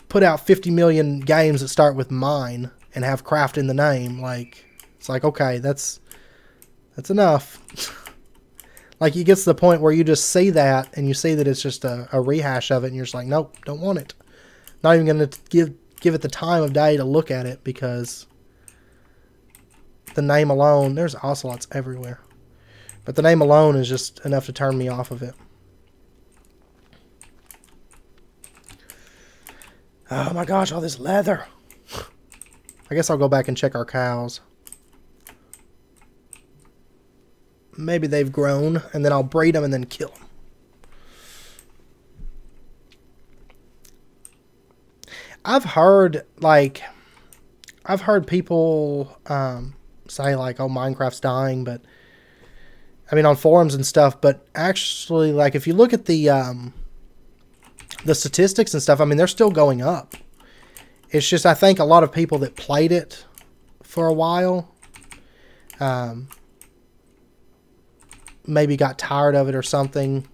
Speaker 1: put out 50 million games that start with mine and have craft in the name, like, it's like, okay, that's enough. Like, you get to the point where you just see that and you see that it's just a rehash of it, and you're just like, nope, don't want it. Not even going to give it the time of day to look at it, because the name alone, there's ocelots everywhere, but the name alone is just enough to turn me off of it. Oh my gosh, all this leather. I guess I'll go back and check our cows. Maybe they've grown, and then I'll breed them and then kill them. I've heard people say, like, oh, Minecraft's dying, but I mean, on forums and stuff, but actually, like, if you look at the statistics and stuff, I mean, they're still going up. It's just, I think a lot of people that played it for a while maybe got tired of it or something.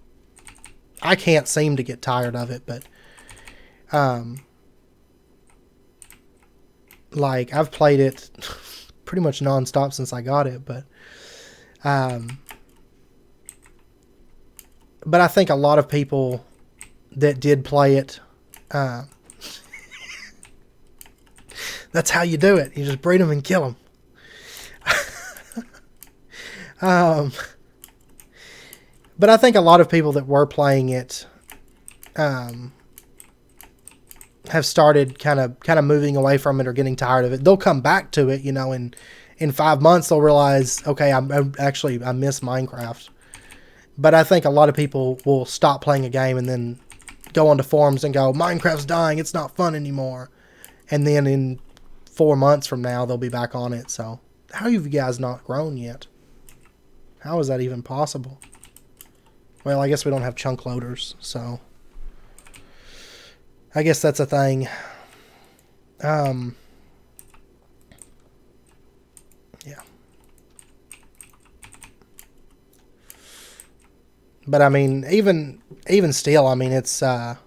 Speaker 1: I can't seem to get tired of it, but like, I've played it pretty much nonstop since I got it, but I think a lot of people that did play it, that's how you do it. You just breed them and kill them. But I think a lot of people that were playing it have started kind of moving away from it or getting tired of it. They'll come back to it, in 5 months they'll realize, okay, I miss Minecraft. But I think a lot of people will stop playing a game and then go onto forums and go, Minecraft's dying, it's not fun anymore. And then in 4 months from now, they'll be back on it. So, how have you guys not grown yet? How is that even possible? Well, I guess we don't have chunk loaders, so I guess that's a thing. Yeah. But I mean, even still, I mean, it's well,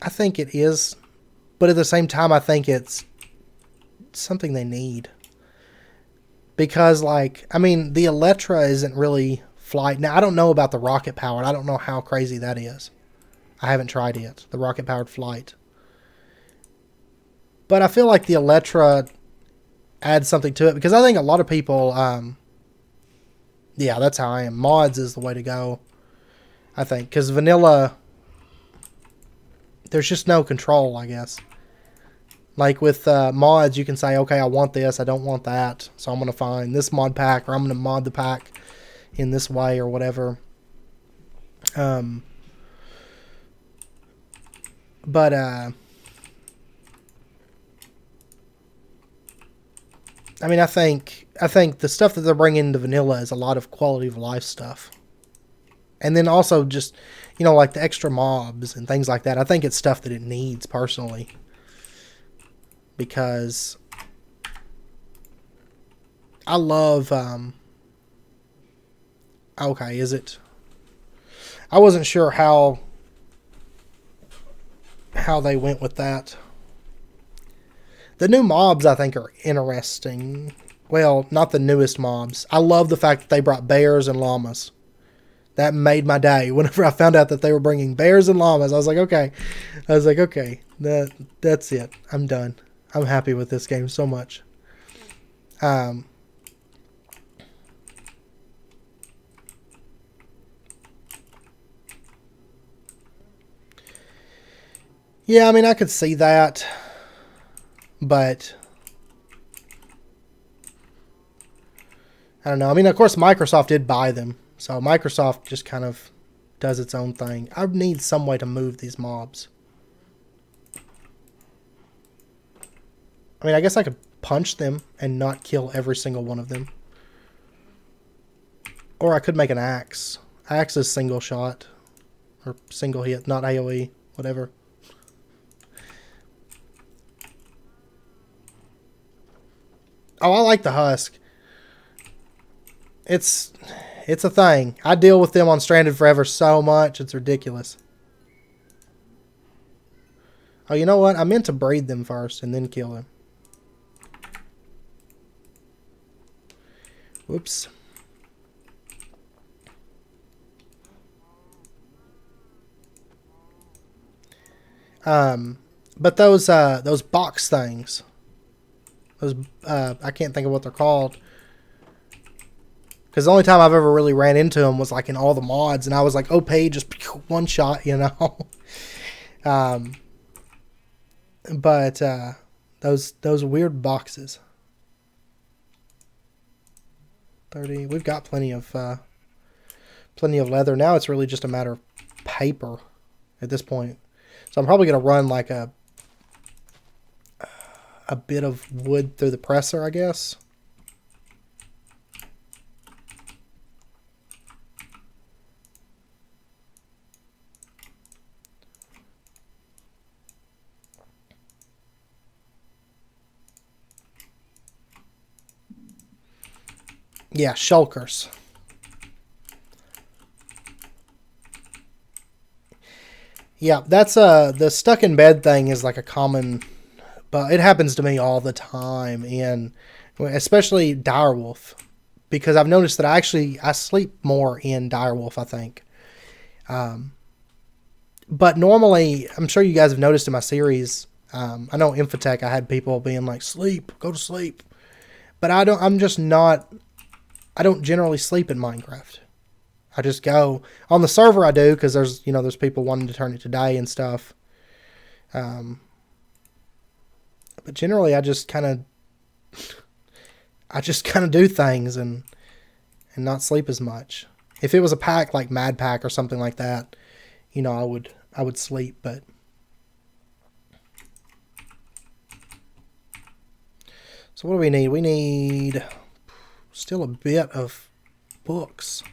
Speaker 1: I think it is, but at the same time, I think it's something they need. Because, like, I mean, the Elytra isn't really flight. Now, I don't know about the rocket powered. I don't know how crazy that is. I haven't tried it, the rocket powered flight. But I feel like the Elytra adds something to it, because I think a lot of people, yeah, that's how I am. Mods is the way to go, I think. Because vanilla, there's just no control, I guess. Like with mods, you can say, okay, I want this, I don't want that, so I'm going to find this mod pack, or I'm going to mod the pack in this way, or whatever. But I mean, I think the stuff that they're bringing into vanilla is a lot of quality of life stuff. And then also just, like the extra mobs and things like that. I think it's stuff that it needs, personally. Because I love, okay, is it? I wasn't sure how they went with that. The new mobs, I think, are interesting. Well, not the newest mobs. I love the fact that they brought bears and llamas. That made my day. Whenever I found out that they were bringing bears and llamas, I was like, okay. That's it. I'm done. I'm happy with this game so much. Yeah, I mean, I could see that. But I don't know. I mean, of course, Microsoft did buy them. So Microsoft just kind of does its own thing. I need some way to move these mobs. I mean, I guess I could punch them and not kill every single one of them. Or I could make an axe. Axe is single shot. Or single hit, not AoE. Whatever. Oh, I like the husk. It's a thing. I deal with them on Stranded Forever so much, it's ridiculous. Oh, you know what? I meant to breed them first and then kill them. Whoops. But those box things. Those, I can't think of what they're called. Because the only time I've ever really ran into them was like in all the mods, and I was like, OP, just one shot, But those weird boxes. 30. We've got plenty of leather. Now it's really just a matter of paper at this point. So I'm probably gonna run like a bit of wood through the presser, I guess. Yeah, shulkers. Yeah, that's the stuck in bed thing is like a common, but it happens to me all the time, and especially Direwolf, because I've noticed that I sleep more in Direwolf, I think. But normally, I'm sure you guys have noticed in my series, I know Infotech, I had people being like, sleep, go to sleep. But I don't generally sleep in Minecraft. I just go. On the server I do, because there's people wanting to turn it to day and stuff. But generally I just kind of do things and not sleep as much. If it was a pack like Mad Pack or something like that, I would sleep, but so what do we need? We need still a bit of books.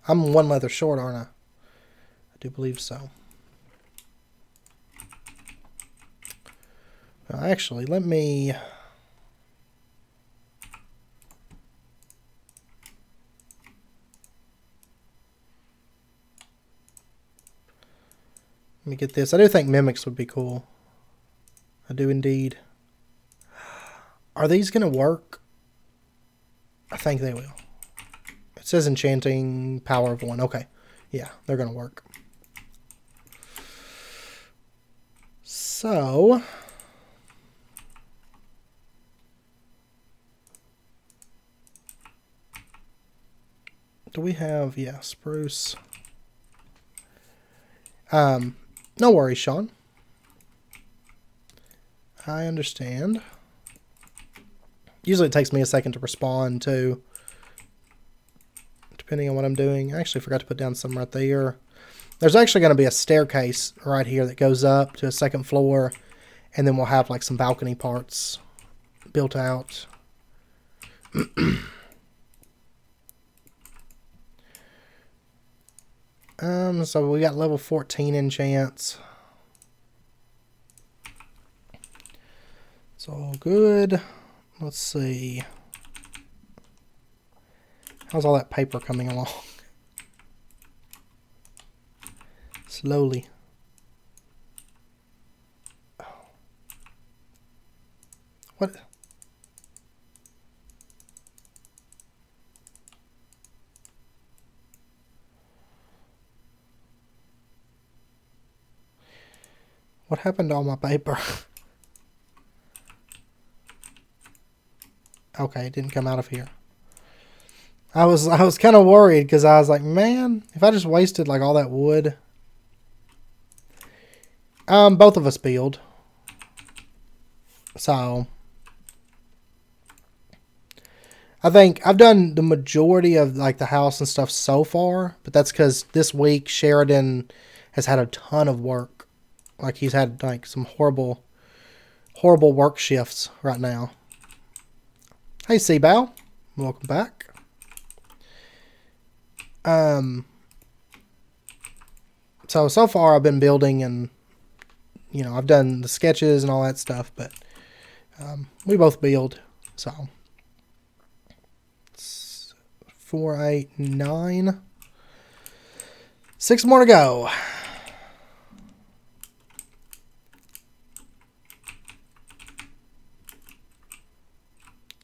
Speaker 1: I'm one leather short, aren't I? I do believe so. Actually, let me get this. I do think mimics would be cool. I do indeed. Are these going to work? I think they will. It says enchanting power of 1. Okay. Yeah, they're going to work. So, do we have, yeah, spruce. No worries, Sean. I understand. Usually it takes me a second to respond, too. Depending on what I'm doing. I actually forgot to put down some right there. There's actually going to be a staircase right here that goes up to a second floor. And then we'll have like some balcony parts built out. So we got level 14 enchants. It's all good. Let's see. How's all that paper coming along? Slowly. What? What happened to all my paper? Okay, it didn't come out of here. I was kind of worried because I was like, man, if I just wasted like all that wood. Both of us build. So I think I've done the majority of like the house and stuff so far, but that's because this week Sheridan has had a ton of work. Like he's had like some horrible work shifts right now. Hey Seabow, welcome back. So far I've been building and I've done the sketches and all that stuff, but we both build. So 4, 8, 9. 6 more to go.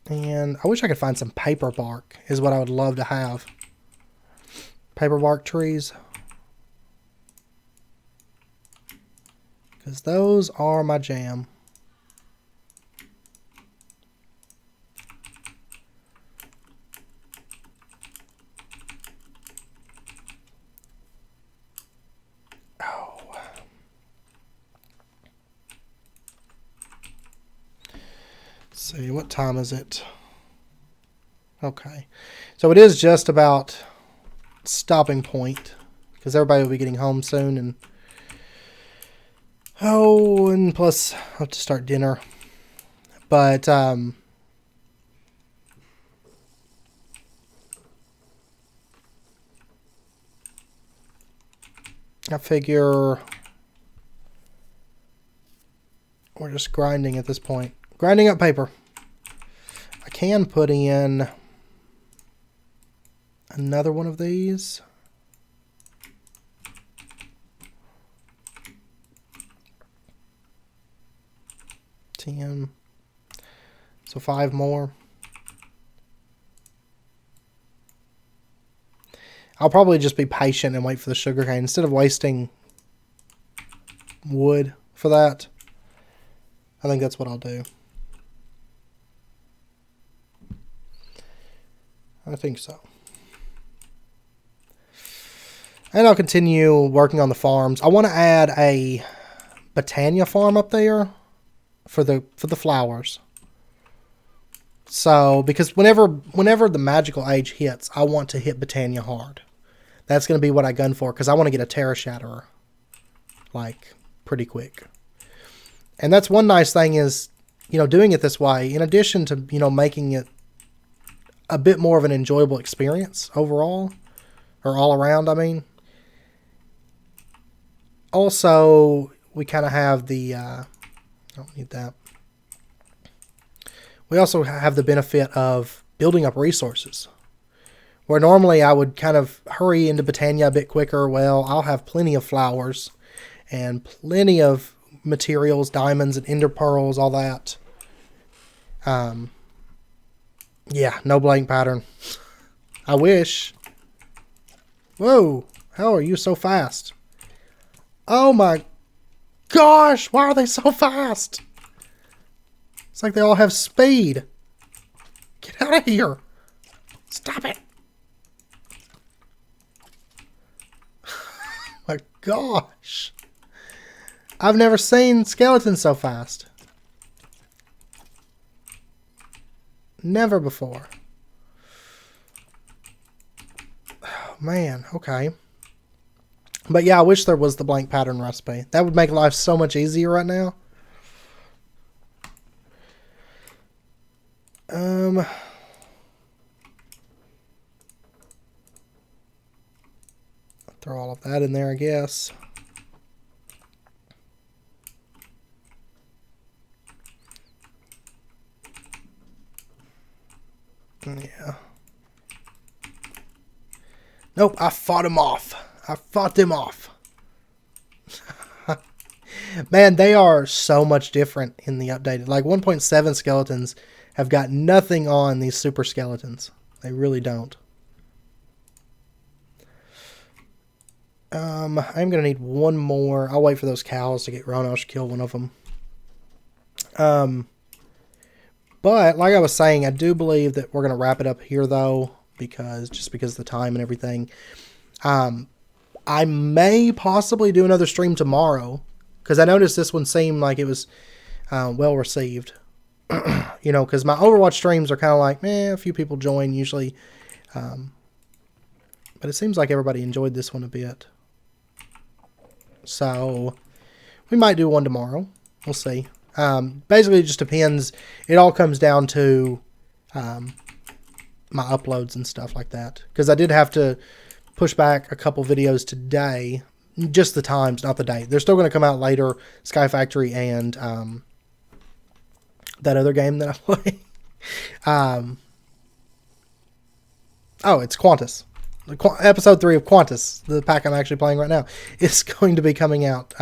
Speaker 1: And I wish I could find some paper bark is what I would love to have. Paper bark trees. Because those are my jam. Oh. Let's see, what time is it? Okay. So it is just about stopping point. Because everybody will be getting home soon and and plus I have to start dinner. But I figure we're just grinding at this point. Grinding up paper. I can put in another one of these. So 5 more. I'll probably just be patient and wait for the sugarcane instead of wasting wood for that. I think that's what I'll do. I think so. And I'll continue working on the farms. I want to add a Botania farm up there for the flowers. So, because whenever the magical age hits, I want to hit Botania hard. That's going to be what I gun for, because I want to get a Terra Shatterer, like, pretty quick. And that's one nice thing is, doing it this way, in addition to, making it a bit more of an enjoyable experience overall, or all around, I mean. Also, we kind of have the, I don't need that. We also have the benefit of building up resources. Where normally I would kind of hurry into Botania a bit quicker. Well, I'll have plenty of flowers and plenty of materials, diamonds and ender pearls, all that. Yeah, no blank pattern. I wish. Whoa, how are you so fast? Oh my gosh, why are they so fast? It's like they all have speed. Get out of here. Stop it. My gosh. I've never seen skeletons so fast. Never before. Oh, man, okay. But yeah, I wish there was the blank pattern recipe. That would make life so much easier right now. Throw all of that in there, I guess. Yeah. Nope, I fought him off. I fought them off. Man, they are so much different in the updated. Like 1.7 skeletons have got nothing on these super skeletons. They really don't. I'm going to need one more. I'll wait for those cows to get grown. I'll just kill one of them. But like I was saying, I do believe that we're going to wrap it up here though, because of the time and everything. I may possibly do another stream tomorrow, because I noticed this one seemed like it was well received. Because my Overwatch streams are kind of like, a few people join usually. But it seems like everybody enjoyed this one a bit. So, we might do one tomorrow. We'll see. Basically, it just depends. It all comes down to my uploads and stuff like that. Because I did have to push back a couple videos today. Just the times, not the date. They're still going to come out later. Sky Factory and that other game that I play. Oh, it's Quantus. Episode 3 of Quantus, the pack I'm actually playing right now, is going to be coming out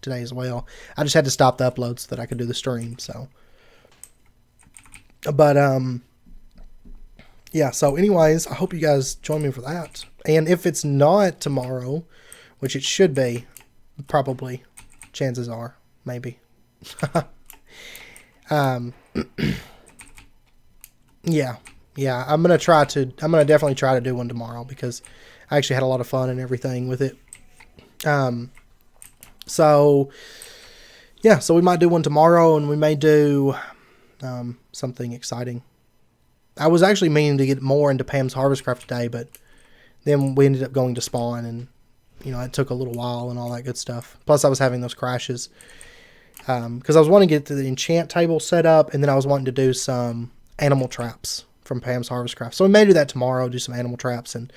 Speaker 1: today as well. I just had to stop the upload so that I could do the stream. So, but yeah. So, anyways, I hope you guys join me for that. And if it's not tomorrow, which it should be, probably, chances are, maybe. Yeah. Yeah, I'm going to definitely try to do one tomorrow, because I actually had a lot of fun and everything with it. So, yeah, so we might do one tomorrow, and we may do something exciting. I was actually meaning to get more into Pam's Harvest Craft today, but then we ended up going to spawn, and, it took a little while and all that good stuff. Plus, I was having those crashes. Because I was wanting to get the enchant table set up, and then I was wanting to do some animal traps from Pam's Harvest Craft. So we may do that tomorrow, do some animal traps, and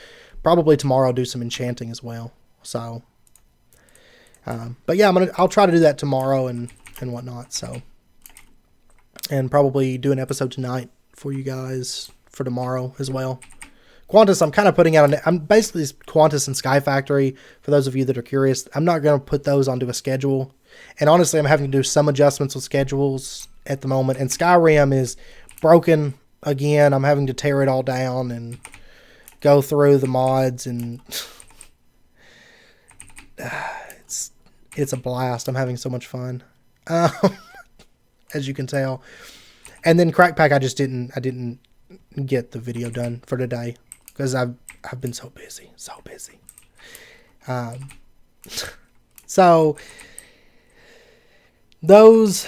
Speaker 1: probably tomorrow do some enchanting as well. So, but yeah, I'll try to do that tomorrow and whatnot. So, and probably do an episode tonight for you guys for tomorrow as well. Quantus, I'm kind of putting out I'm basically Quantus and Sky Factory. For those of you that are curious, I'm not going to put those onto a schedule. And honestly, I'm having to do some adjustments with schedules at the moment. And Skyrim is broken again. I'm having to tear it all down and go through the mods, and It's a blast. I'm having so much fun, as you can tell. And then Crack Pack, I didn't get the video done for today because I've been so busy. So those,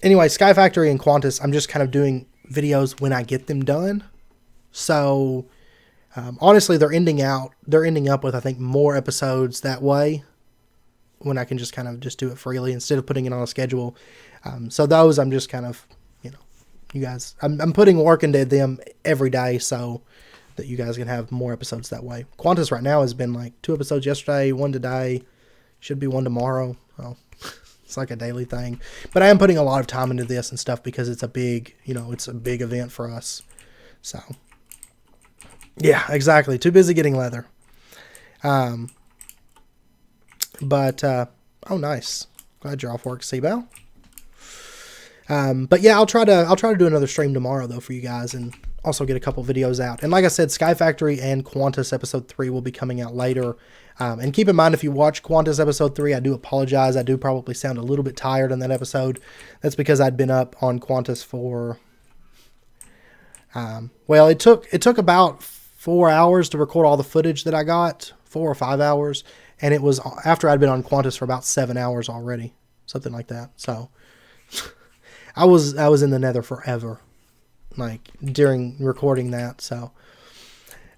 Speaker 1: anyway, Sky Factory and Quantus, I'm just kind of doing videos when I get them done. So, honestly, they're ending up with, I think, more episodes that way when I can just kind of just do it freely instead of putting it on a schedule. So those I'm just kind of, you guys, I'm putting work into them every day so that you guys can have more episodes that way. Quantus right now has been like 2 episodes yesterday, 1 today, should be 1 tomorrow. Well, it's like a daily thing. But I am putting a lot of time into this and stuff because it's a big, it's a big event for us. So, yeah, exactly. Too busy getting leather. Oh, nice. Glad you're off work, Seabell. But yeah, I'll try to do another stream tomorrow though for you guys and also get a couple videos out. And like I said, Sky Factory and Quantus episode 3 will be coming out later. And keep in mind, if you watch Quantus episode 3, I do apologize. I do probably sound a little bit tired on that episode. That's because I'd been up on Quantus for, well, it took about 4 hours to record all the footage that I got, 4 or 5 hours. And it was after I'd been on Quantus for about 7 hours already, something like that. So I was in the nether forever, like during recording that. So,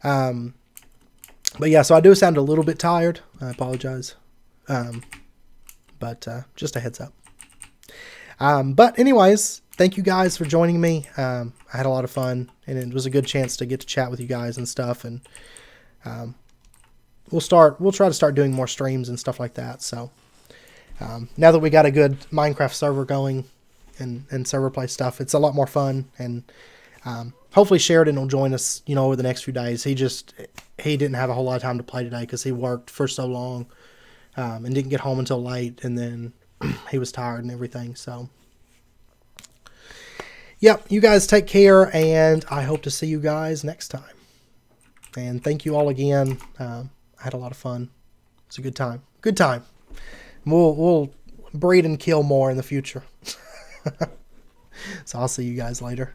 Speaker 1: but yeah, so I do sound a little bit tired. I apologize. But just a heads up. But anyways, thank you guys for joining me. I had a lot of fun and it was a good chance to get to chat with you guys and stuff. And, we'll try to start doing more streams and stuff like that. So, now that we got a good Minecraft server going and server play stuff, it's a lot more fun. And, hopefully Sheridan will join us, over the next few days. He didn't have a whole lot of time to play today because he worked for so long, and didn't get home until late. And then he was tired and everything. So, yep, you guys take care and I hope to see you guys next time. And thank you all again. I had a lot of fun. It's a good time. Good time. We'll breed and kill more in the future. So I'll see you guys later.